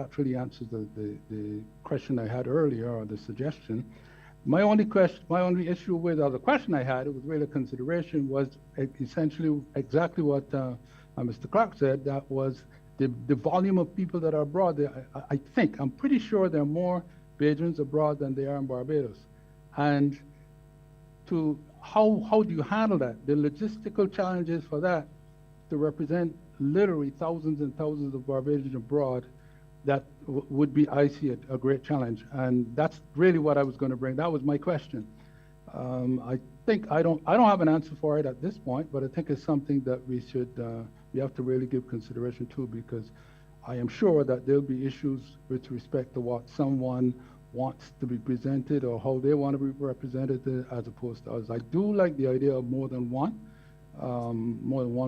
actually answers the question I had earlier, or the suggestion. My only issue with, or the question I had, it was really a consideration, was essentially exactly what Mr. Clark said. That was the volume of people that are abroad. I'm pretty sure there are more Bajans abroad than there are in Barbados. And how do you handle that? The logistical challenges for that, to represent literally thousands and thousands of Barbadians abroad, that would be, I see it, a great challenge. And that's really what I was going to bring. That was my question. I think I don't have an answer for it at this point, but I think it's something that we have to really give consideration to, because I am sure that there'll be issues with respect to what someone wants to be presented or how they want to be represented as opposed to others. I do like the idea of more than one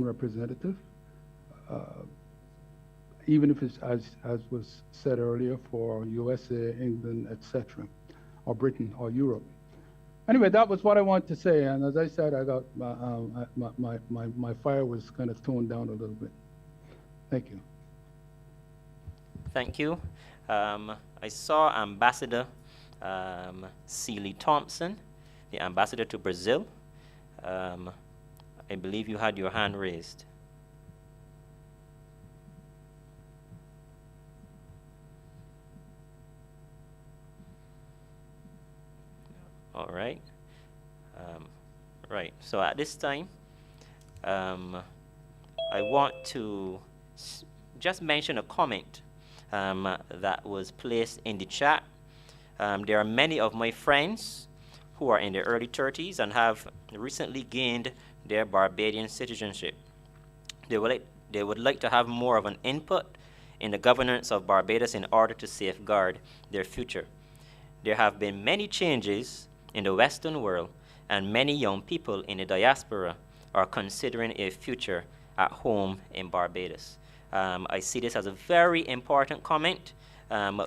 representative, even if it's, as was said earlier, for USA, England, etc., or Britain or Europe. Anyway, that was what I wanted to say, and as I said, I got my fire was kind of toned down a little bit. Thank you. Thank you. I saw Ambassador Seeley Thompson, the ambassador to Brazil. I believe you had your hand raised. All right. Right. So at this time, I want to just mention a comment that was placed in the chat. There are many of my friends who are in their early 30s and have recently gained their Barbadian citizenship. They would like to have more of an input in the governance of Barbados in order to safeguard their future. There have been many changes in the Western world, and many young people in the diaspora are considering a future at home in Barbados. I see this as a very important comment.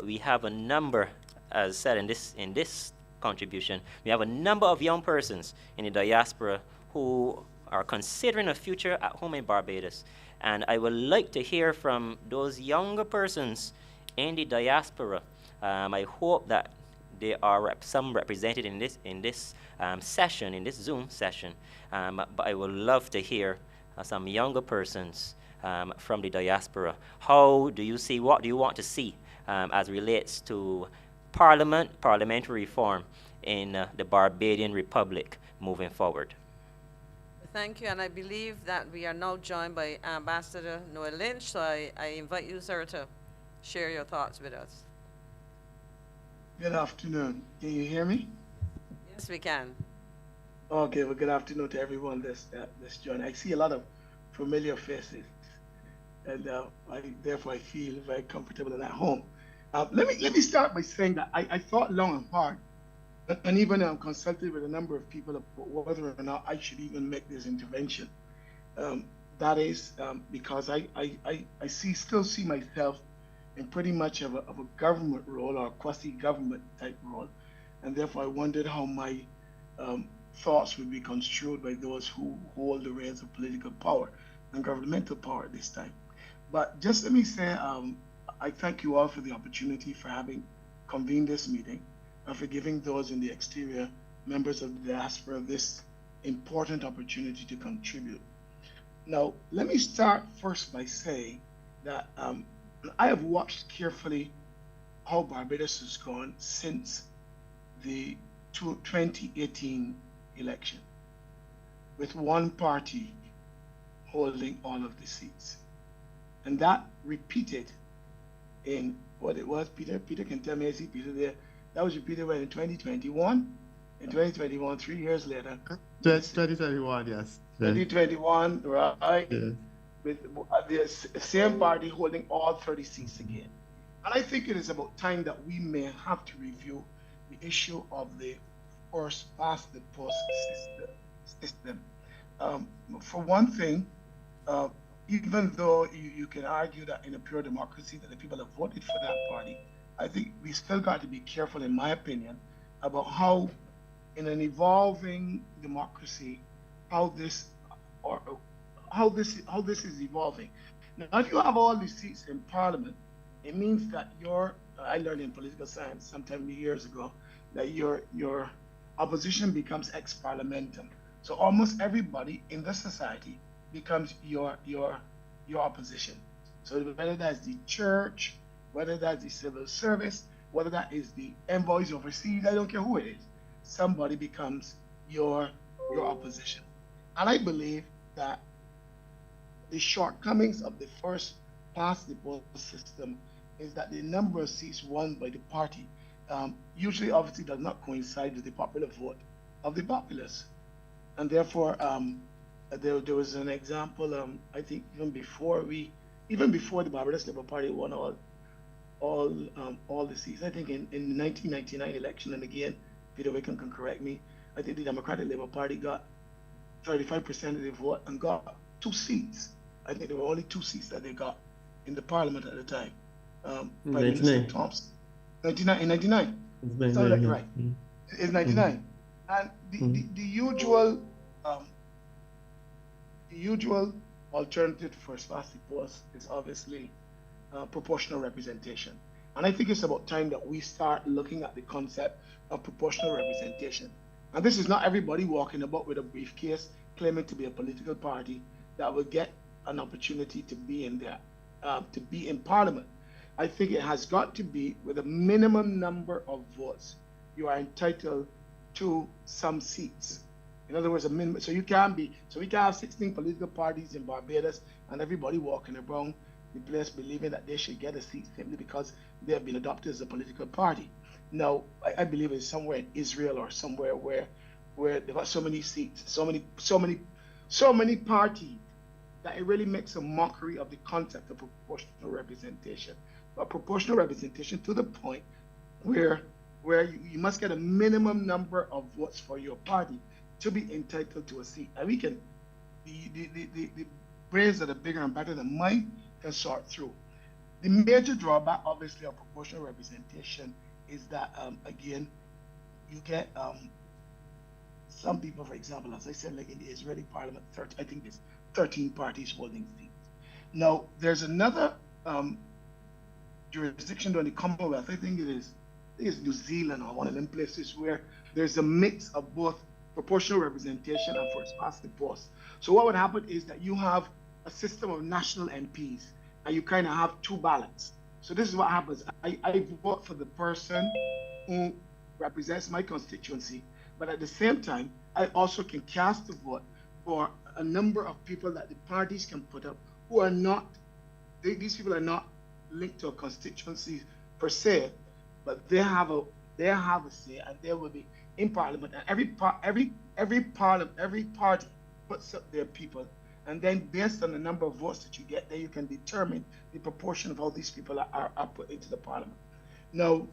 We have a number, as said in this contribution, we have a number of young persons in the diaspora who are considering a future at home in Barbados. And I would like to hear from those younger persons in the diaspora. I hope that there are some represented in this session, in this Zoom session. But I would love to hear some younger persons from the diaspora. How do you see, what do you want to see as relates to parliamentary reform in the Barbadian Republic moving forward? Thank you, and I believe that we are now joined by Ambassador Noel Lynch, so I invite you, sir, to share your thoughts with us. Good afternoon. Can you hear me? Yes, we can. Okay, well, good afternoon to everyone that's joined. I see a lot of familiar faces, and therefore I feel very comfortable and at home. Let me start by saying that I thought long and hard, and even consulted with a number of people about whether or not I should even make this intervention. That is because I still see myself in pretty much of a government role, or a quasi-government type role, and therefore I wondered how my thoughts would be construed by those who hold the reins of political power and governmental power at this time. But just let me say, I thank you all for the opportunity for having convened this meeting and for giving those in the exterior, members of the diaspora, this important opportunity to contribute. Now, let me start first by saying that I have watched carefully how Barbados has gone since the 2018 election, with one party holding all of the seats. And that repeated in what it was, Peter can tell me, I see Peter there, that was repeated when in 2021, 3 years later. 2021, yes. 2021, right? Yeah. With the same party holding all 30 seats again. And I think it is about time that we may have to review the issue of the first past the post system. For one thing, even though you can argue that in a pure democracy that the people have voted for that party, I think we still got to be careful, in my opinion, about how in an evolving democracy, how this is evolving. Now, if you have all these seats in Parliament, it means that I learned in political science sometime years ago that your opposition becomes ex parliamentum. So almost everybody in the society becomes your opposition. So whether that's the church, whether that's the civil service, whether that is the envoys overseas, I don't care who it is, somebody becomes your opposition. And I believe that the shortcomings of the first past the post system is that the number of seats won by the party usually obviously does not coincide with the popular vote of the populace. And therefore, there was an example, I think even before the Barbados Labour Party won all the seats, I think in the 1999 election, and again, Peter Wickham can correct me, I think the Democratic Labour Party got 35% of the vote and got 2 seats. I think there were only 2 seats that they got in the parliament at the time. Prime Minister Thompson. In 99. Sounds like right. It's 99. And the usual alternative for first past the post is obviously proportional representation. And I think it's about time that we start looking at the concept of proportional representation. And this is not everybody walking about with a briefcase claiming to be a political party that will get an opportunity to be in there, to be in Parliament. I think it has got to be with a minimum number of votes. You are entitled to some seats. In other words, a minimum. So we can have 16 political parties in Barbados and everybody walking around the place believing that they should get a seat simply because they have been adopted as a political party. Now, I believe it's somewhere in Israel or somewhere where they've got so many seats, so many parties that it really makes a mockery of the concept of proportional representation. But proportional representation to the point where you must get a minimum number of votes for your party to be entitled to a seat. And we can, the brains that are bigger and better than mine can sort through. The major drawback, obviously, of proportional representation is that, again, you get some people, for example, as I said, like in the Israeli parliament, I think there's 13 parties holding seats. Now, there's another jurisdiction in the Commonwealth, I think it is New Zealand or one of them places where there's a mix of both proportional representation and first past the post. So what would happen is that you have a system of national MPs and you kind of have 2 ballots. So this is what happens. I vote for the person who represents my constituency, but at the same time, I also can cast a vote for a number of people that the parties can put up who are not, these people are not linked to a constituency per se, but they have a say and they will be in Parliament, and every party puts up their people, and then based on the number of votes that you get, then you can determine the proportion of how these people are put into the Parliament. Now,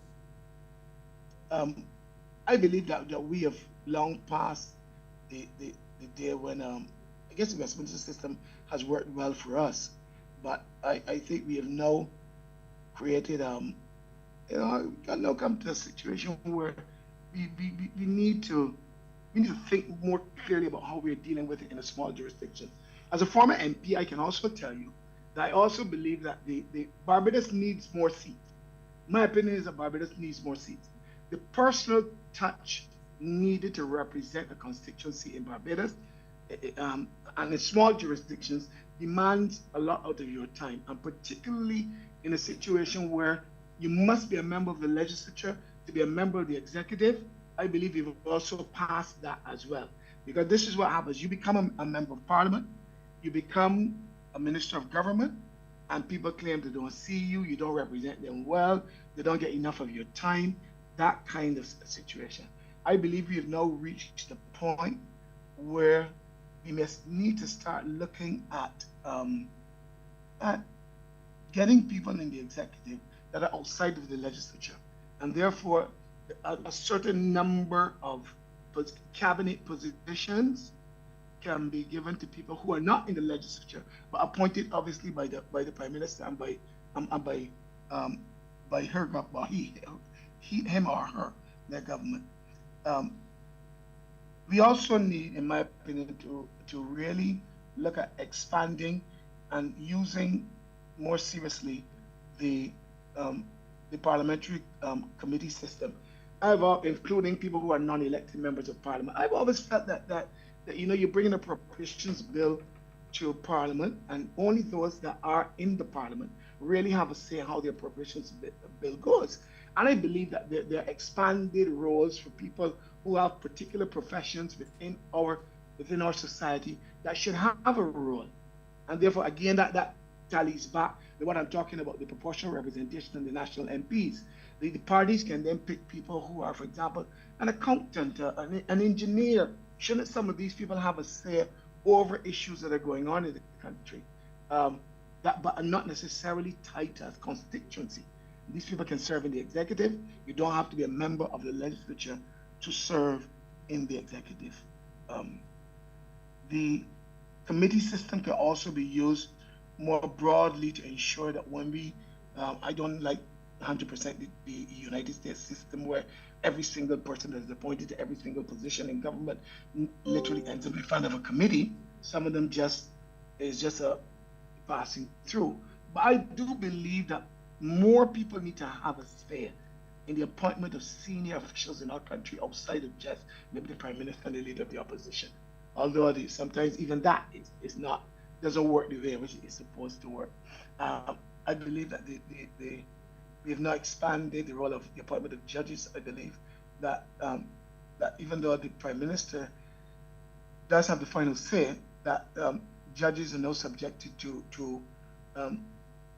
I believe that we have long passed the day when I guess the Westminster system has worked well for us, but I think we have now created we can now come to a situation where we need to think more clearly about how we're dealing with it in a small jurisdiction. As a former MP, I can also tell you that I also believe that the Barbados needs more seats. My opinion is that Barbados needs more seats. The personal touch needed to represent a constituency in Barbados and in small jurisdictions demands a lot out of your time, and particularly in a situation where you must be a member of the legislature to be a member of the executive. I believe you've also passed that as well, because this is what happens. You become a member of parliament, you become a minister of government, and people claim they don't see you, you don't represent them well, they don't get enough of your time, that kind of situation. I believe we have now reached the point where we must need to start looking at getting people in the executive that are outside of the legislature. And therefore, a certain number of cabinet positions can be given to people who are not in the legislature, but appointed obviously by the prime minister and by her, by him or her, their government. We also need, in my opinion, to really look at expanding and using more seriously the parliamentary committee system. Including people who are non-elected members of parliament. I've always felt that you bring in a appropriations bill to parliament, and only those that are in the parliament really have a say in how the appropriations bill goes. And I believe that there are expanded roles for people who have particular professions within our society that should have a role. And therefore, again, that tallies back to what I'm talking about, the proportional representation in the national MPs. The parties can then pick people who are, for example, an accountant, an engineer. Shouldn't some of these people have a say over issues that are going on in the country, but are not necessarily tied as constituency? These people can serve in the executive. You don't have to be a member of the legislature to serve in the executive. The committee system can also be used more broadly to ensure that when we, I don't like 100% the United States system where every single person that is appointed to every single position in government literally ends up in front of a committee. Some of them is just a passing through. But I do believe that more people need to have a say in the appointment of senior officials in our country outside of just maybe the prime minister and the leader of the opposition. Although sometimes even that doesn't work the way which it's supposed to work. I believe that we have now expanded the role of the appointment of judges. I believe that that even though the prime minister does have the final say, that judges are now subjected to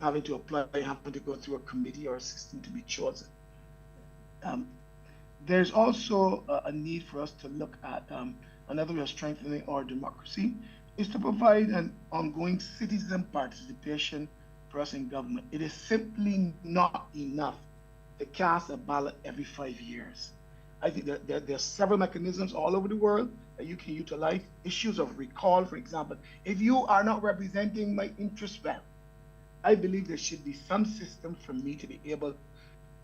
having to apply, having to go through a committee or a system to be chosen. There's also a need for us to look at another way of strengthening our democracy is to provide an ongoing citizen participation for us in government. It is simply not enough to cast a ballot every 5 years. I think there are several mechanisms all over the world that you can utilize. Issues of recall, for example. If you are not representing my interests well, I believe there should be some system for me to be able,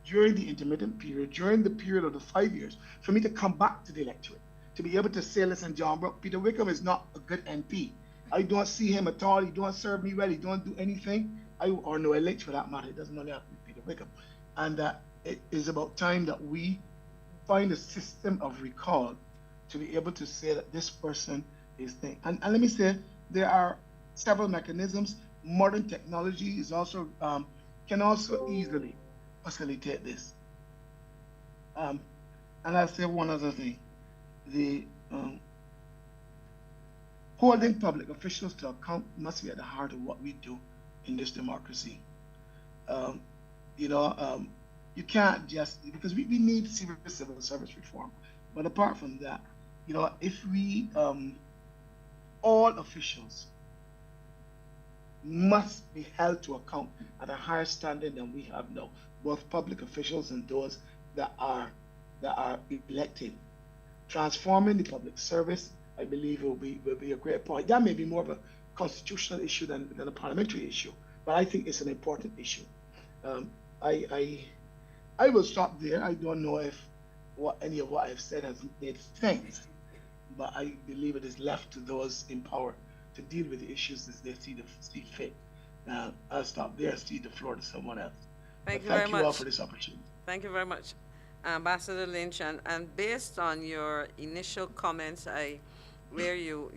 during the intermittent period, during the period of the 5 years, for me to come back to the electorate, to be able to say, listen, John Brook, Peter Wickham is not a good MP. I don't see him at all. He don't serve me well. He don't do anything. Or no elect for that matter. It doesn't only have to be Peter Wickham. And it is about time that we find a system of recall to be able to say that this person is there. And let me say, there are several mechanisms. Modern technology is also can also easily facilitate this. And I'll say one other thing. The holding public officials to account must be at the heart of what we do in this democracy. You can't just, because we need serious civil service reform. But apart from that, if we, all officials must be held to account at a higher standard than we have now, both public officials and those that are elected. Transforming the public service, I believe, will be a great point. That may be more of a constitutional issue than a parliamentary issue, but I think it's an important issue. I will stop there. I don't know if any of what I've said has made sense, but I believe it is left to those in power to deal with the issues as they see fit. I'll stop there and cede the floor to someone else. Thank you very much. All for this opportunity. Thank you very much, Ambassador Lynch. And based on your initial comments, I where you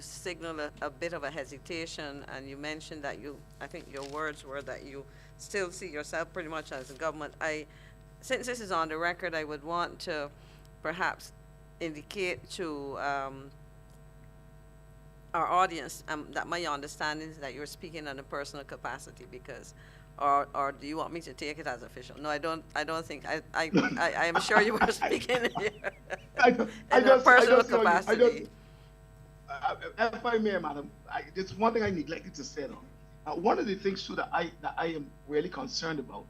signal a bit of a hesitation, and you mentioned that I think your words were that you still see yourself pretty much as a government. Since this is on the record, I would want to perhaps indicate to our audience that my understanding is that you're speaking in a personal capacity, because or do you want me to take it as official? No, I don't think I am sure you were speaking in a personal capacity. If I may, madam, there's one thing I neglected to say though. One of the things too that I am really concerned about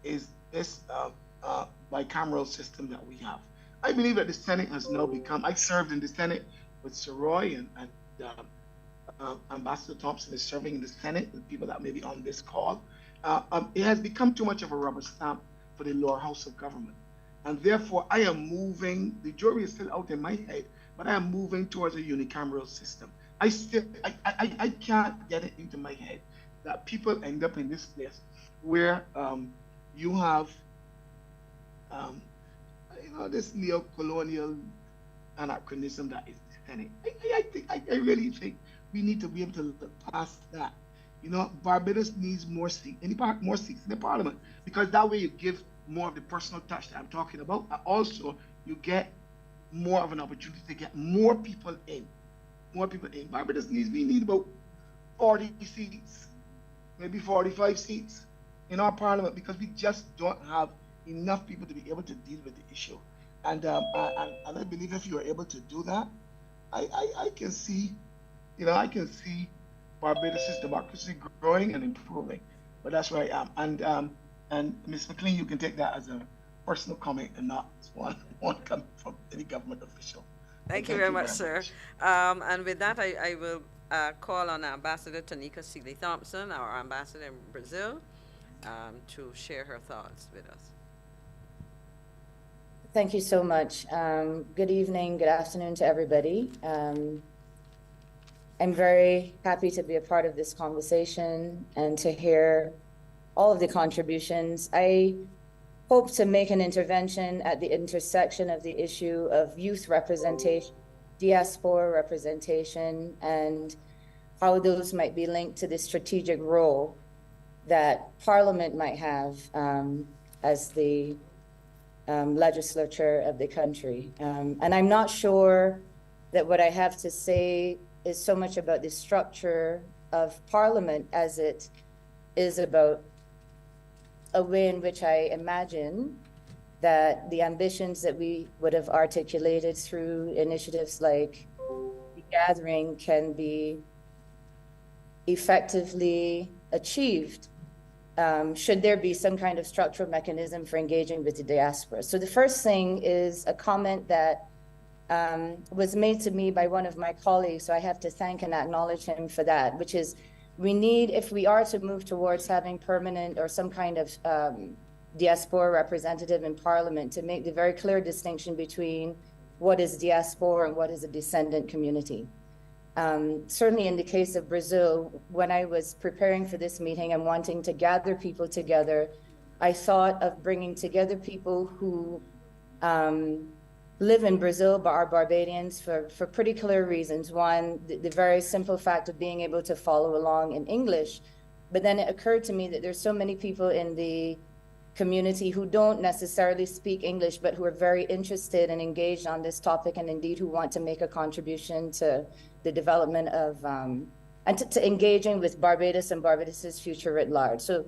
is this bicameral system that we have. I believe that the Senate has now become. I served in the Senate with Sir Roy and Ambassador Thompson is serving in the Senate, the people that may be on this call. It has become too much of a rubber stamp for the lower house of government. And therefore, I am moving, the jury is still out in my head, but I am moving towards a unicameral system. I can't get it into my head that people end up in this place where you have, this neo-colonial anachronism that is the Senate. I really think we need to be able to look past that. Barbados needs more seats in the parliament, because that way you give more of the personal touch that I'm talking about. And also, you get more of an opportunity to get more people in. Barbados we need about 40 seats, maybe 45 seats in our parliament, because we just don't have enough people to be able to deal with the issue. And I believe if you are able to do that, I can see, Barbados' democracy growing and improving. But that's where I am. And Ms. McLean, you can take that as a personal comment and not one coming from any government official. Thank you very much, sir. And with that, I will call on Ambassador Tanika Seeley-Thompson, our ambassador in Brazil, to share her thoughts with us. Thank you so much. Good evening, good afternoon to everybody. I'm very happy to be a part of this conversation and to hear all of the contributions. I hope to make an intervention at the intersection of the issue of youth representation, diaspora representation, and how those might be linked to the strategic role that Parliament might have as the legislature of the country. And I'm not sure that what I have to say is so much about the structure of Parliament as it is about a way in which I imagine that the ambitions that we would have articulated through initiatives like the gathering can be effectively achieved should there be some kind of structural mechanism for engaging with the diaspora. So the first thing is a comment that was made to me by one of my colleagues, so I have to thank and acknowledge him for that, which is we need, if we are to move towards having permanent or some kind of diaspora representative in Parliament, to make the very clear distinction between what is diaspora and what is a descendant community. Certainly in the case of Brazil, when I was preparing for this meeting and wanting to gather people together, I thought of bringing together people who live in Brazil but are Barbadians for pretty clear reasons. One, the very simple fact of being able to follow along in English. But then it occurred to me that there's so many people in the community who don't necessarily speak English, but who are very interested and engaged on this topic, and indeed who want to make a contribution to the development of, and to engaging with Barbados and Barbados's future writ large. So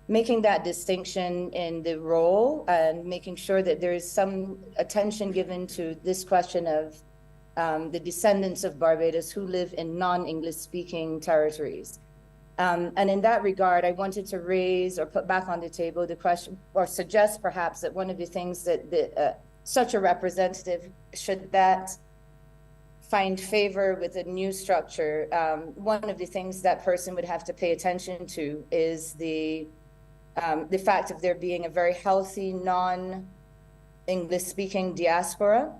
making that distinction in the role and making sure that there is some attention given to this question of the descendants of Barbados who live in non-English speaking territories. And in that regard, I wanted to raise or put back on the table the question, or suggest perhaps that one of the things that such a representative, should that find favor with a new structure, one of the things that person would have to pay attention to is the fact of there being a very healthy non-English speaking diaspora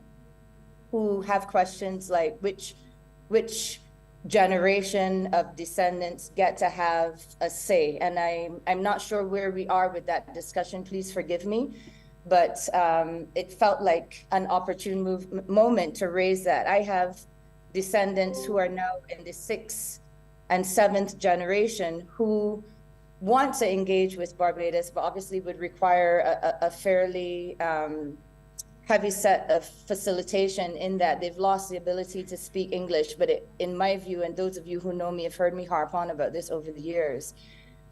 who have questions like which generation of descendants get to have a say. And I'm not sure where we are with that discussion, please forgive me, but it felt like an opportune moment to raise that. I have descendants who are now in the 6th and 7th generation who want to engage with Barbados, but obviously would require a fairly heavy set of facilitation in that they've lost the ability to speak English. But in my view, and those of you who know me have heard me harp on about this over the years,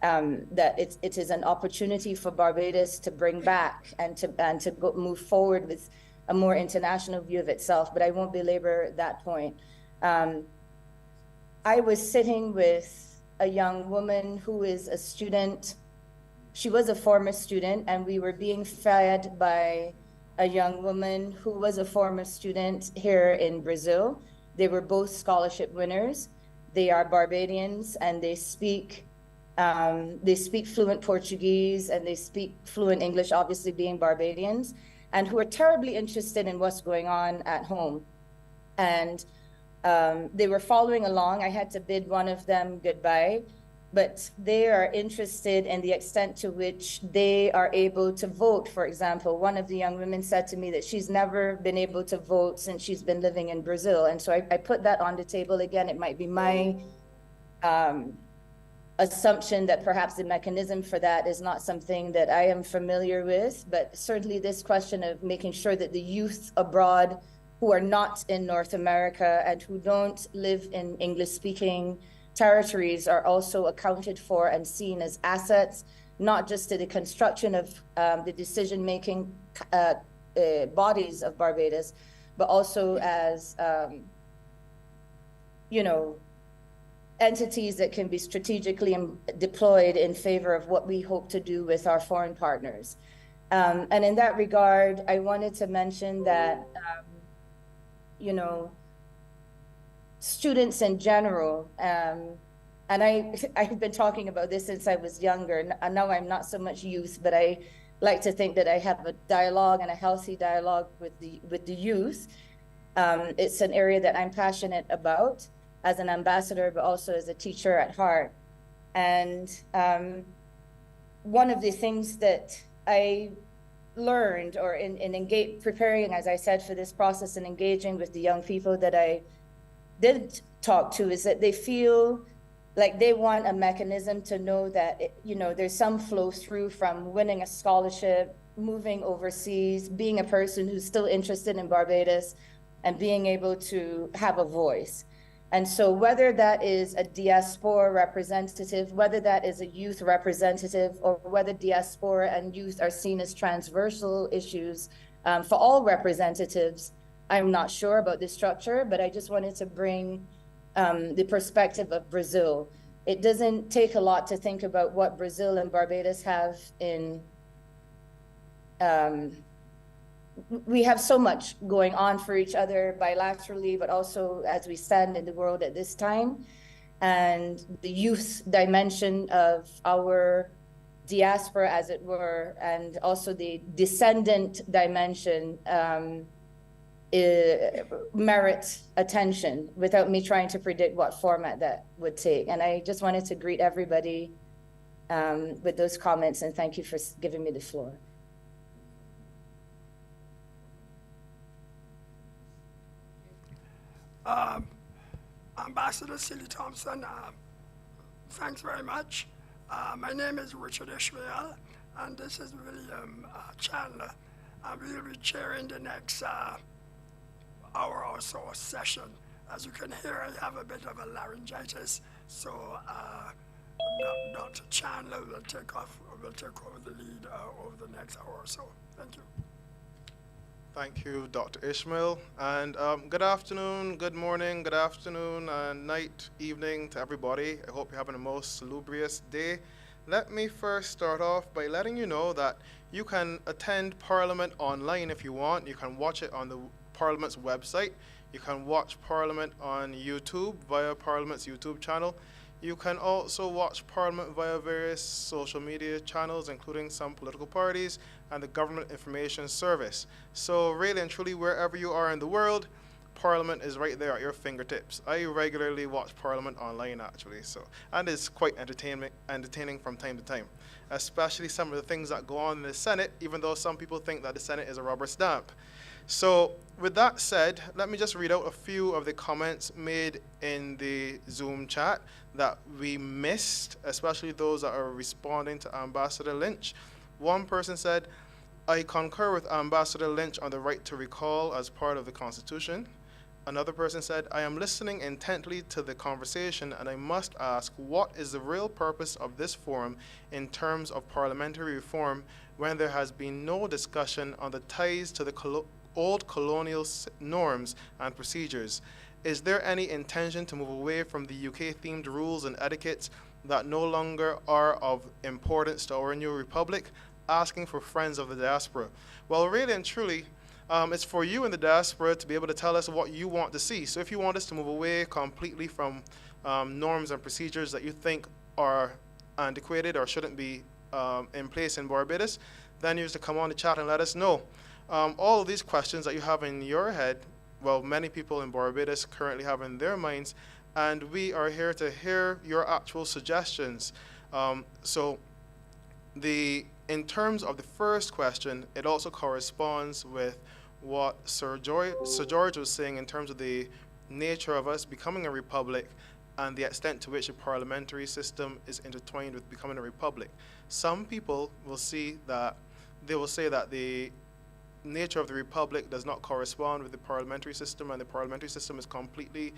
that it is an opportunity for Barbados to bring back and to move forward with a more international view of itself. But I won't belabor that point. I was sitting with a young woman who is a student. She was a former student, and we were being fed by a young woman who was a former student here in Brazil. They were both scholarship winners. They are Barbadians, and they speak fluent Portuguese, and they speak fluent English, obviously being Barbadians, and who are terribly interested in what's going on at home. And they were following along. I had to bid one of them goodbye, but they are interested in the extent to which they are able to vote. For example, one of the young women said to me that she's never been able to vote since she's been living in Brazil. And so I put that on the table again. It might be my assumption that perhaps the mechanism for that is not something that I am familiar with, but certainly this question of making sure that the youth abroad who are not in North America and who don't live in English-speaking territories are also accounted for and seen as assets, not just to the construction of the decision-making bodies of Barbados, but also as, entities that can be strategically deployed in favor of what we hope to do with our foreign partners. And in that regard, I wanted to mention that, students in general, and I've been talking about this since I was younger, and now I'm not so much youth, but I like to think that I have a dialogue and a healthy dialogue with the youth. It's an area that I'm passionate about as an ambassador, but also as a teacher at heart. And one of the things that I learned, or in preparing, as I said, for this process and engaging with the young people that I did talk to, is that they feel like they want a mechanism to know that, there's some flow through from winning a scholarship, moving overseas, being a person who's still interested in Barbados, and being able to have a voice. And so whether that is a diaspora representative, whether that is a youth representative, or whether diaspora and youth are seen as transversal issues for all representatives, I'm not sure about the structure, but I just wanted to bring the perspective of Brazil. It doesn't take a lot to think about what Brazil and Barbados have in we have so much going on for each other bilaterally, but also as we stand in the world at this time. And the youth dimension of our diaspora, as it were, and also the descendant dimension merit attention without me trying to predict what format that would take. And I just wanted to greet everybody with those comments, and thank you for giving me the floor. Ambassador Silly Thompson, thanks very much. My name is Richard Ishmael, and this is William Chandler. We will be chairing the next hour or so session. As you can hear, I have a bit of a laryngitis, so Dr. Chandler will take over the lead over the next hour or so. Thank you. Thank you, Dr. Ishmael, and good afternoon, good morning, good afternoon, night, evening to everybody. I hope you're having a most salubrious day. Let me first start off by letting you know that you can attend Parliament online if you want. You can watch it on the Parliament's website. You can watch Parliament on YouTube via Parliament's YouTube channel. You can also watch Parliament via various social media channels, including some political parties and the Government Information Service. So really and truly, wherever you are in the world, Parliament is right there at your fingertips. I regularly watch Parliament online, actually, and it's quite entertaining from time to time, especially some of the things that go on in the Senate, even though some people think that the Senate is a rubber stamp. So with that said, let me just read out a few of the comments made in the Zoom chat that we missed, especially those that are responding to Ambassador Lynch. One person said, I concur with Ambassador Lynch on the right to recall as part of the Constitution. Another person said, I am listening intently to the conversation and I must ask, what is the real purpose of this forum in terms of parliamentary reform when there has been no discussion on the ties to the old colonial norms and procedures? Is there any intention to move away from the UK-themed rules and etiquettes that no longer are of importance to our new republic? Asking for friends of the diaspora. Well, really and truly, it's for you in the diaspora to be able to tell us what you want to see. So if you want us to move away completely from norms and procedures that you think are antiquated or shouldn't be in place in Barbados, then you have to come on the chat and let us know. All of these questions that you have in your head, well, many people in Barbados currently have in their minds, and we are here to hear your actual suggestions. In terms of the first question, it also corresponds with what Sir George was saying in terms of the nature of us becoming a republic and the extent to which a parliamentary system is intertwined with becoming a republic. Some people will say that the nature of the republic does not correspond with the parliamentary system, and the parliamentary system is completely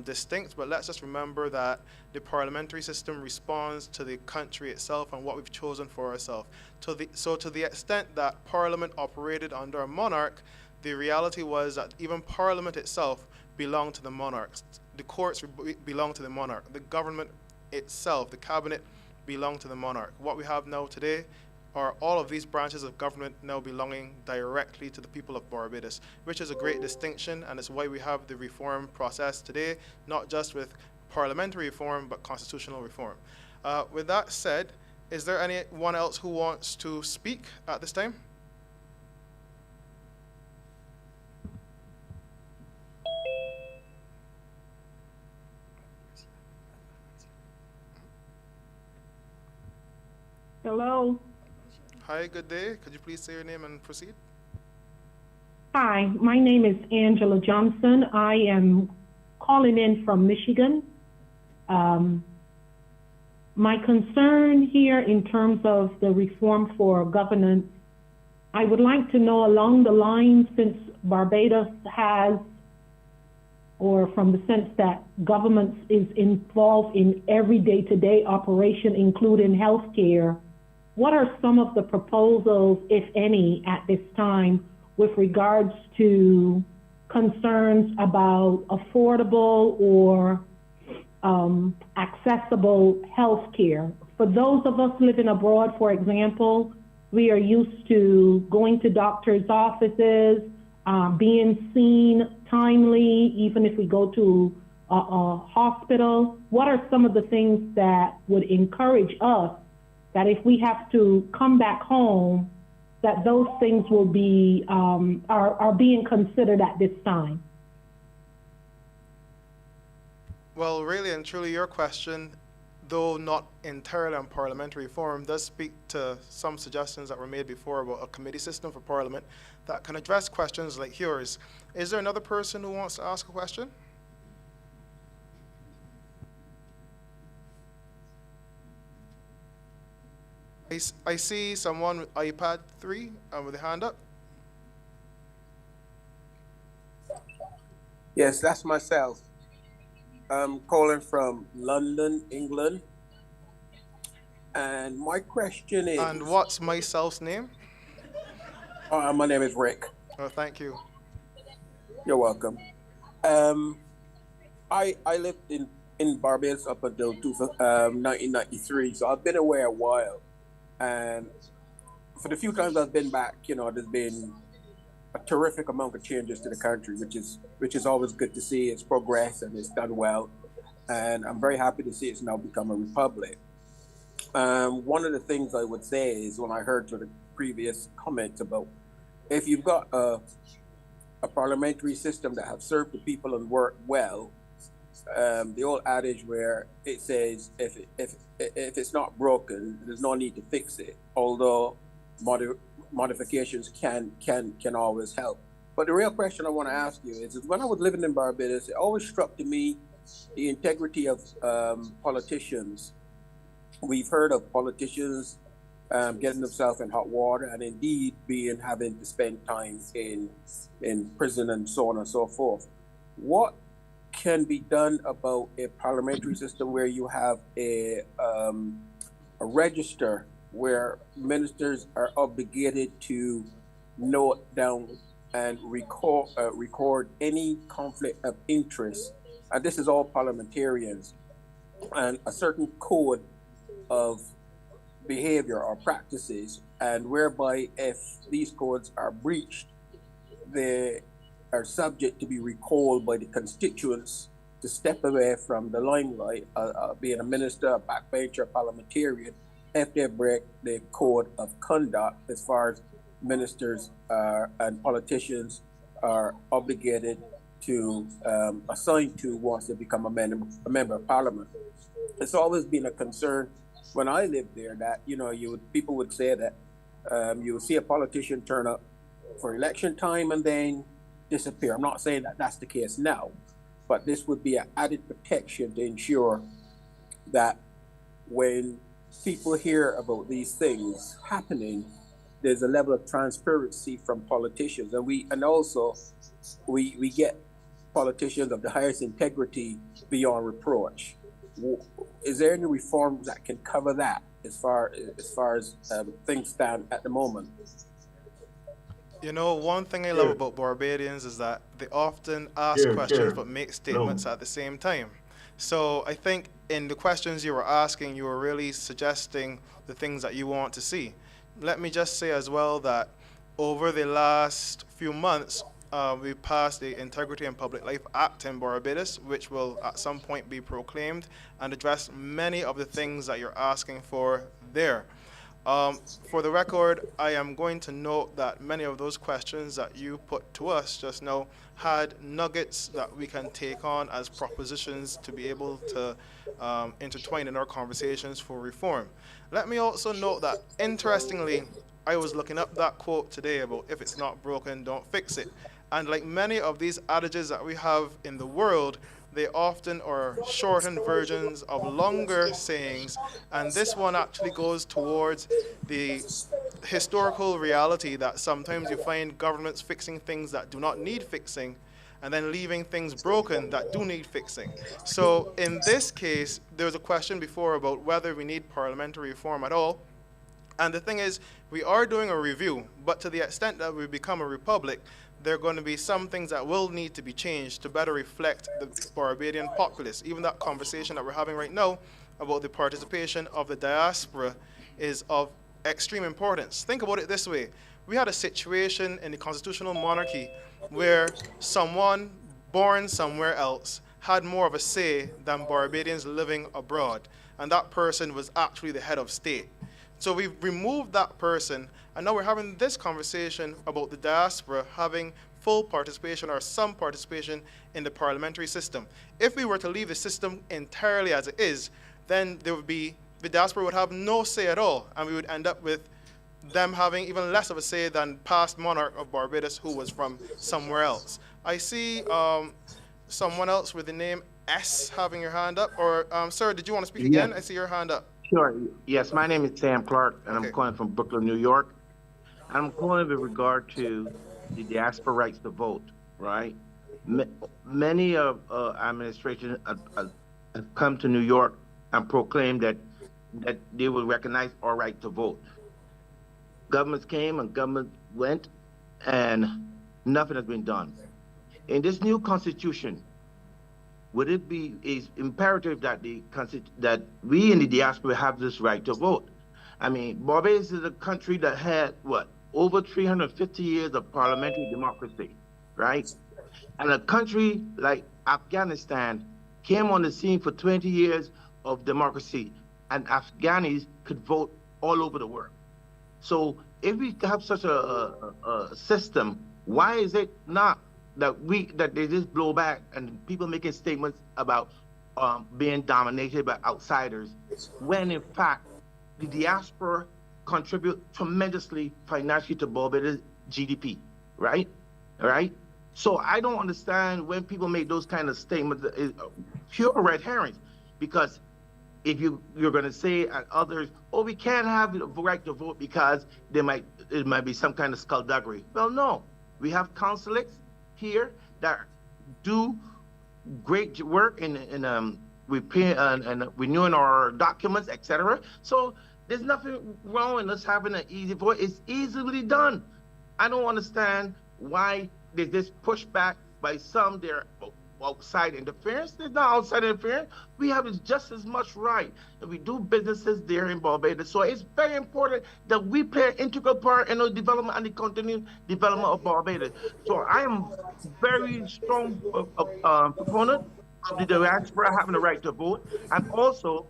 distinct. But let's just remember that the parliamentary system responds to the country itself and what we've chosen for ourselves. So to the extent that Parliament operated under a monarch, the reality was that even Parliament itself belonged to the monarchs. The courts belonged to the monarch. The government itself, the cabinet, belonged to the monarch. What we have now today are all of these branches of government now belonging directly to the people of Barbados, which is a great distinction, and it's why we have the reform process today, not just with parliamentary reform, but constitutional reform. With that said, is there anyone else who wants to speak at this time? Hello. Hi, good day. Could you please say your name and proceed? Hi, my name is Angela Johnson. I am calling in from Michigan. My concern here in terms of the reform for governance, I would like to know along the lines, since Barbados has, or from the sense that government is involved in every day-to-day operation, including healthcare, what are some of the proposals, if any, at this time with regards to concerns about affordable or accessible health care? For those of us living abroad, for example, we are used to going to doctor's offices, being seen timely, even if we go to a hospital. What are some of the things that would encourage us that if we have to come back home, that those things will be, are being considered at this time? Well, really and truly, your question, though not entirely on parliamentary reform, does speak to some suggestions that were made before about a committee system for Parliament that can address questions like yours. Is there another person who wants to ask a question? I see someone with iPad 3 with a hand up. Yes, that's myself. I'm calling from London, England. And my question is... And what's myself's name? My name is Rick. Oh, thank you. You're welcome. I lived in Barbados up until 1993, so I've been away a while. And for the few times I've been back, you know, there's been a terrific amount of changes to the country, which is always good to see. It's progress and it's done well. And I'm very happy to see it's now become a republic. One of the things I would say is when I heard to the previous comment about if you've got a parliamentary system that have served the people and worked well, the old adage where it says if it's not broken, there's no need to fix it. Although modifications can always help. But the real question I want to ask you is when I was living in Barbados, it always struck to me the integrity of politicians. We've heard of politicians getting themselves in hot water and indeed having to spend time in prison and so on and so forth. What can be done about a parliamentary system where you have a register where ministers are obligated to note down and record any conflict of interest, and this is all parliamentarians, and a certain code of behavior or practices, and whereby if these codes are breached, they are subject to be recalled by the constituents to step away from the limelight, being a minister, a backbencher, a parliamentarian, if they break the code of conduct as far as ministers and politicians are obligated to assign to once they become a member of parliament. It's always been a concern when I lived there that, people would say that you would see a politician turn up for election time and then disappear. I'm not saying that that's the case now, but this would be an added protection to ensure that when people hear about these things happening, there's a level of transparency from politicians, and also we get politicians of the highest integrity beyond reproach. Is there any reforms that can cover that as far as things stand at the moment? One thing I love about Barbadians is that they often ask questions but make statements at the same time. So I think in the questions you were asking, you were really suggesting the things that you want to see. Let me just say as well that over the last few months, we passed the Integrity and Public Life Act in Barbados, which will at some point be proclaimed and address many of the things that you're asking for there. For the record, I am going to note that many of those questions that you put to us just now had nuggets that we can take on as propositions to be able to intertwine in our conversations for reform. Let me also note that, interestingly, I was looking up that quote today about if it's not broken, don't fix it. And like many of these adages that we have in the world, they often are shortened versions of longer sayings, and this one actually goes towards the historical reality that sometimes you find governments fixing things that do not need fixing and then leaving things broken that do need fixing. So in this case, there was a question before about whether we need parliamentary reform at all. And the thing is, we are doing a review, but to the extent that we become a republic, there are going to be some things that will need to be changed to better reflect the Barbadian populace. Even that conversation that we're having right now about the participation of the diaspora is of extreme importance. Think about it this way. We had a situation in the constitutional monarchy where someone born somewhere else had more of a say than Barbadians living abroad, and that person was actually the head of state. So we've removed that person, and now we're having this conversation about the diaspora having full participation or some participation in the parliamentary system. If we were to leave the system entirely as it is, then the diaspora would have no say at all, and we would end up with them having even less of a say than past monarch of Barbados who was from somewhere else. I see someone else with the name S having your hand up, or sir, did you want to speak again? I see your hand up. Sure. Yes, my name is Sam Clark, and I'm calling from Brooklyn, New York. I'm calling with regard to the diaspora rights to vote, right? Many of administration have come to New York and proclaimed that they will recognize our right to vote. Governments came and governments went, and nothing has been done. In this new constitution, would it be imperative that that we in the diaspora have this right to vote? I mean, Barbados is a country that had, over 350 years of parliamentary democracy, right? And a country like Afghanistan came on the scene for 20 years of democracy, and Afghanis could vote all over the world. So if we have such a system, why is it not that they just blow back and people making statements about being dominated by outsiders, when in fact the diaspora contribute tremendously financially to Barbados GDP, right? all right? So I don't understand when people make those kind of statements, pure red herrings, because if you're going to say and others, oh, we can't have the right to vote because it might be some kind of skullduggery. Well, no, we have consulates here that do great work in repair and renewing our documents, etc. So there's nothing wrong in us having an easy vote. It's easily done. I don't understand why there's this pushback by some there outside interference. There's not outside interference. We have just as much right. And we do businesses there in Barbados. So it's very important that we play an integral part in the development and the continued development of Barbados. So I am very strong proponent of the diaspora having the right to vote, and also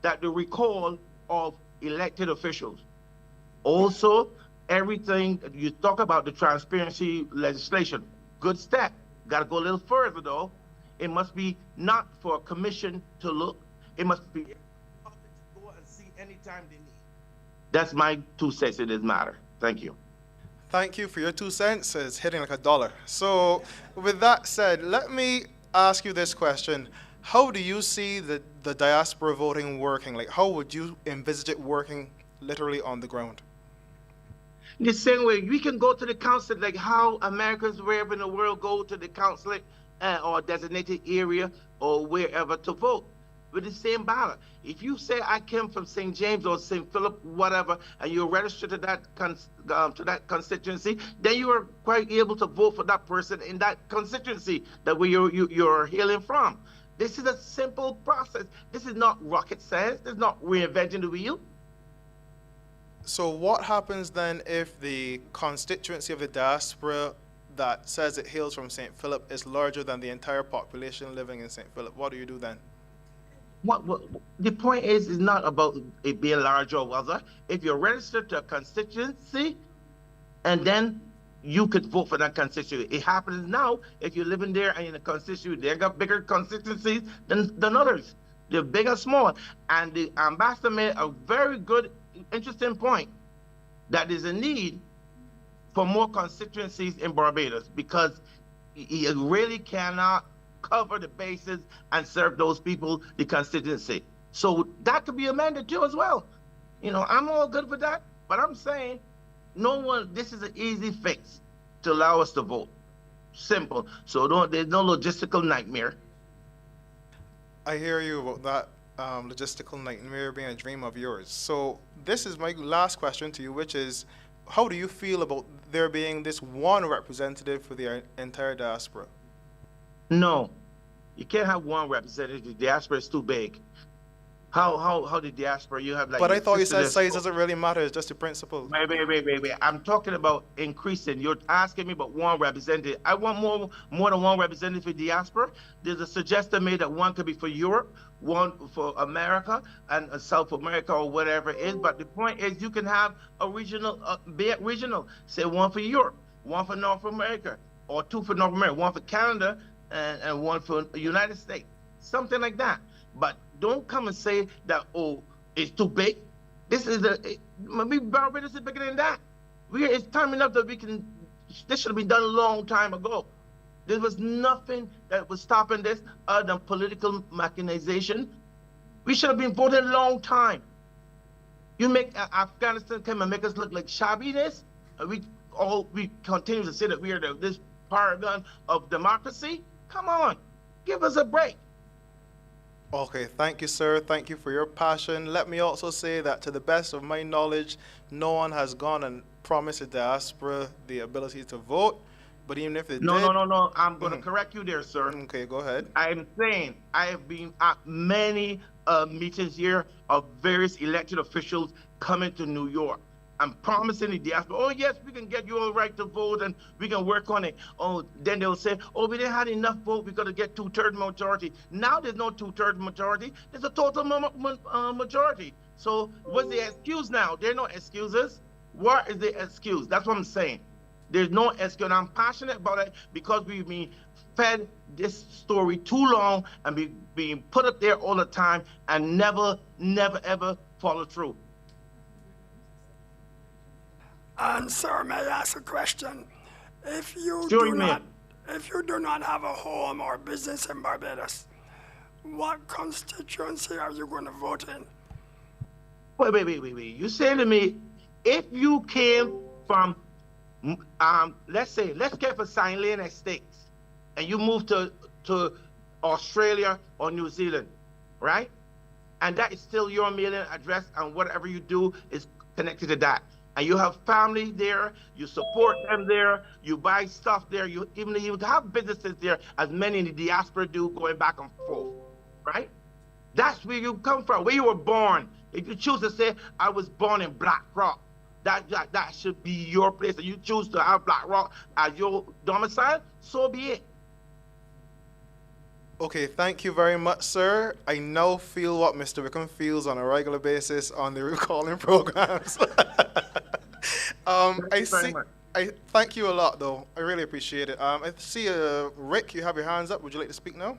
that the recall of elected officials. Also, everything you talk about the transparency legislation, good step. Got to go a little further though. It must be not for a commission to look. It must be public to go and see anytime they need. That's my 2 cents in this matter. Thank you. Thank you for your 2 cents. It's hitting like $1. So with that said, let me ask you this question. How do you see the diaspora voting working? Like, how would you envisage it working literally on the ground? The same way we can go to the consulate, like how Americans wherever in the world go to the consulate or designated area or wherever to vote with the same ballot. If you say I came from St. James or St. Philip, whatever, and you're registered to that constituency, then you are quite able to vote for that person in that constituency that where you're hailing from. This is a simple process. This is not rocket science. This is not reinventing the wheel. So what happens then if the constituency of the diaspora that says it hails from St. Philip is larger than the entire population living in St. Philip? What do you do then? What the point is not about it being larger or other. If you're registered to a constituency, and then you could vote for that constituency. It happens now if you're living there and in a constituency, they got bigger constituencies than others. They're big or small. And the ambassador made a very good, interesting point that there's a need for more constituencies in Barbados because he really cannot cover the bases and serve those people the constituency. So that could be amended too as well. You know, I'm all good for that, but I'm saying this is an easy fix to allow us to vote. Simple. So there's no logistical nightmare. I hear you about that logistical nightmare being a dream of yours. So this is my last question to you, which is, how do you feel about there being this one representative for the entire diaspora? No, you can't have one representative. The diaspora is too big. How the diaspora, you have like... But I thought you said size doesn't really matter, it's just the principle. Wait. I'm talking about increasing. You're asking me about one representative. I want more than one representative for diaspora. There's a suggestion made that one could be for Europe, one for America, and South America or whatever it is. But the point is you can have a regional, say one for Europe, one for North America, or two for North America, one for Canada, and one for the United States. Something like that. But don't come and say that, oh, it's too big. Maybe Barbados is bigger than that. It's time enough that this should have been done a long time ago. There was nothing that was stopping this other than political machinization. We should have been voting a long time. You make Afghanistan come and make us look like shabbiness, and we continue to say that we are this paragon of democracy. Come on, give us a break. Okay, thank you, sir. Thank you for your passion. Let me also say that to the best of my knowledge, no one has gone and promised the diaspora the ability to vote. But even if they did... No. I'm going to correct you there, sir. Okay, go ahead. I'm saying I have been at many meetings here of various elected officials coming to New York. I'm promising the diaspora, oh, yes, we can get you all right to vote and we can work on it. Oh, then they'll say, oh, we didn't have enough vote. We got to get 2/3 majority. Now there's no 2/3 majority. There's a total majority. So what's the excuse now? There are no excuses. What is the excuse? That's what I'm saying. There's no excuse. And I'm passionate about it because we've been fed this story too long and being put up there all the time and never, ever follow through. And sir, may I ask a question? If you Sure, do you not, may. if you do not have a home or business in Barbados, what constituency are you going to vote in? Wait. You saying to me, if you came from, let's get for St. Leonard Estates, and you moved to Australia or New Zealand, right? And that is still your mailing address, and whatever you do is connected to that. And you have family there, you support them there, you buy stuff there, you have businesses there, as many in the diaspora do, going back and forth, right? That's where you come from, where you were born. If you choose to say, I was born in Black Rock, that should be your place. And you choose to have Black Rock as your domicile, so be it. Okay, thank you very much, sir. I now feel what Mr. Wickham feels on a regular basis on the recalling programs. I thank you a lot, though. I really appreciate it. I see, Rick, you have your hands up. Would you like to speak now?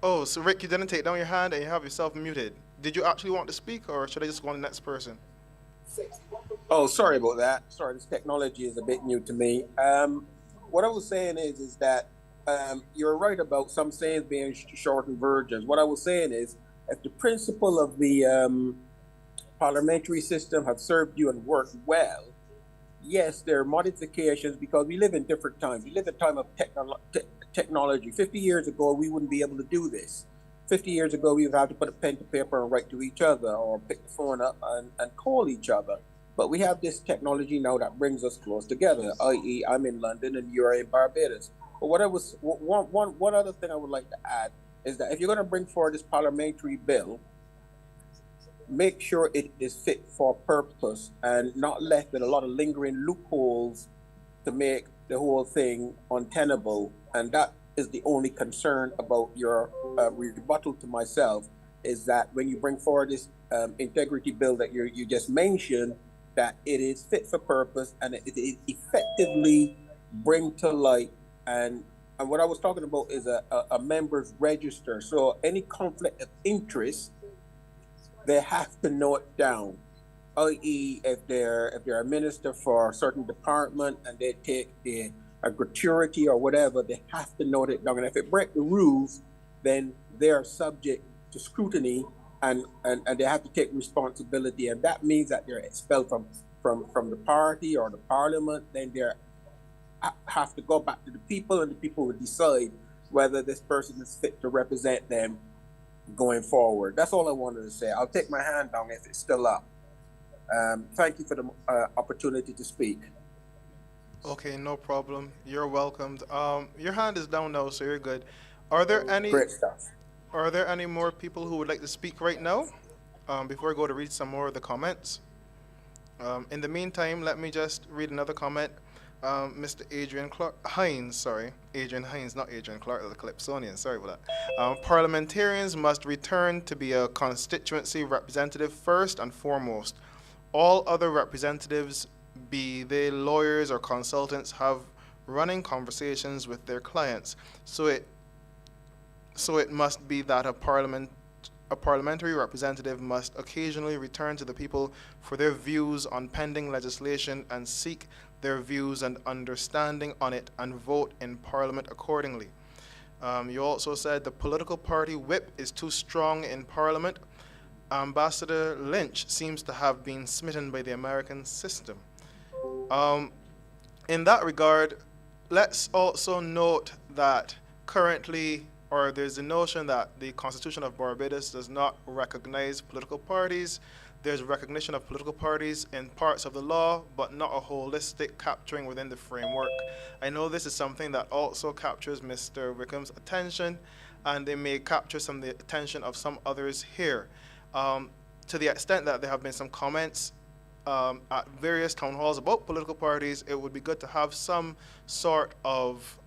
Oh, so Rick, you didn't take down your hand and you have yourself muted. Did you actually want to speak, or should I just go on to the next person? Oh, sorry about that. Sorry, this technology is a bit new to me. What I was saying is that you're right about some sayings being shortened versions. What I was saying is, if the principle of the parliamentary system have served you and worked well, yes, there are modifications because we live in different times. We live in a time of technology. 50 years ago, we wouldn't be able to do this. 50 years ago, we would have to put a pen to paper and write to each other or pick the phone up and call each other. But we have this technology now that brings us close together, i.e. I'm in London and you're in Barbados. But one other thing I would like to add is that if you're going to bring forward this parliamentary bill, make sure it is fit for purpose and not left with a lot of lingering loopholes to make the whole thing untenable. And that is the only concern about your rebuttal to myself, is that when you bring forward this integrity bill that you just mentioned, that it is fit for purpose and it effectively bring to light. And what I was talking about is a member's register. So any conflict of interest, they have to know it down. I.e., if they're a minister for a certain department and they take a gratuity or whatever, they have to note it down. And if it break the rules, then they are subject to scrutiny and they have to take responsibility. And that means that they're expelled from the party or the parliament. Then they have to go back to the people, and the people will decide whether this person is fit to represent them going forward. That's all I wanted to say. I'll take my hand down if it's still up. Thank you for the opportunity to speak. Okay, no problem. You're welcomed. Your hand is down now, so you're good. Are there any Great stuff. Are there any more people who would like to speak right now? Before I go to read some more of the comments. In the meantime, let me just read another comment. Mr. Adrian Hines, not Adrian Clark, the Calypsonian, sorry about that. Parliamentarians must return to be a constituency representative first and foremost. All other representatives, be they lawyers or consultants, have running conversations with their clients. So it must be that a parliamentary representative must occasionally return to the people for their views on pending legislation and seek their views and understanding on it and vote in Parliament accordingly. You also said the political party whip is too strong in Parliament. Ambassador Lynch seems to have been smitten by the American system. In that regard, let's also note that currently, or there's a notion that the Constitution of Barbados does not recognize political parties. There's recognition of political parties in parts of the law, but not a holistic capturing within the framework. I know this is something that also captures Mr. Wickham's attention, and they may capture some of the attention of some others here. To the extent that there have been some comments at various town halls about political parties, it would be good to have some sort of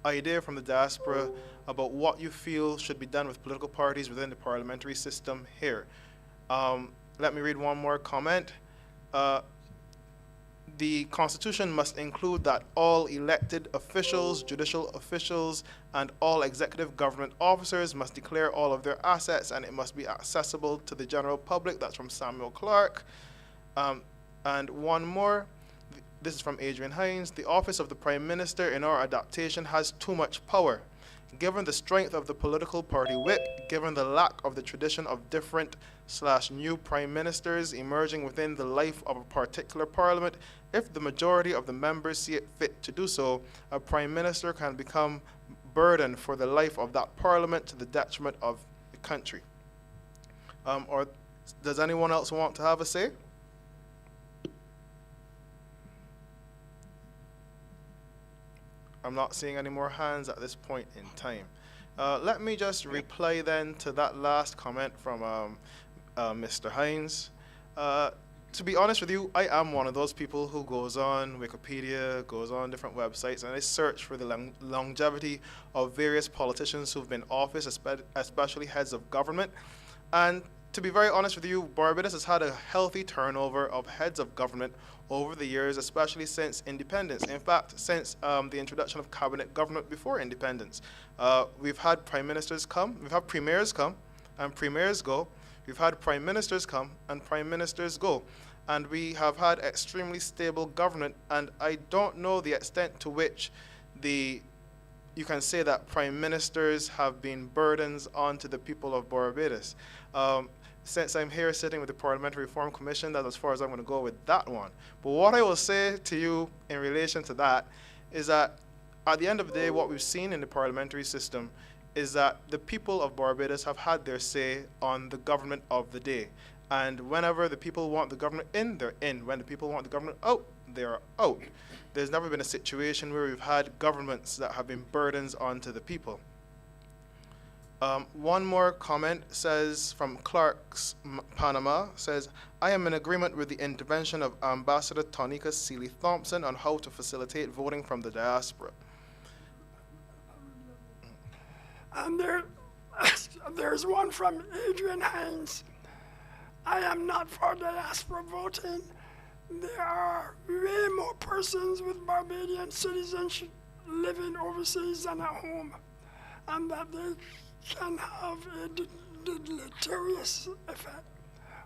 idea from the diaspora about what you feel should be done with political parties within the parliamentary system here. Let me read one more comment. the Constitution must include that all elected officials, judicial officials, and all executive government officers must declare all of their assets, and it must be accessible to the general public. That's from Samuel Clark. And one more, this is from Adrian Hines. The office of the Prime Minister in our adaptation has too much power. Given the strength of the political party whip, given the lack of the tradition of different/new prime ministers emerging within the life of a particular parliament, if the majority of the members see it fit to do so, a prime minister can become burden for the life of that parliament to the detriment of the country. Or does anyone else want to have a say? I'm not seeing any more hands at this point in time. Let me just reply then to that last comment from Mr. Hines. To be honest with you, I am one of those people who goes on Wikipedia, goes on different websites, and I search for the longevity of various politicians who've been in office, especially heads of government. And to be very honest with you, Barbados has had a healthy turnover of heads of government over the years, especially since independence. In fact, since the introduction of cabinet government before independence. We've had prime ministers come, we've had premiers come, and premiers go. We've had prime ministers come, and prime ministers go. And we have had extremely stable government, and I don't know the extent to which you can say that prime ministers have been burdens onto the people of Barbados. Since I'm here sitting with the Parliamentary Reform Commission, that's as far as I'm going to go with that one. But what I will say to you in relation to that is that at the end of the day, what we've seen in the parliamentary system is that the people of Barbados have had their say on the government of the day. And whenever the people want the government in, they're in. When the people want the government out, they're out. There's never been a situation where we've had governments that have been burdens onto the people. One more comment says from Clark's Panama, says, I am in agreement with the intervention of Ambassador Tonika Seeley Thompson on how to facilitate voting from the diaspora. And there's one from Adrian Hines. I am not for diaspora voting. There are way more persons with Barbadian citizenship living overseas than at home, and that they can have a deleterious effect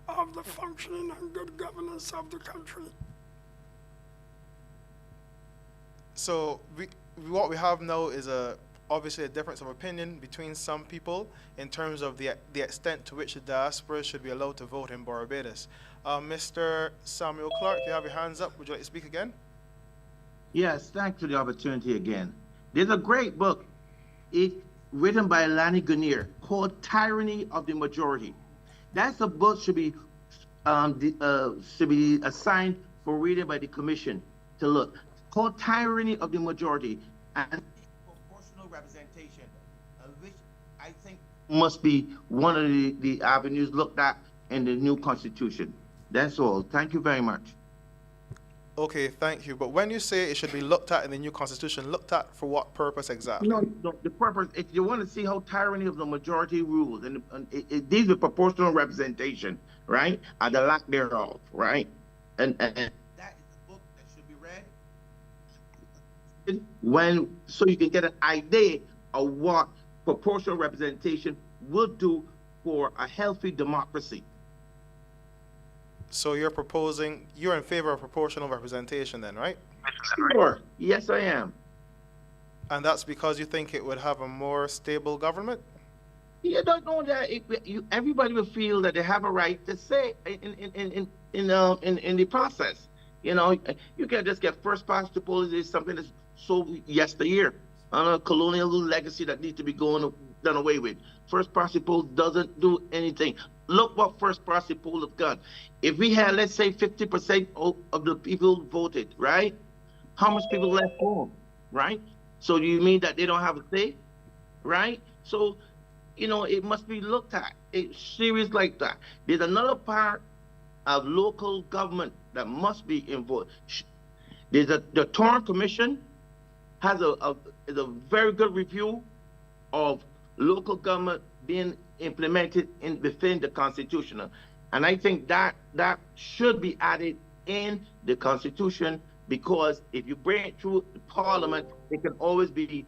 of the functioning and good governance of the country. So what we have now is obviously a difference of opinion between some people in terms of the extent to which the diaspora should be allowed to vote in Barbados. Mr. Samuel Clark, you have your hands up. Would you like to speak again? Yes, thanks for the opportunity again. There's a great book written by Lani Guinier called Tyranny of the Majority. That's a book should be assigned for reading by the Commission to look. Called Tyranny of the Majority, and proportional representation, which I think must be one of the avenues looked at in the new Constitution. That's all. Thank you very much. Okay, thank you. But when you say it should be looked at in the new Constitution, looked at for what purpose exactly? No, the purpose, if you want to see how tyranny of the majority rules, and these are proportional representation, right? Or the lack thereof, right? And that is a book that should be read so you can get an idea of what proportional representation will do for a healthy democracy. So you're in favor of proportional representation then, right? Sure. Yes, I am. And that's because you think it would have a more stable government? You don't know that everybody will feel that they have a right to say in the process. You know, you can't just get first past the poll is something that's so yesteryear on a colonial legacy that needs to be done away with. First past the poll doesn't do anything. Look what first past the poll have done. If we had, let's say, 50% of the people voted, right? How much people left home, right? So do you mean that they don't have a say, right? So, you know, it must be looked at. It's serious like that. There's another part of local government that must be involved. The Torn Commission has a very good review of local government being implemented within the Constitution, and I think that should be added in the Constitution, because if you bring it through Parliament, it can always be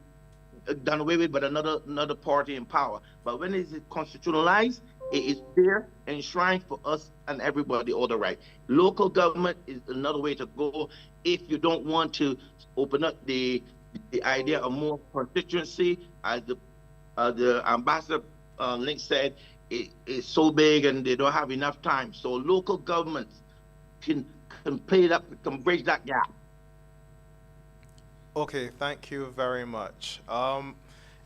done away with by another party in power. But when it is constitutionalized, it is there, enshrined for us and everybody all the right. Local government is another way to go if you don't want to open up the idea of more constituency. As the ambassador Link said, it's so big and they don't have enough time. So local governments can play that, can bridge that gap. Okay, thank you very much.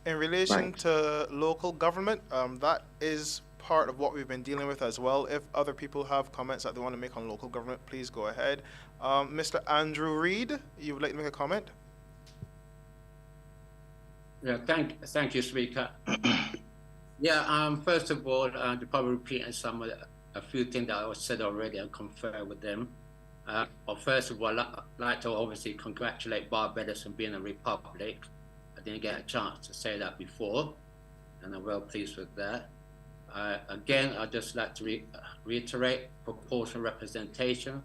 In relation to local government, that is part of what we've been dealing with as well. If other people have comments that they want to make on local government, please go ahead. Mr. Andrew Reid, you would like to make a comment? Yeah, thank you, Speaker. Yeah, first of all, to probably repeat a few things that I said already and confer with them. Well, first of all, I'd like to obviously congratulate Barbados on being a republic. I didn't get a chance to say that before, and I'm well pleased with that. Again, I'd just like to reiterate proportional representation.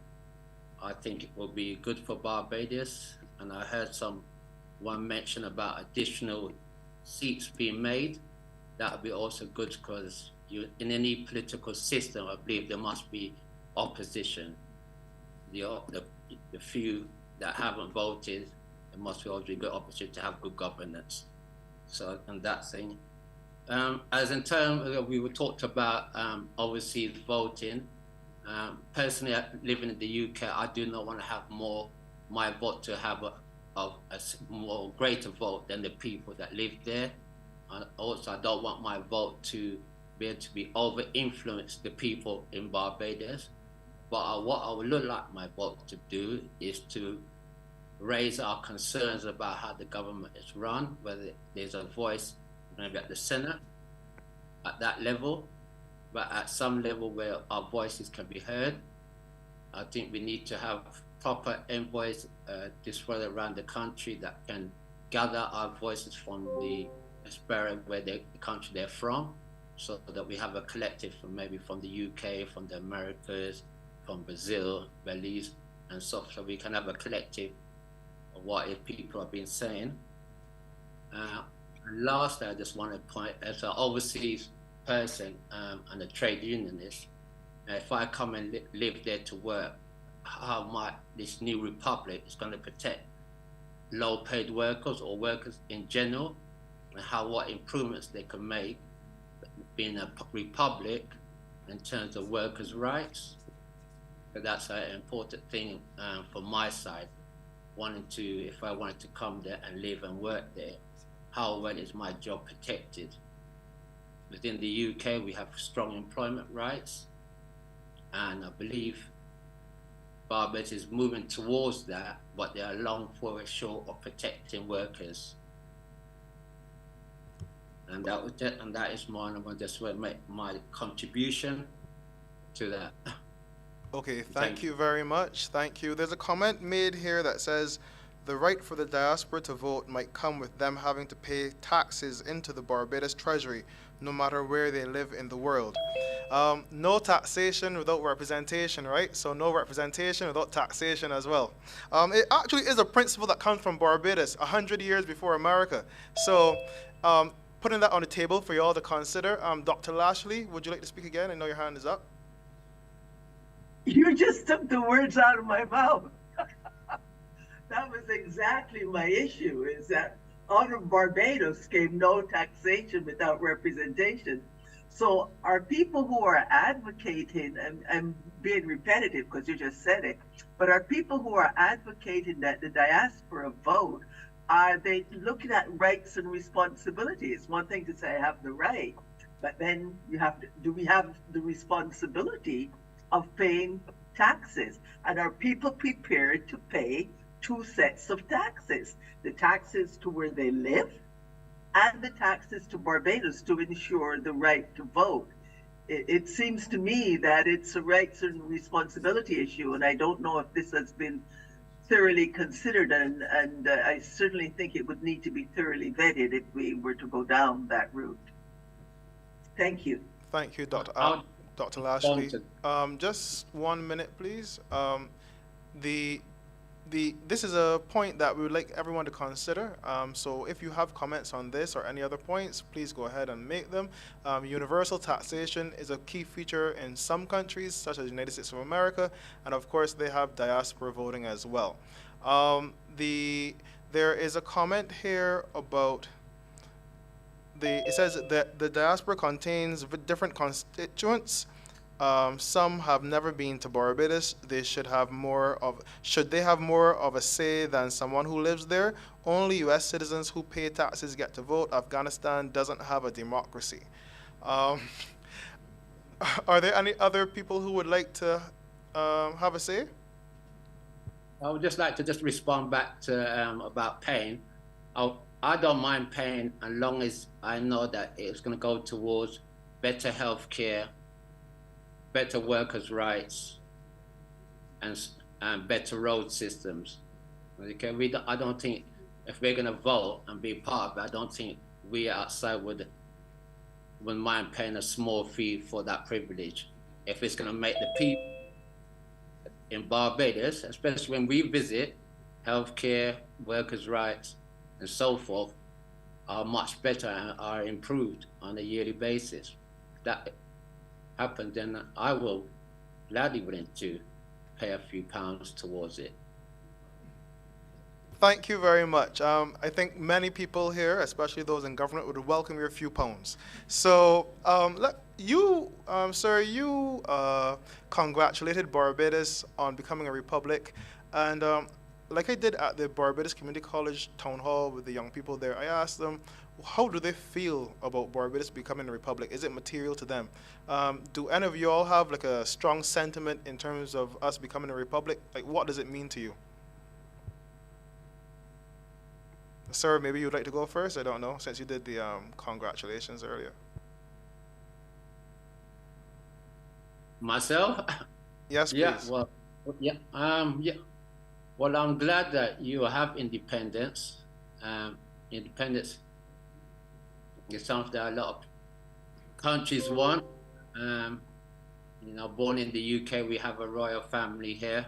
I think it will be good for Barbados, and I heard one mention about additional seats being made. That would be also good, because in any political system, I believe there must be opposition. The few that haven't voted, there must be also a good opportunity to have good governance. So, and that thing. As in terms of, we were talked about overseas voting. Personally, living in the UK, I do not want to have my vote to have a more greater vote than the people that live there. And also, I don't want my vote to be able to be over-influence the people in Barbados. But what I would look like my vote to do is to raise our concerns about how the government is run, whether there's a voice maybe at the Senate, at that level, but at some level where our voices can be heard. I think we need to have proper envoys distributed around the country that can gather our voices from the diaspora, where the country they're from, so that we have a collective from maybe from the UK, from the Americas, from Brazil, Belize, and so we can have a collective of what people have been saying. And lastly, I just want to point, as an overseas person and a trade unionist, if I come and live there to work, how this new republic is going to protect low-paid workers or workers in general, and what improvements they can make being a republic in terms of workers' rights. But that's an important thing from my side. If I wanted to come there and live and work there, how well is my job protected? Within the UK, we have strong employment rights, and I believe Barbados is moving towards that, but they are long way short of protecting workers. And that was it, and that is mine. I'm going to just make my contribution to that. Okay, thank you very much. Thank you. There's a comment made here that says the right for the diaspora to vote might come with them having to pay taxes into the Barbados Treasury, no matter where they live in the world. No taxation without representation, right? So no representation without taxation as well. It actually is a principle that comes from Barbados 100 years before America. So putting that on the table for you all to consider. Dr. Lashley, would you like to speak again? I know your hand is up. You just took the words out of my mouth. That was exactly my issue, is that out of Barbados came no taxation without representation. So are people who are advocating, and I'm being repetitive because you just said it, but are people who are advocating that the diaspora vote, are they looking at rights and responsibilities? One thing to say I have the right, but then you have to, do we have the responsibility of paying taxes? And are people prepared to pay two sets of taxes? The taxes to where they live and the taxes to Barbados to ensure the right to vote. It seems to me that it's a rights and responsibility issue, and I don't know if this has been thoroughly considered, and I certainly think it would need to be thoroughly vetted if we were to go down that route. Thank you. Thank you, Dr. Lashley. Just 1 minute, please. this is a point that we would like everyone to consider. So if you have comments on this or any other points, please go ahead and make them. Universal taxation is a key feature in some countries, such as the United States of America, and of course they have diaspora voting as well. There is a comment here about it says that the diaspora contains different constituents. Some have never been to Barbados. Should they have more of a say than someone who lives there? Only U.S. citizens who pay taxes get to vote. Afghanistan doesn't have a democracy. Are there any other people who would like to have a say? I would just like to respond back to about paying. I don't mind paying as long as I know that it's going to go towards better health care, better workers' rights, and better road systems. Okay, I don't think if we're going to vote and be part of it, I don't think we outside wouldn't mind paying a small fee for that privilege. If it's going to make the people in Barbados, especially when we visit, healthcare, workers' rights, and so forth, are much better and are improved on a yearly basis. If that happens, then I will gladly willing to pay a few pounds towards it. Thank you very much. I think many people here, especially those in government, would welcome your few pounds. So, sir, you congratulated Barbados on becoming a republic, and like I did at the Barbados Community College Town Hall with the young people there, I asked them, how do they feel about Barbados becoming a republic? Is it material to them? Do any of you all have like a strong sentiment in terms of us becoming a republic? Like, what does it mean to you? Sir, maybe you'd like to go first? I don't know, since you did the congratulations earlier. Myself? Yes, please. Yeah, Well, I'm glad that you have independence. Independence is something that a lot of countries want. Born in the UK, we have a royal family here.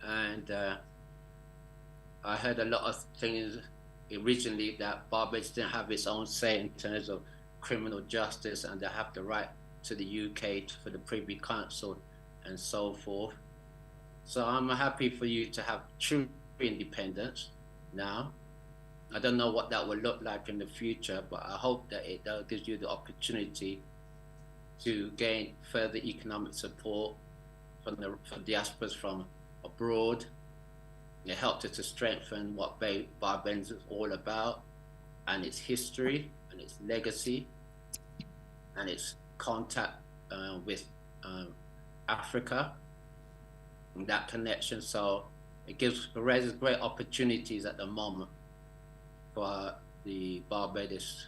And I heard a lot of things originally that Barbados didn't have its own say in terms of criminal justice, and they have the right to the UK for the Privy Council and so forth. So I'm happy for you to have true independence now. I don't know what that will look like in the future, but I hope that it gives you the opportunity to gain further economic support from diasporas from abroad. It helped us to strengthen what Barbados is all about, and its history, and its legacy, and its contact with Africa, and that connection. So it raises great opportunities at the moment for the Barbados,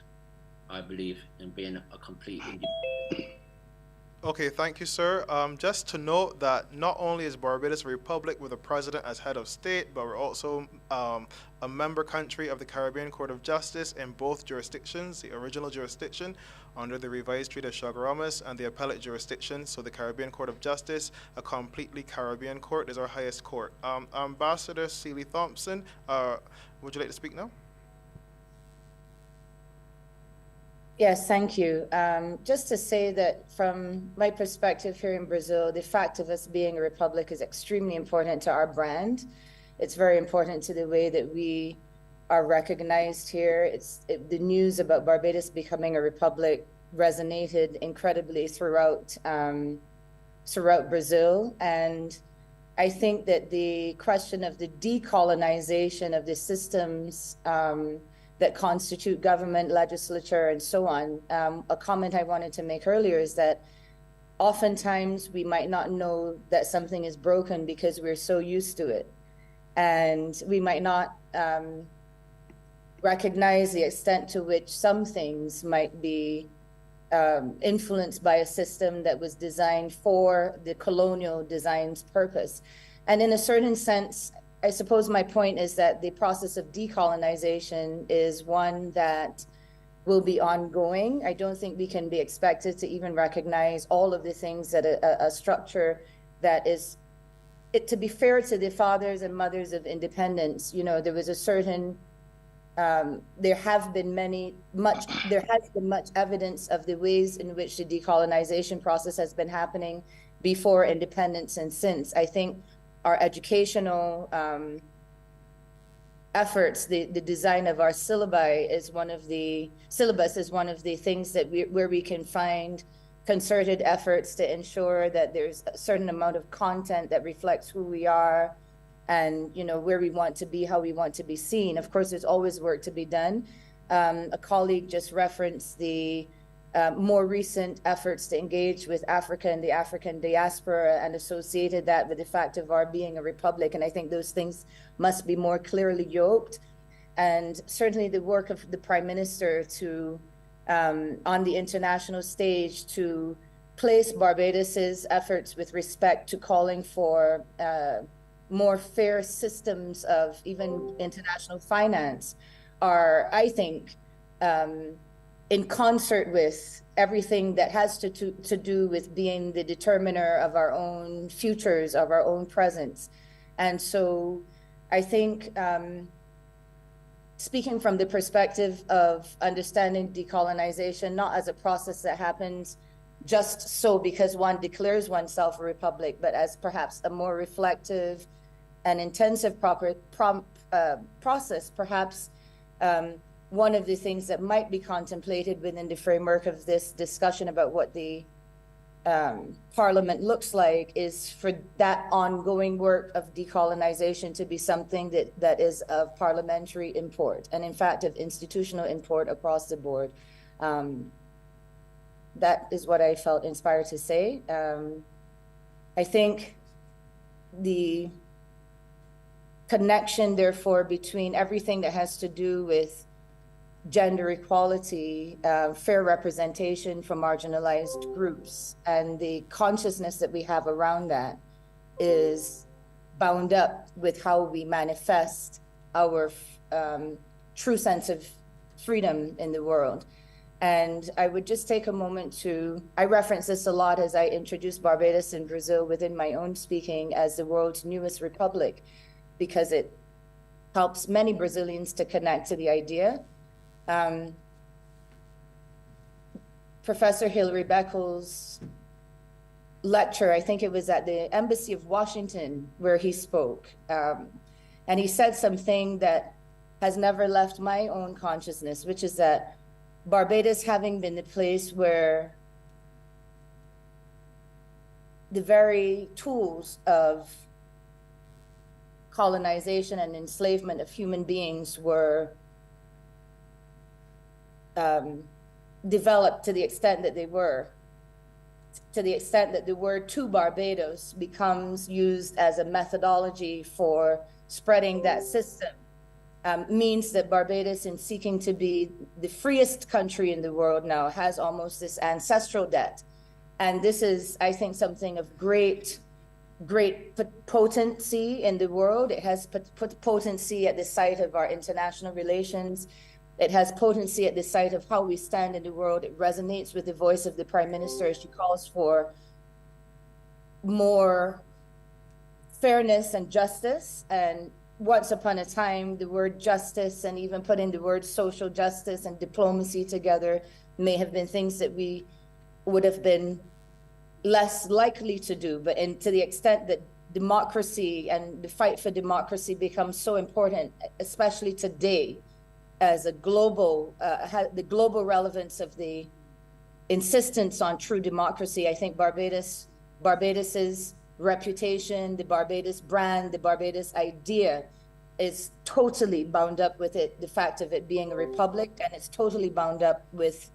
I believe, in being a complete independent. Okay, thank you, sir. Just to note that not only is Barbados a republic with a president as head of state, but we're also a member country of the Caribbean Court of Justice in both jurisdictions, the original jurisdiction under the revised Treaty of Chaguaramas, and the appellate jurisdiction. So the Caribbean Court of Justice, a completely Caribbean court, is our highest court. Ambassador Seeley Thompson, would you like to speak now? Yes, thank you. Just to say that from my perspective here in Brazil, the fact of us being a republic is extremely important to our brand. It's very important to the way that we are recognized here. The news about Barbados becoming a republic resonated incredibly throughout Brazil. And I think that the question of the decolonization of the systems that constitute government, legislature, and so on. A comment I wanted to make earlier is that oftentimes we might not know that something is broken because we're so used to it. And we might not recognize the extent to which some things might be influenced by a system that was designed for the colonial design's purpose. And in a certain sense, I suppose my point is that the process of decolonization is one that will be ongoing. I don't think we can be expected to even recognize all of the things that a structure that is to be fair to the fathers and mothers of independence, you know, there was a certain, there has been much evidence of the ways in which the decolonization process has been happening before independence and since. I think our educational efforts, the design of our syllabus is one of the things that where we can find concerted efforts to ensure that there's a certain amount of content that reflects who we are and, you know, where we want to be, how we want to be seen. Of course, there's always work to be done. A colleague just referenced the more recent efforts to engage with Africa and the African diaspora and associated that with the fact of our being a republic. And I think those things must be more clearly yoked. And certainly the work of the Prime Minister to, on the international stage, to place Barbados's efforts with respect to calling for more fair systems of even international finance are, I think, in concert with everything that has to do with being the determiner of our own futures, of our own presence. And so I think speaking from the perspective of understanding decolonization, not as a process that happens just so because one declares oneself a republic, but as perhaps a more reflective and intensive process, perhaps one of the things that might be contemplated within the framework of this discussion about what the Parliament looks like is for that ongoing work of decolonization to be something that is of parliamentary import and in fact of institutional import across the board. That is what I felt inspired to say. I think the connection, therefore, between everything that has to do with gender equality, fair representation for marginalized groups, and the consciousness that we have around that is bound up with how we manifest our true sense of freedom in the world. And I would just take a moment to, I reference this a lot as I introduce Barbados and Brazil within my own speaking as the world's newest republic, because it helps many Brazilians to connect to the idea. Professor Hilary Beckles' lecture, I think it was at the Embassy of Washington where he spoke. And he said something that has never left my own consciousness, which is that Barbados, having been the place where the very tools of colonization and enslavement of human beings were developed to the extent that they were, to the extent that the word "to Barbados" becomes used as a methodology for spreading that system, means that Barbados, in seeking to be the freest country in the world now, has almost this ancestral debt. And this is, I think, something of great potency in the world. It has potency at the site of our international relations. It has potency at the site of how we stand in the world. It resonates with the voice of the Prime Minister as she calls for more fairness and justice. And once upon a time, the word justice and even putting the word social justice and diplomacy together may have been things that we would have been less likely to do. But to the extent that democracy and the fight for democracy becomes so important, especially today, as a global, the global relevance of the insistence on true democracy, I think Barbados's reputation, the Barbados brand, the Barbados idea is totally bound up with it, the fact of it being a republic, and it's totally bound up with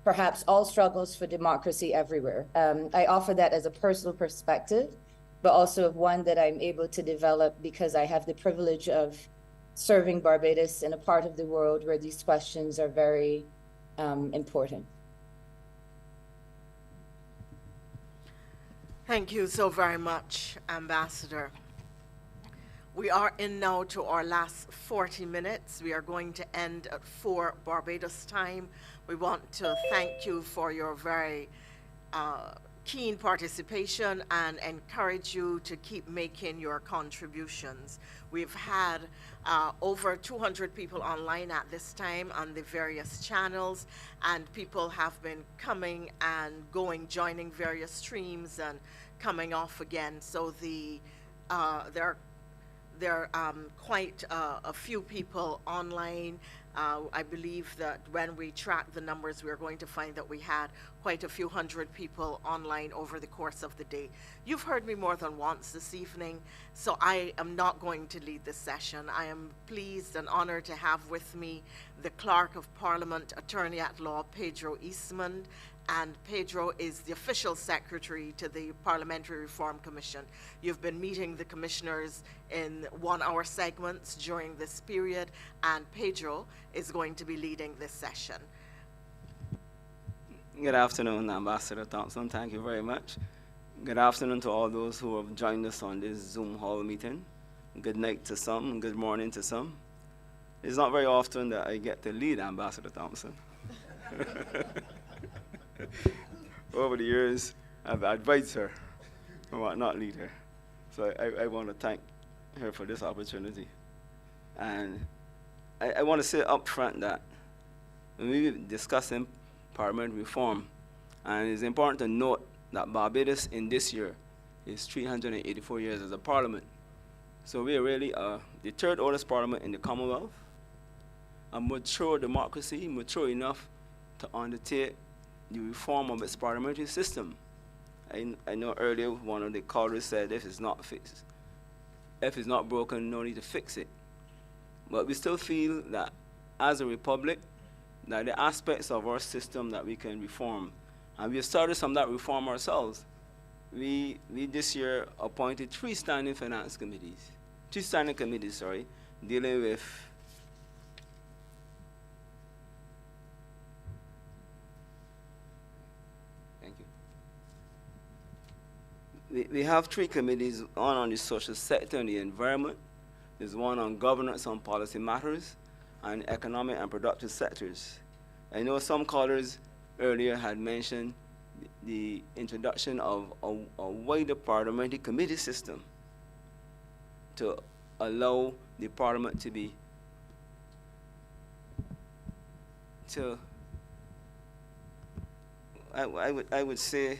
perhaps all struggles for democracy everywhere. I offer that as a personal perspective, but also of one that I'm able to develop because I have the privilege of serving Barbados in a part of the world where these questions are very important. Thank you so very much, Ambassador. We are in now to our last 40 minutes. We are going to end at 4 Barbados time. We want to thank you for your very keen participation and encourage you to keep making your contributions. We've had over 200 people online at this time on the various channels, and people have been coming and going, joining various streams and coming off again. So there are quite a few people online. I believe that when we track the numbers, we're going to find that we had quite a few hundred people online over the course of the day. You've heard me more than once this evening, so I am not going to lead this session. I am pleased and honored to have with me the Clerk of Parliament, Attorney at Law, Pedro Eastman, and Pedro is the official secretary to the Parliamentary Reform Commission. You've been meeting the commissioners in 1-hour segments during this period, and Pedro is going to be leading this session. Good afternoon, Ambassador Thompson. Thank you very much. Good afternoon to all those who have joined us on this Zoom hall meeting. Good night to some, good morning to some. It's not very often that I get to lead Ambassador Thompson. Over the years, I've advised her and not lead her. So I want to thank her for this opportunity. And I want to say up front that when we're discussing parliamentary reform, and it's important to note that Barbados in this year is 384 years as a parliament. So we are really the third oldest parliament in the Commonwealth, a mature democracy, mature enough to undertake the reform of its parliamentary system. I know earlier one of the callers said if it's not fixed, if it's not broken, no need to fix it. But we still feel that as a republic, that the aspects of our system that we can reform, and we have started some of that reform ourselves. We this year appointed three standing committees, dealing with we have three committees, one on the social sector and the environment, there's one on governance on policy matters, and economic and productive sectors. I know some callers earlier had mentioned the introduction of a wider parliamentary committee system to allow the parliament to be, I would say,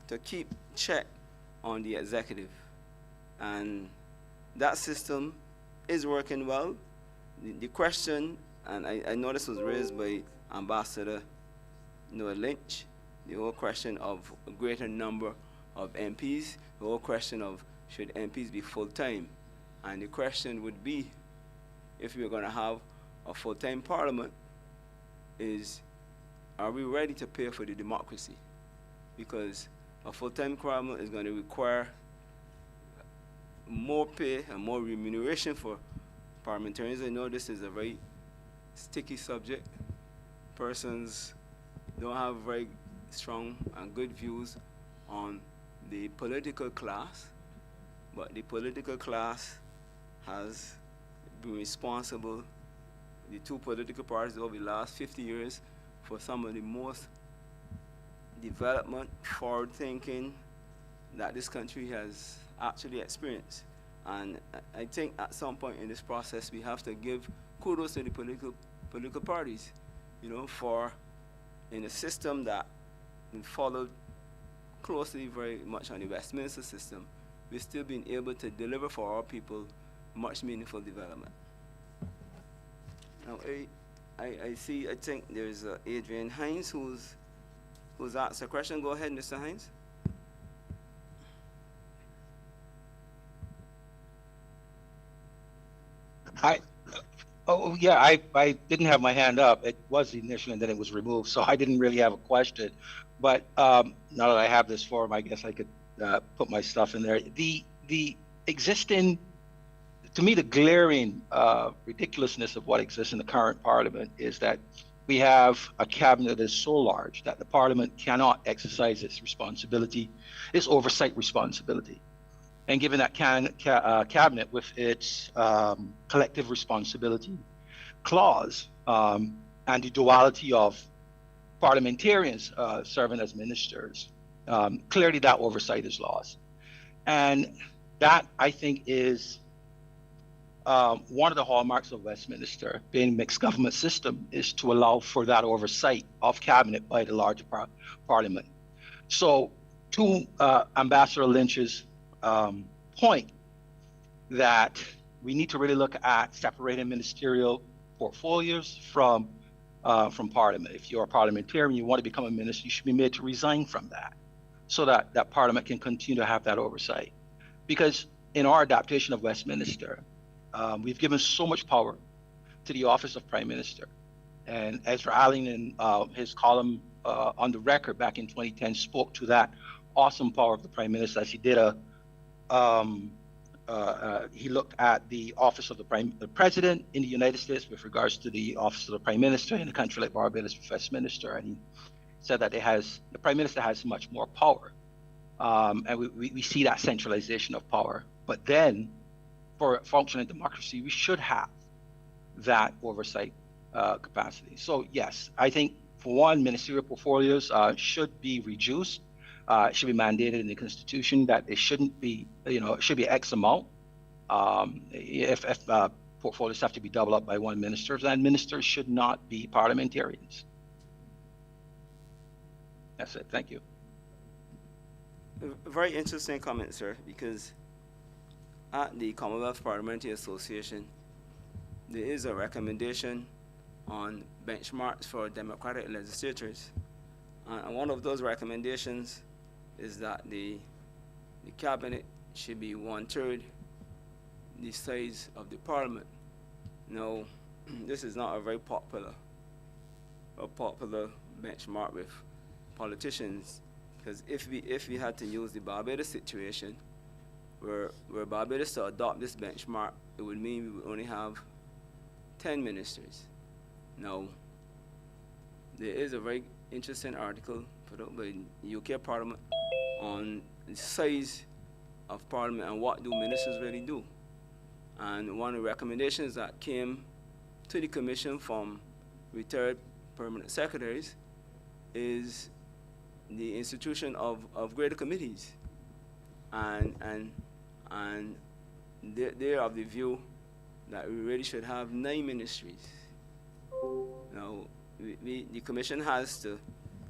to keep check on the executive. And that system is working well. The question, and I know this was raised by Ambassador Noah Lynch, the whole question of a greater number of MPs, the whole question of should MPs be full-time. And the question would be, if we're going to have a full-time parliament, are we ready to pay for the democracy? Because a full-time parliament is going to require more pay and more remuneration for parliamentarians. I know this is a very sticky subject. Persons don't have very strong and good views on the political class, but the political class has been responsible, the two political parties over the last 50 years, for some of the most development, forward thinking that this country has actually experienced. And I think at some point in this process we have to give kudos to the political parties, for in a system that we followed closely very much on the Westminster system, we've still been able to deliver for our people much meaningful development. Now I think there's Adrian Hines who's asked a question. Go ahead, Mr. Hines. I didn't have my hand up. It was initially, and then it was removed, so I didn't really have a question. But now that I have this form, I guess I could put my stuff in there. The existing, to me, the glaring ridiculousness of what exists in the current parliament is that we have a cabinet that is so large that the parliament cannot exercise its responsibility, its oversight responsibility. And given that cabinet with its collective responsibility clause and the duality of parliamentarians serving as ministers clearly that oversight is lost. And that, I think, is one of the hallmarks of Westminster, being a mixed government system, is to allow for that oversight of cabinet by the larger parliament. So to Ambassador Lynch's point, that we need to really look at separating ministerial portfolios from Parliament. If you're a parliamentarian, you want to become a minister, you should be made to resign from that, so that Parliament can continue to have that oversight. Because in our adaptation of Westminster, we've given so much power to the office of Prime Minister. And Ezra Allen, in his column on the Record back in 2010, spoke to that awesome power of the Prime Minister, as he did he looked at the office of the President in the United States with regards to the office of the Prime Minister in a country like Barbados with Westminster, and he said that the Prime Minister has much more power, and we see that centralization of power. But then, for a functioning democracy, we should have that oversight capacity. So yes, I think for one, ministerial portfolios should be reduced. It should be mandated in the Constitution that it shouldn't be, it should be X amount. If portfolios have to be doubled up by one minister, then ministers should not be parliamentarians. That's it. Thank you. A very interesting comment, sir, because at the Commonwealth Parliamentary Association, there is a recommendation on benchmarks for democratic legislatures. And one of those recommendations is that the cabinet should be 1/3 the size of the parliament. Now, this is not a very popular benchmark with politicians, because if we had to use the Barbados situation, where Barbados to adopt this benchmark, it would mean we would only have 10 ministers. Now, there is a very interesting article put out by the UK Parliament on the size of Parliament and what do ministers really do. And one of the recommendations that came to the Commission from retired permanent secretaries is the institution of greater committees. And they're of the view that we really should have 9 ministries. Now, the Commission has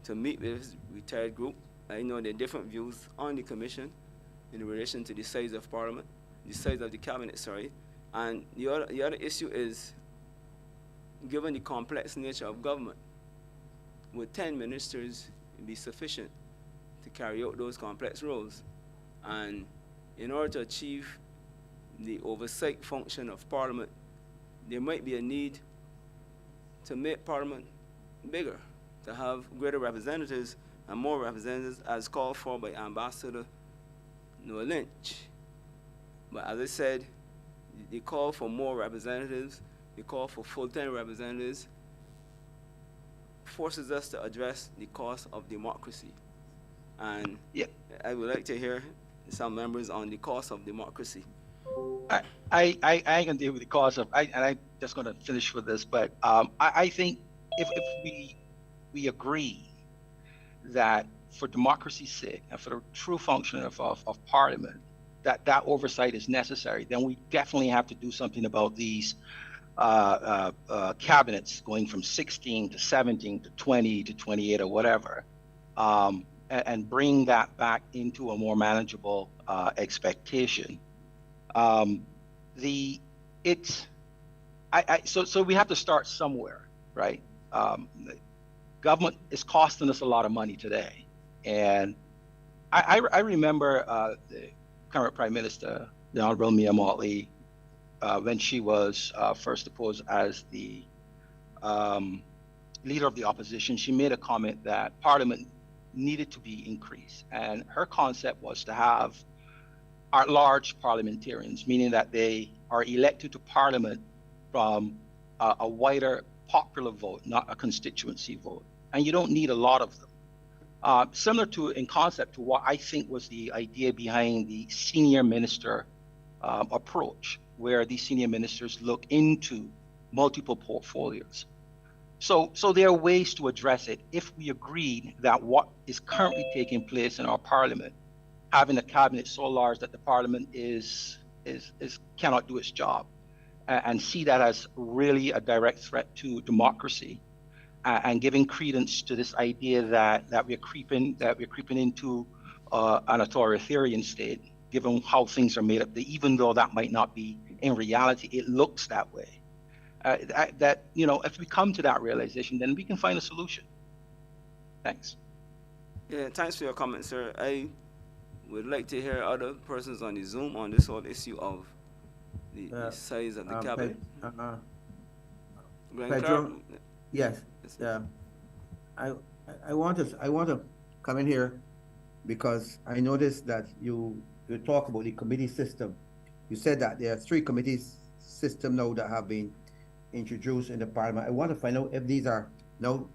to meet with this retired group. I know there are different views on the Commission in relation to the size of Parliament, the size of the Cabinet, sorry. And the other issue is, given the complex nature of government, would 10 ministers be sufficient to carry out those complex roles? And in order to achieve the oversight function of Parliament, there might be a need to make Parliament bigger, to have greater representatives and more representatives as called for by Ambassador Noah Lynch. But as I said, the call for more representatives, the call for full-time representatives, forces us to address the cost of democracy. And I would like to hear some members on the cost of democracy. I ain't gonna deal with the cost of, and I'm just gonna finish with this, but I think if we agree that for democracy's sake and for the true function of Parliament, that oversight is necessary, then we definitely have to do something about these cabinets going from 16 to 17 to 20 to 28 or whatever, and bring that back into a more manageable expectation. So we have to start somewhere, right? Government is costing us a lot of money today, and I remember the current Prime Minister, the Honorable Mia Motley, when she was first opposed as the leader of the opposition, she made a comment that Parliament needed to be increased, and her concept was to have at-large parliamentarians, meaning that they are elected to Parliament from a wider popular vote, not a constituency vote, and you don't need a lot of them. Similar to, in concept, to what I think was the idea behind the senior minister approach, where these senior ministers look into multiple portfolios. So there are ways to address it if we agreed that what is currently taking place in our parliament, having a cabinet so large that the parliament cannot do its job, and see that as really a direct threat to democracy, and giving credence to this idea that we're creeping into an authoritarian state, given how things are made up, even though that might not be in reality, it looks that way. If we come to that realization, then we can find a solution. Thanks. Yeah, thanks for your comment, sir. I would like to hear other persons on the Zoom on this whole issue of the size of the cabinet. Pedro, yes. I want to come in here because I noticed that you talk about the committee system. You said that there are 3 committee system now that have been introduced in the parliament. I want to find out if these are now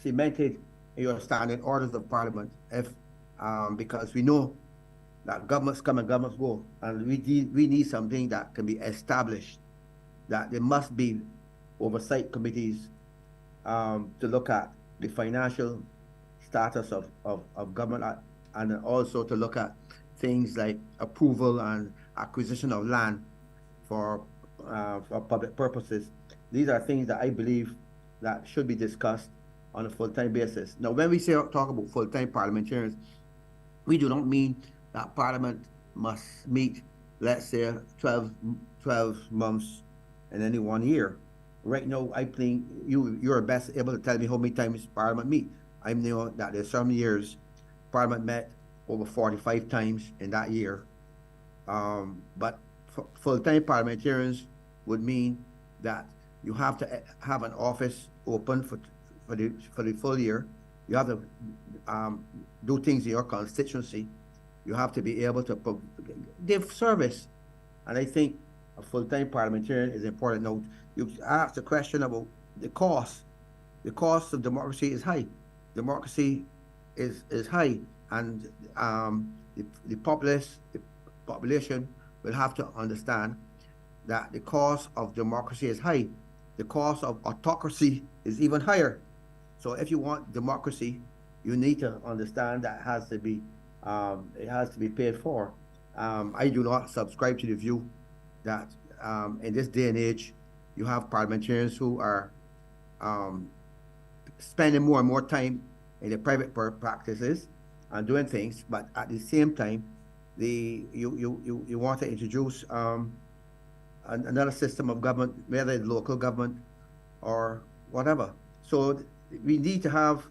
cemented in your standing orders of parliament. If because we know that governments come and governments go, and we need something that can be established. That there must be oversight committees to look at the financial status of government, and also to look at things like approval and acquisition of land for public purposes. These are things that I believe that should be discussed on a full-time basis. Now, when we talk about full-time parliamentarians, we do not mean that Parliament must meet, let's say, 12 months in any 1 year. Right now, I think you're best able to tell me how many times Parliament meet. I know that there's some years Parliament met over 45 times in that year. But full-time parliamentarians would mean that you have to have an office open for the full year. You have to do things in your constituency. You have to be able to give service. And I think a full-time parliamentarian is important. Now, you asked the question about the cost. The cost of democracy is high. Democracy is high, and the population will have to understand that the cost of democracy is high. The cost of autocracy is even higher. So if you want democracy, you need to understand that it has to be paid for. I do not subscribe to the view that in this day and age, you have parliamentarians who are spending more and more time in the private practices and doing things, but at the same time, you want to introduce another system of government, whether it's local government or whatever. So we need to have,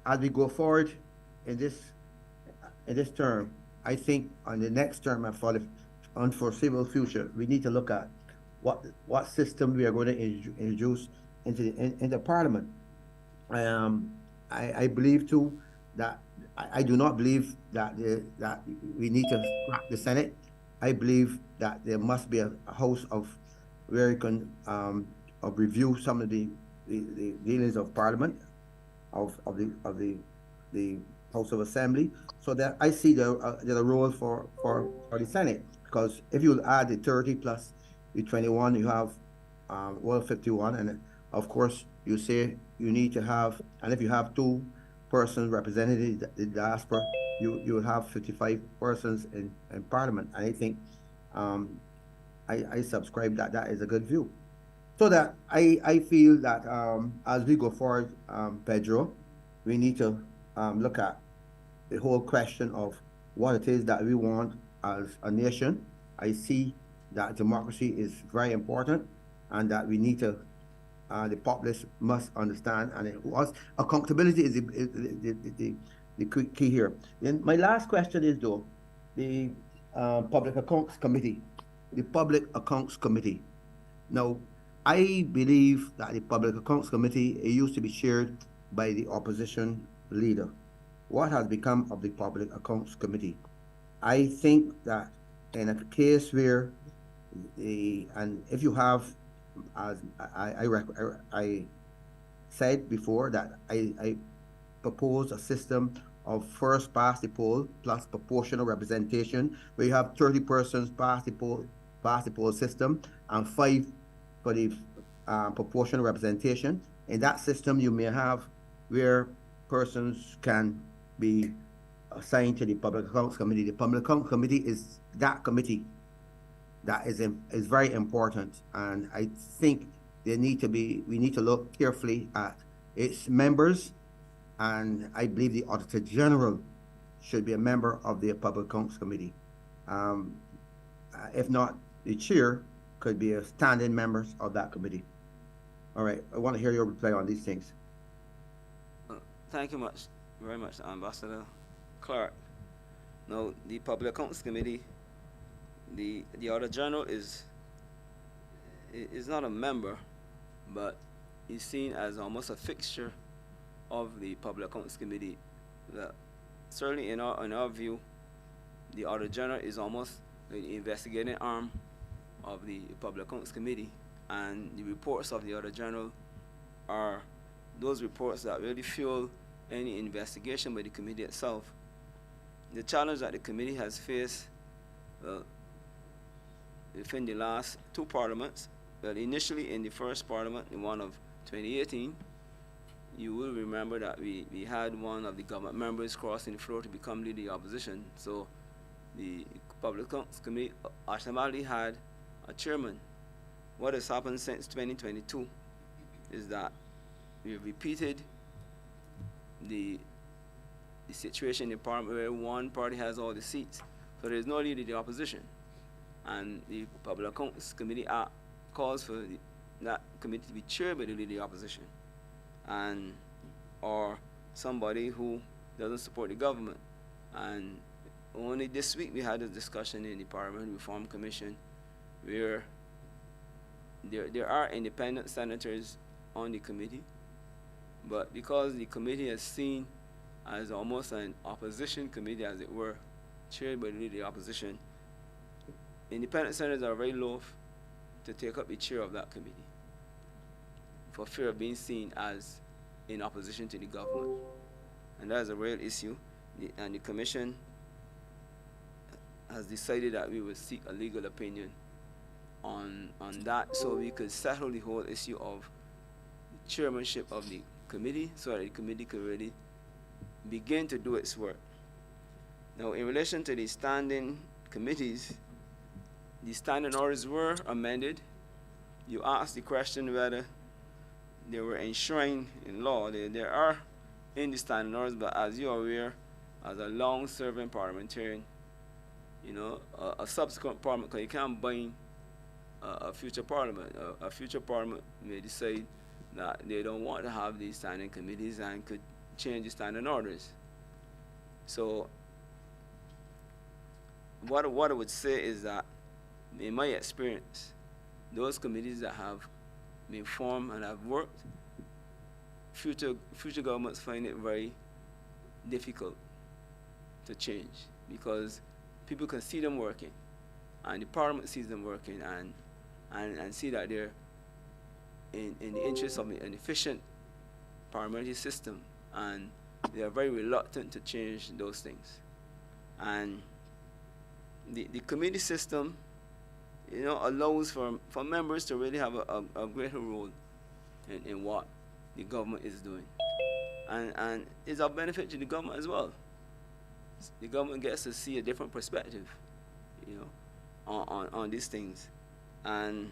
as we go forward in this term, I think on the next term and for the unforeseeable future, we need to look at what system we are going to introduce into Parliament. I believe too that I do not believe that we need to scrap the Senate. I believe that there must be a house where you can review some of the dealings of Parliament, of the House of Assembly, so that I see there's a role for the Senate, because if you add the 30 plus the 21, you have 51, and of course you say you need to have, and if you have 2 persons representing the diaspora, you will have 55 persons in Parliament. And I think I subscribe that is a good view. So that I feel that as we go forward, Pedro, we need to look at the whole question of what it is that we want as a nation. I see that democracy is very important, and that we need to, the populace must understand, and accountability is the key here. Then my last question is though, the Public Accounts Committee. The Public Accounts Committee. Now, I believe that the Public Accounts Committee, it used to be chaired by the opposition leader. What has become of the Public Accounts Committee? I think that in a case where and if you have, as I said before, that I propose a system of first past the poll plus proportional representation, where you have 30 persons past the poll system and 5 for the proportional representation. In that system, you may have where persons can be assigned to the Public Accounts Committee. The Public Accounts Committee is that committee that is very important, and I think we need to look carefully at its members, and I believe the Auditor General should be a member of the Public Accounts Committee. If not, the chair could be a standing member of that committee. All right, I want to hear your reply on these things. Thank you very much, Ambassador Clark. Now, the Public Accounts Committee, the Auditor General is not a member, but is seen as almost a fixture of the Public Accounts Committee. Certainly, in our view, the Auditor General is almost the investigating arm of the Public Accounts Committee, and the reports of the Auditor General are those reports that really fuel any investigation by the committee itself. The challenge that the committee has faced within the last two parliaments, but initially in the first parliament, the one of 2018, you will remember that we had one of the government members crossing the floor to become leader of the opposition. So the Public Accounts Committee automatically had a chairman. What has happened since 2022 is that we've repeated the situation in Parliament where one party has all the seats, so there is no leader of the opposition. And the Public Accounts Committee Act calls for that committee to be chaired by the leader of the opposition, or somebody who doesn't support the government. And only this week we had a discussion in the Parliamentary Reform Commission where there are independent senators on the committee, but because the committee is seen as almost an opposition committee, as it were, chaired by the leader of the opposition, independent senators are very loath to take up the chair of that committee for fear of being seen as in opposition to the government. And that is a real issue, and the Commission has decided that we will seek a legal opinion on that, so we could settle the whole issue of the chairmanship of the committee, so that the committee could really begin to do its work. Now, in relation to the standing committees, the standing orders were amended. You asked the question whether they were enshrined in law. They are in the standing orders, but as you are aware, as a long-serving parliamentarian, you know, a subsequent parliament, because you can't bind a future parliament. A future parliament may decide that they don't want to have these standing committees and could change the standing orders. So what I would say is that, in my experience, those committees that have been formed and have worked, future governments find it very difficult to change, because people can see them working, and the Parliament sees them working, and see that they're in the interest of an efficient parliamentary system, and they are very reluctant to change those things. And the committee system, you know, allows for members to really have a greater role in what the government is doing, and it's of benefit to the government as well. The government gets to see a different perspective, you know, on these things. And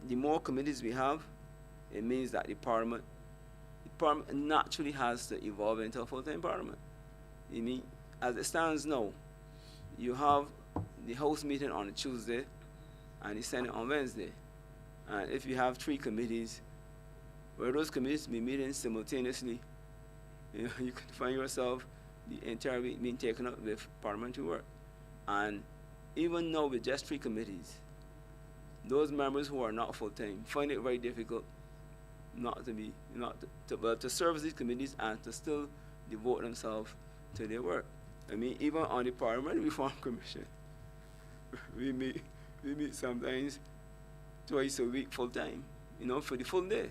the more committees we have, it means that the parliament naturally has to evolve into a full-time parliament. You mean, as it stands now, you have the House meeting on a Tuesday and the Senate on Wednesday. And if you have 3 committees, where those committees be meeting simultaneously, you know, you can find yourself the entire week being taken up with parliamentary work. And even now, with just 3 committees, those members who are not full-time find it very difficult to service these committees and to still devote themselves to their work. I mean, even on the Parliamentary Reform Commission, we meet sometimes twice a week full-time, you know, for the full day.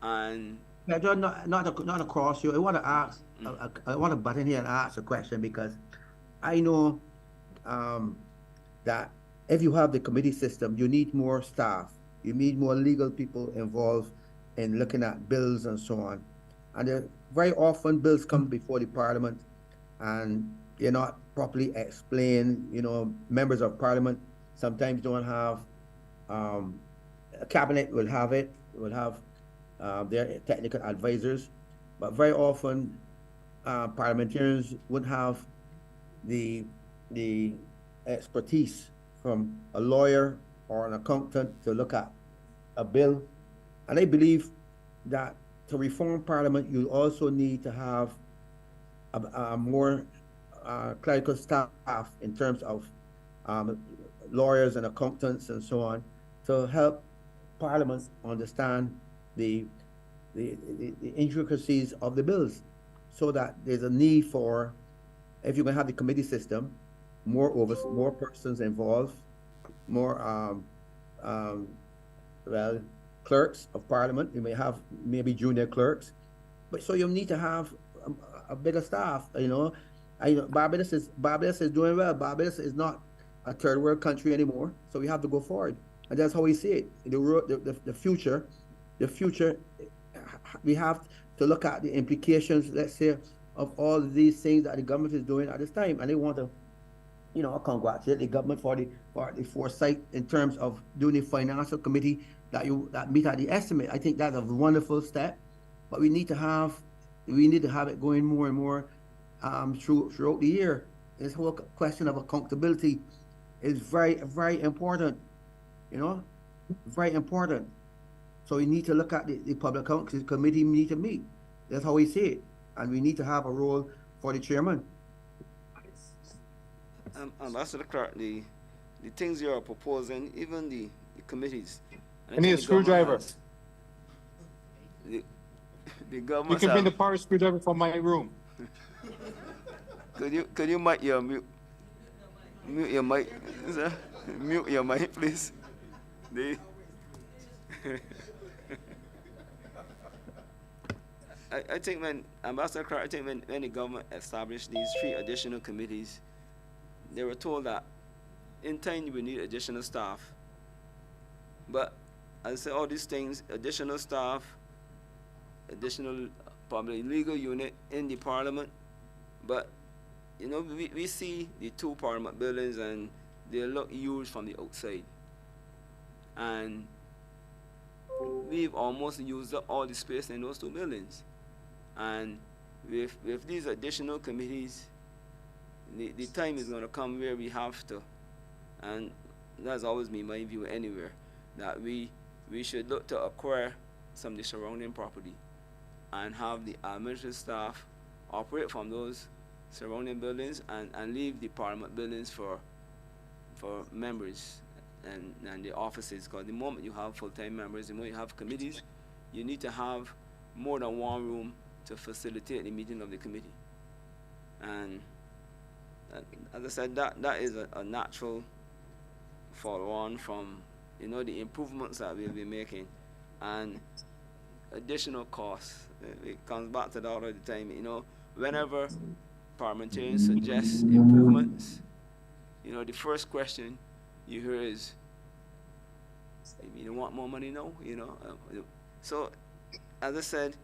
And Yeah, John, not across you. I want to ask, I want to butt in here and ask a question, because I know that if you have the committee system, you need more staff. You need more legal people involved in looking at bills and so on. And very often bills come before the Parliament and they're not properly explained. You know, members of Parliament sometimes don't have, a cabinet will have it, will have their technical advisors, but very often parliamentarians would have the expertise from a lawyer or an accountant to look at a bill. And I believe that to reform Parliament, you also need to have a more clerical staff in terms of lawyers and accountants and so on to help Parliament understand the intricacies of the bills, so that there's a need for, if you're going to have the committee system, more persons involved, more well, clerks of Parliament. You may have maybe junior clerks, but so you need to have a bigger staff. You know, Barbados is doing well. Barbados is not a third world country anymore, so we have to go forward, and that's how we see it. The future, we have to look at the implications, let's say, of all of these things that the government is doing at this time, and they want to, you know, congratulate the government for the foresight in terms of doing the financial committee that meet at the estimate. I think that's a wonderful step, but we need to have it going more and more throughout the year. This whole question of accountability is very, very important. You know, very important. So we need to look at the Public Accounts Committee need to meet. That's how we see it, and we need to have a role for the chairman. Ambassador Clark, the things you are proposing, even the committees. I need a screwdriver. The government. You can bring the power screwdriver from my room. Could you mute your mic, sir? Mute your mic, please. I think when Ambassador Clark, I think when the government established these 3 additional committees, they were told that in time you will need additional staff. But as I say, all these things, additional staff, additional probably legal unit in the Parliament, but you know, we see the 2 Parliament buildings and they look huge from the outside, and we've almost used up all the space in those 2 buildings. And with these additional committees, the time is going to come where we have to, and that's always been my view anywhere, that we should look to acquire some of the surrounding property and have the administrative staff operate from those surrounding buildings and leave the Parliament buildings for members and the offices. Because the moment you have full-time members, the moment you have committees, you need to have more than one room to facilitate the meeting of the committee. And as I said, that is a natural follow-on from, you know, the improvements that we'll be making, and additional costs. It comes back to that all the time. You know, whenever parliamentarians suggest improvements, you know, the first question you hear is, you want more money now? You know, so as I said,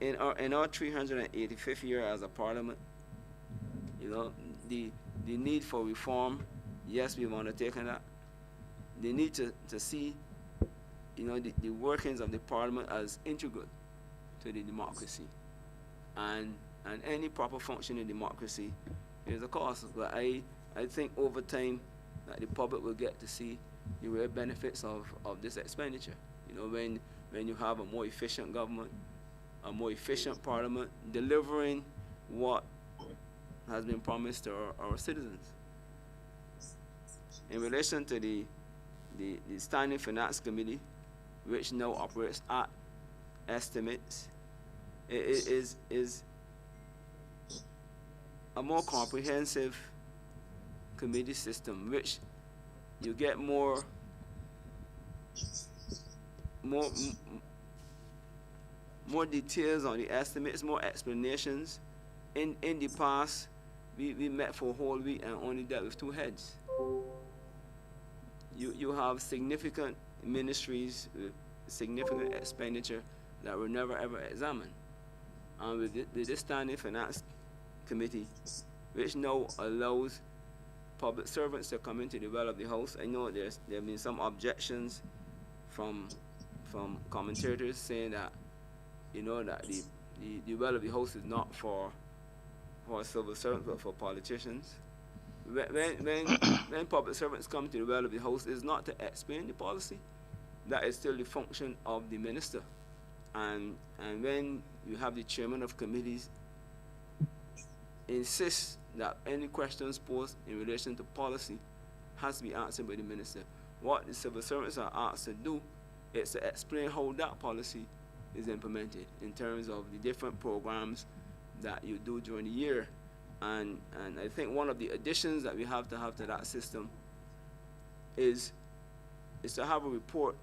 in our 385th year as a parliament, you know, the need for reform, yes, we want to take on that. They need to see, you know, the workings of the Parliament as integral to the democracy, and any proper functioning democracy is a cost. But I think over time that the public will get to see the real benefits of this expenditure. You know, when you have a more efficient government, a more efficient Parliament, delivering what has been promised to our citizens. In relation to the Standing Finance Committee, which now operates at estimates, it is a more comprehensive committee system, which you get more details on the estimates, more explanations. In the past, we met for a whole week and only dealt with 2 heads. You have significant ministries with significant expenditure that were never ever examined. With this Standing Finance Committee, which now allows public servants to come in to develop the house. I know there have been some objections from commentators saying that, that the develop the house is not for civil servants but for politicians. When public servants come to develop the house, it's not to explain the policy. That is still the function of the minister. And when you have the chairman of committees insist that any questions posed in relation to policy has to be answered by the minister, what the civil servants are asked to do is to explain how that policy is implemented in terms of the different programs that you do during the year. And I think one of the additions that we have to that system is to have a report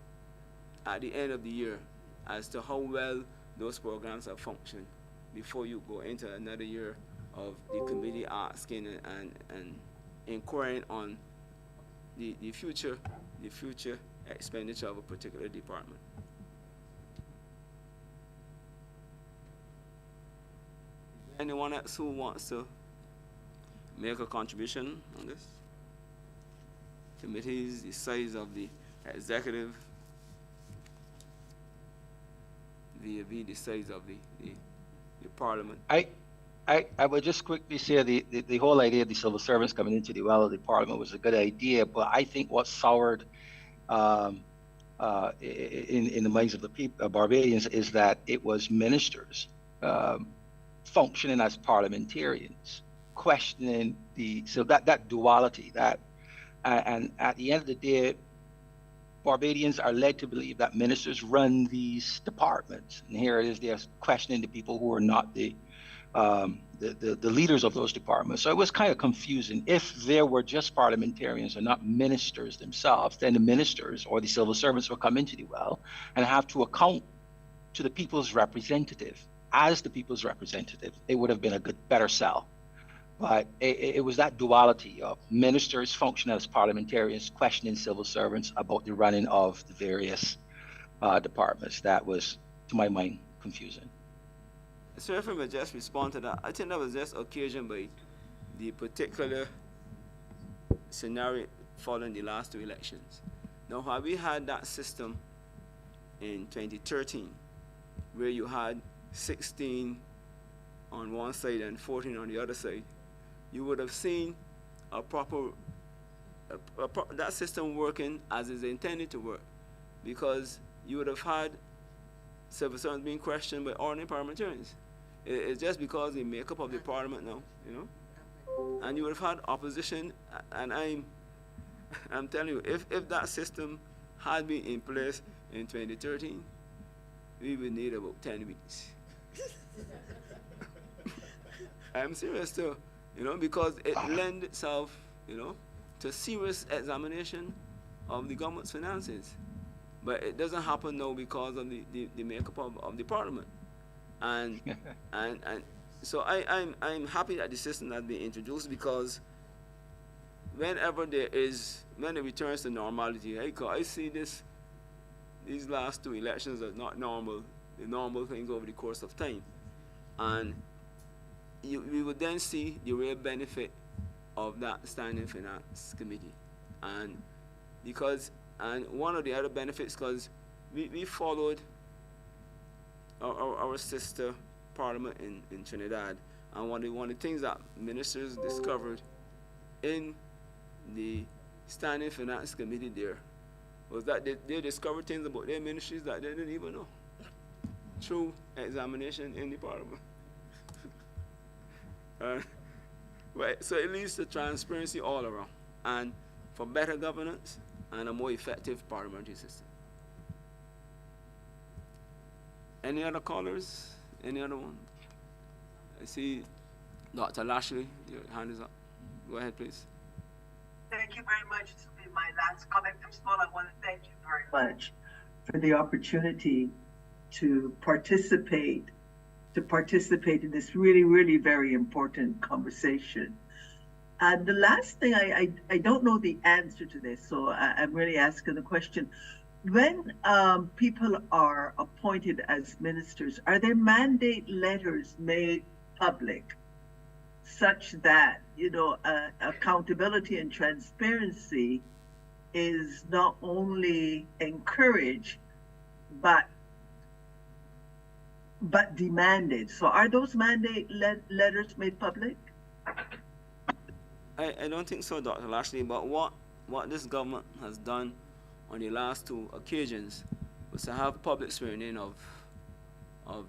at the end of the year as to how well those programs have functioned before you go into another year of the committee asking and inquiring on the future expenditure of a particular department. Anyone else who wants to make a contribution on this? Committees, the size of the executive, vis-a-vis the size of the parliament. I would just quickly say the whole idea of the civil servants coming into the well of the parliament was a good idea, but I think what soured in the minds of the people, Barbadians, is that it was ministers functioning as parliamentarians, questioning that duality, and at the end of the day, Barbadians are led to believe that ministers run these departments, and here it is, they're questioning the people who are not the leaders of those departments. So it was kind of confusing. If there were just parliamentarians and not ministers themselves, then the ministers or the civil servants would come into the well and have to account to the people's representative. As the people's representative, it would have been a better sell. But it was that duality of ministers functioning as parliamentarians, questioning civil servants about the running of the various departments that was, to my mind, confusing. So if I may just respond to that, I think that was just occasioned by the particular scenario following the last two elections. Now, had we had that system in 2013, where you had 16 on one side and 14 on the other side, you would have seen that system working as is intended to work, because you would have had civil servants being questioned by ordinary parliamentarians. It's just because the makeup of the parliament now, and you would have had opposition. And I'm telling you, if that system had been in place in 2013, we would need about 10 weeks. I'm serious too, because it lends itself, to serious examination of the government's finances. But it doesn't happen now because of the makeup of the parliament. And so I'm happy that the system has been introduced, because when it returns to normality, I see these last two elections as not normal, the normal things over the course of time. And we would then see the real benefit of that Standing Finance Committee. And one of the other benefits, because we followed our sister parliament in Trinidad, and one of the things that ministers discovered in the Standing Finance Committee there was that they discovered things about their ministries that they didn't even know through examination in the parliament. Right, so it leads to transparency all around, and for better governance and a more effective parliamentary system. Any other callers? Any other one? I see Dr. Lashley, your hand is up. Go ahead, please. Thank you very much. This will be my last comment. First of all, I want to thank you very much for the opportunity to participate in this really, really very important conversation. The last thing, I don't know the answer to this, so I'm really asking the question. When people are appointed as ministers, are their mandate letters made public such that, accountability and transparency is not only encouraged, but demanded? So are those mandate letters made public? I don't think so, Dr. Lashley, but what this government has done on the last two occasions was to have public swearing in of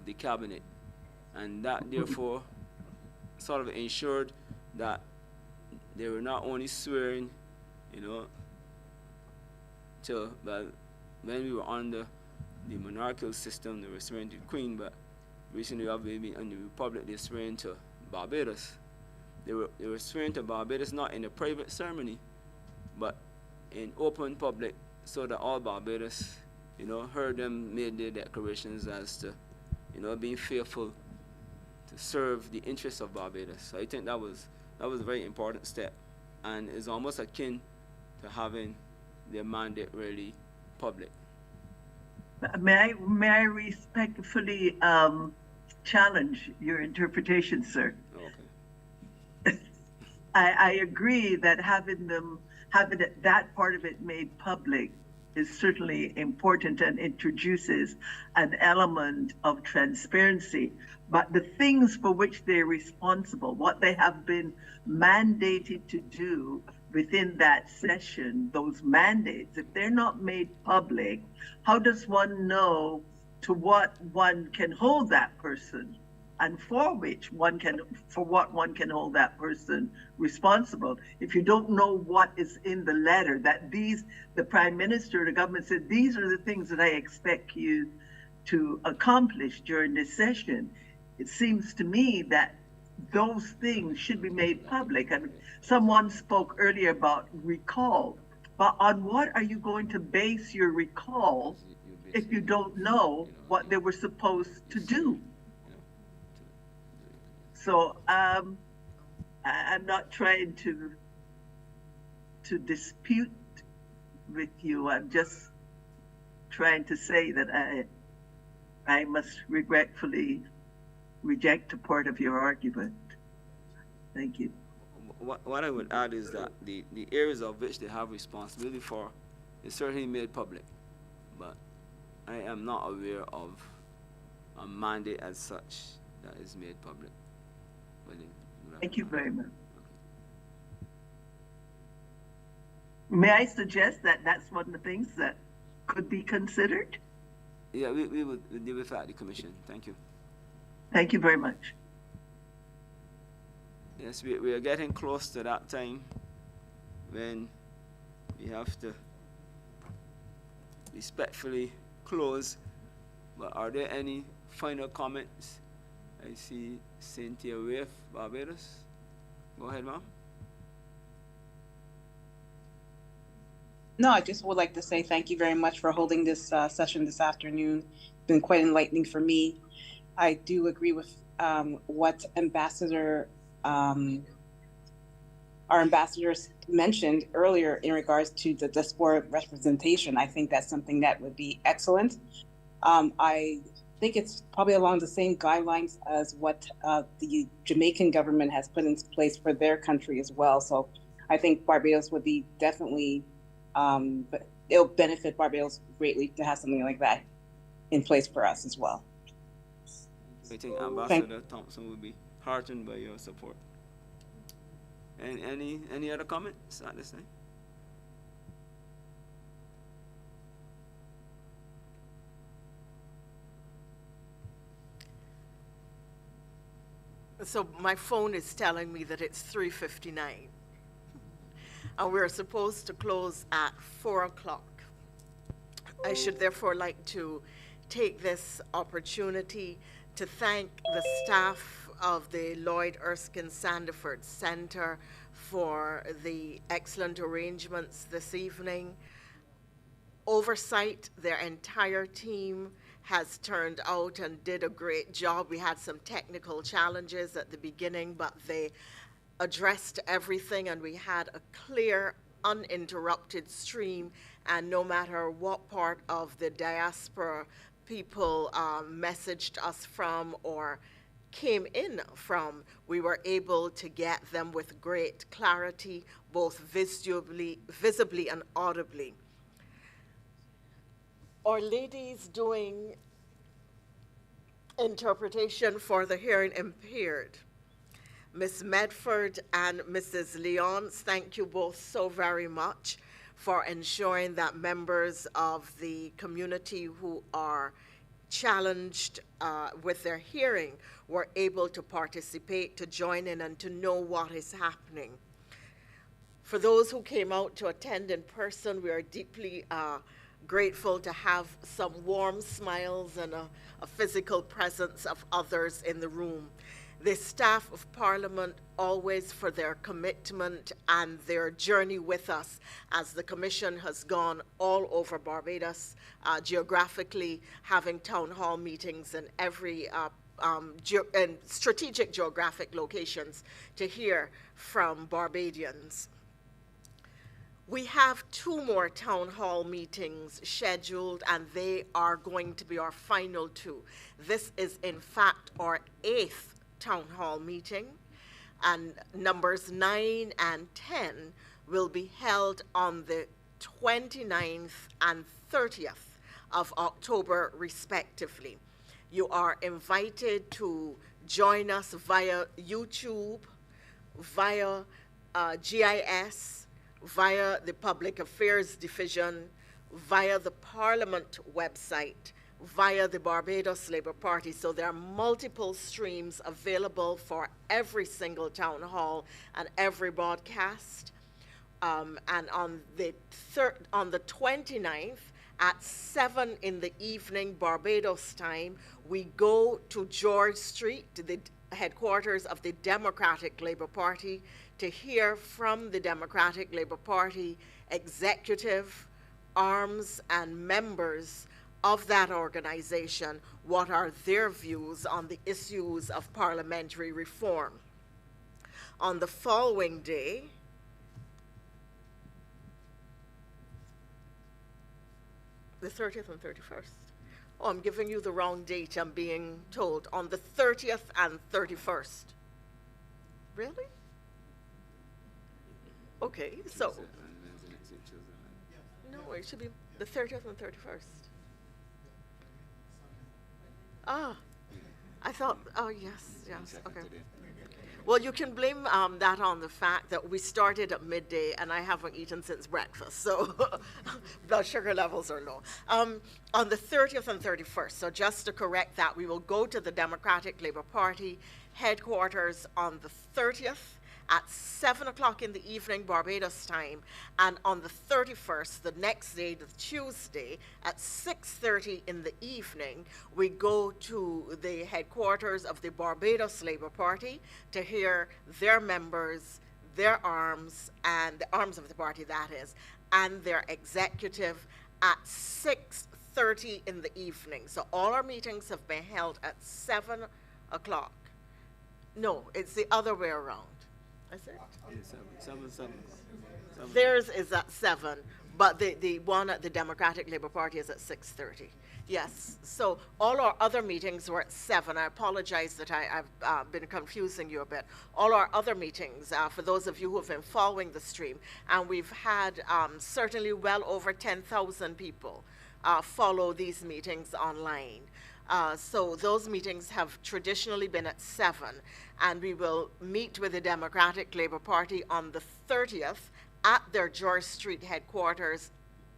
the cabinet, and that therefore sort of ensured that they were not only swearing, but when we were under the monarchical system, they were swearing to the Queen, but recently, obviously, in the Republic, they're swearing to Barbados. They were swearing to Barbados not in a private ceremony, but in open public, so that all Barbados, heard them made their declarations as to, being faithful to serve the interests of Barbados. So I think that was a very important step, and is almost akin to having their mandate really public. May I respectfully challenge your interpretation, sir? Okay. I agree that having that part of it made public is certainly important and introduces an element of transparency. But the things for which they're responsible, what they have been mandated to do within that session, those mandates, if they're not made public, how does one know to what one can hold that person, and for what one can hold that person responsible? If you don't know what is in the letter, that the Prime Minister, the government said, these are the things that I expect you to accomplish during this session, it seems to me that those things should be made public. And someone spoke earlier about recall, but on what are you going to base your recall if you don't know what they were supposed to do? So I'm not trying to dispute with you. I'm just trying to say that I must regretfully reject a part of your argument. Thank you. What I would add is that the areas of which they have responsibility for is certainly made public, but I am not aware of a mandate as such that is made public. Thank you very much. May I suggest that that's one of the things that could be considered? Yeah, we will deal with that at the Commission. Thank you. Thank you very much. Yes, we are getting close to that time when we have to respectfully close. But are there any final comments? I see Cynthia Wave, Barbados. Go ahead, ma'am. No, I just would like to say thank you very much for holding this session this afternoon. It's been quite enlightening for me. I do agree with what our ambassadors mentioned earlier in regards to the diaspora representation. I think that's something that would be excellent. I think it's probably along the same guidelines as what the Jamaican government has put into place for their country as well. So I think Barbados would be definitely, but it'll benefit Barbados greatly to have something like that in place for us as well. I think Ambassador Thompson will be heartened by your support. And any other comments at this time? So my phone is telling me that it's 3:59, and we're supposed to close at 4 o'clock. I should therefore like to take this opportunity to thank the staff of the Lloyd Erskine Sandiford Center for the excellent arrangements this evening. Oversight, their entire team has turned out and did a great job. We had some technical challenges at the beginning, but they addressed everything, and we had a clear uninterrupted stream, and no matter what part of the diaspora people messaged us from or came in from, we were able to get them with great clarity, both visibly and audibly. Our ladies doing interpretation for the hearing impaired, Ms. Medford and Mrs. Leons, thank you both so very much for ensuring that members of the community who are challenged with their hearing were able to participate, to join in, and to know what is happening. For those who came out to attend in person, we are deeply grateful to have some warm smiles and a physical presence of others in the room. The staff of Parliament, always for their commitment and their journey with us as the Commission has gone all over Barbados, geographically, having town hall meetings in every in strategic geographic locations to hear from Barbadians. We have 2 more town hall meetings scheduled, and they are going to be our final 2. This is, in fact, our 8th town hall meeting, and numbers 9 and 10 will be held on the 29th and 30th of October, respectively. You are invited to join us via YouTube, via GIS, via the Public Affairs Division, via the Parliament website, via the Barbados Labour Party. So there are multiple streams available for every single town hall and every broadcast. And on the 29th at 7 in the evening Barbados time, we go to George Street, to the headquarters of the Democratic Labour Party, to hear from the Democratic Labour Party executive, arms, and members of that organization, what are their views on the issues of parliamentary reform. On the following day, the 30th and 31st. Oh, I'm giving you the wrong date, I'm being told. On the 30th and 31st. Really? Okay, so. No, it should be the 30th and 31st. Ah, I thought, oh, yes, okay. Well, you can blame that on the fact that we started at midday and I haven't eaten since breakfast, so blood sugar levels are low. On the 30th and 31st, so just to correct that, we will go to the Democratic Labour Party headquarters on the 30th at 7 o'clock in the evening Barbados time, and on the 31st, the next day, the Tuesday, at 6:30 in the evening, we go to the headquarters of the Barbados Labour Party to hear their members, their arms, and the arms of the party, that is, and their executive at 6:30 in the evening. So all our meetings have been held at 7 o'clock. No, it's the other way around. Is it? Seven. Theirs is at 7, but the one at the Democratic Labour Party is at 6:30. Yes, so all our other meetings were at 7. I apologize that I've been confusing you a bit. All our other meetings, for those of you who have been following the stream, and we've had certainly well over 10,000 people follow these meetings online. So those meetings have traditionally been at 7, and we will meet with the Democratic Labour Party on the 30th at their George Street headquarters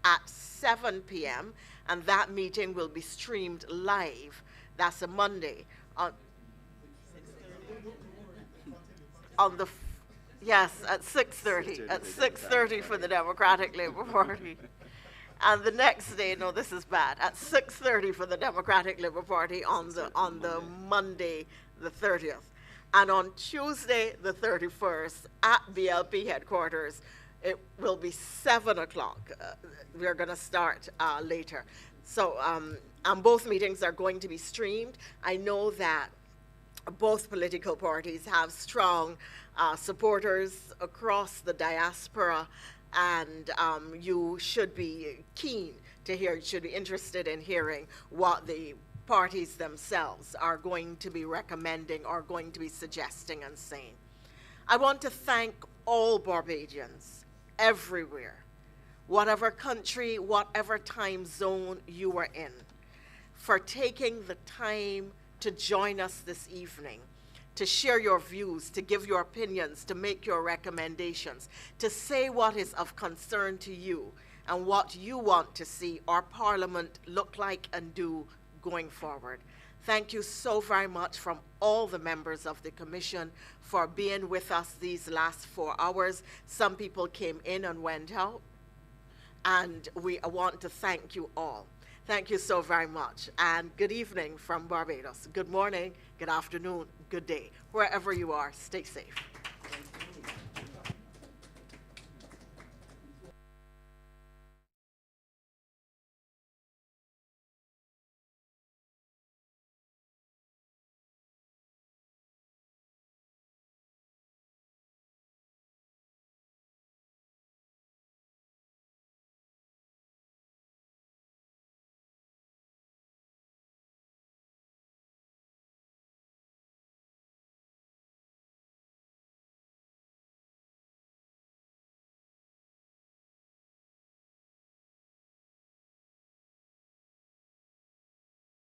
at 7 p.m., and that meeting will be streamed live. That's a Monday. Yes, at 6:30. At 6:30 for the Democratic Labour Party. And the next day, no, this is bad, at 6:30 for the Democratic Labour Party on the Monday, the 30th. And on Tuesday, the 31st, at BLP headquarters, it will be 7 o'clock. We're going to start later. So both meetings are going to be streamed. I know that both political parties have strong supporters across the diaspora, and you should be keen to hear, should be interested in hearing what the parties themselves are going to be recommending or going to be suggesting and saying. I want to thank all Barbadians everywhere, whatever country, whatever time zone you are in, for taking the time to join us this evening, to share your views, to give your opinions, to make your recommendations, to say what is of concern to you and what you want to see our Parliament look like and do going forward. Thank you so very much from all the members of the Commission for being with us these last 4 hours. Some people came in and went out, and we want to thank you all. Thank you so very much, and good evening from Barbados. Good morning, good afternoon, good day. Wherever you are, stay safe.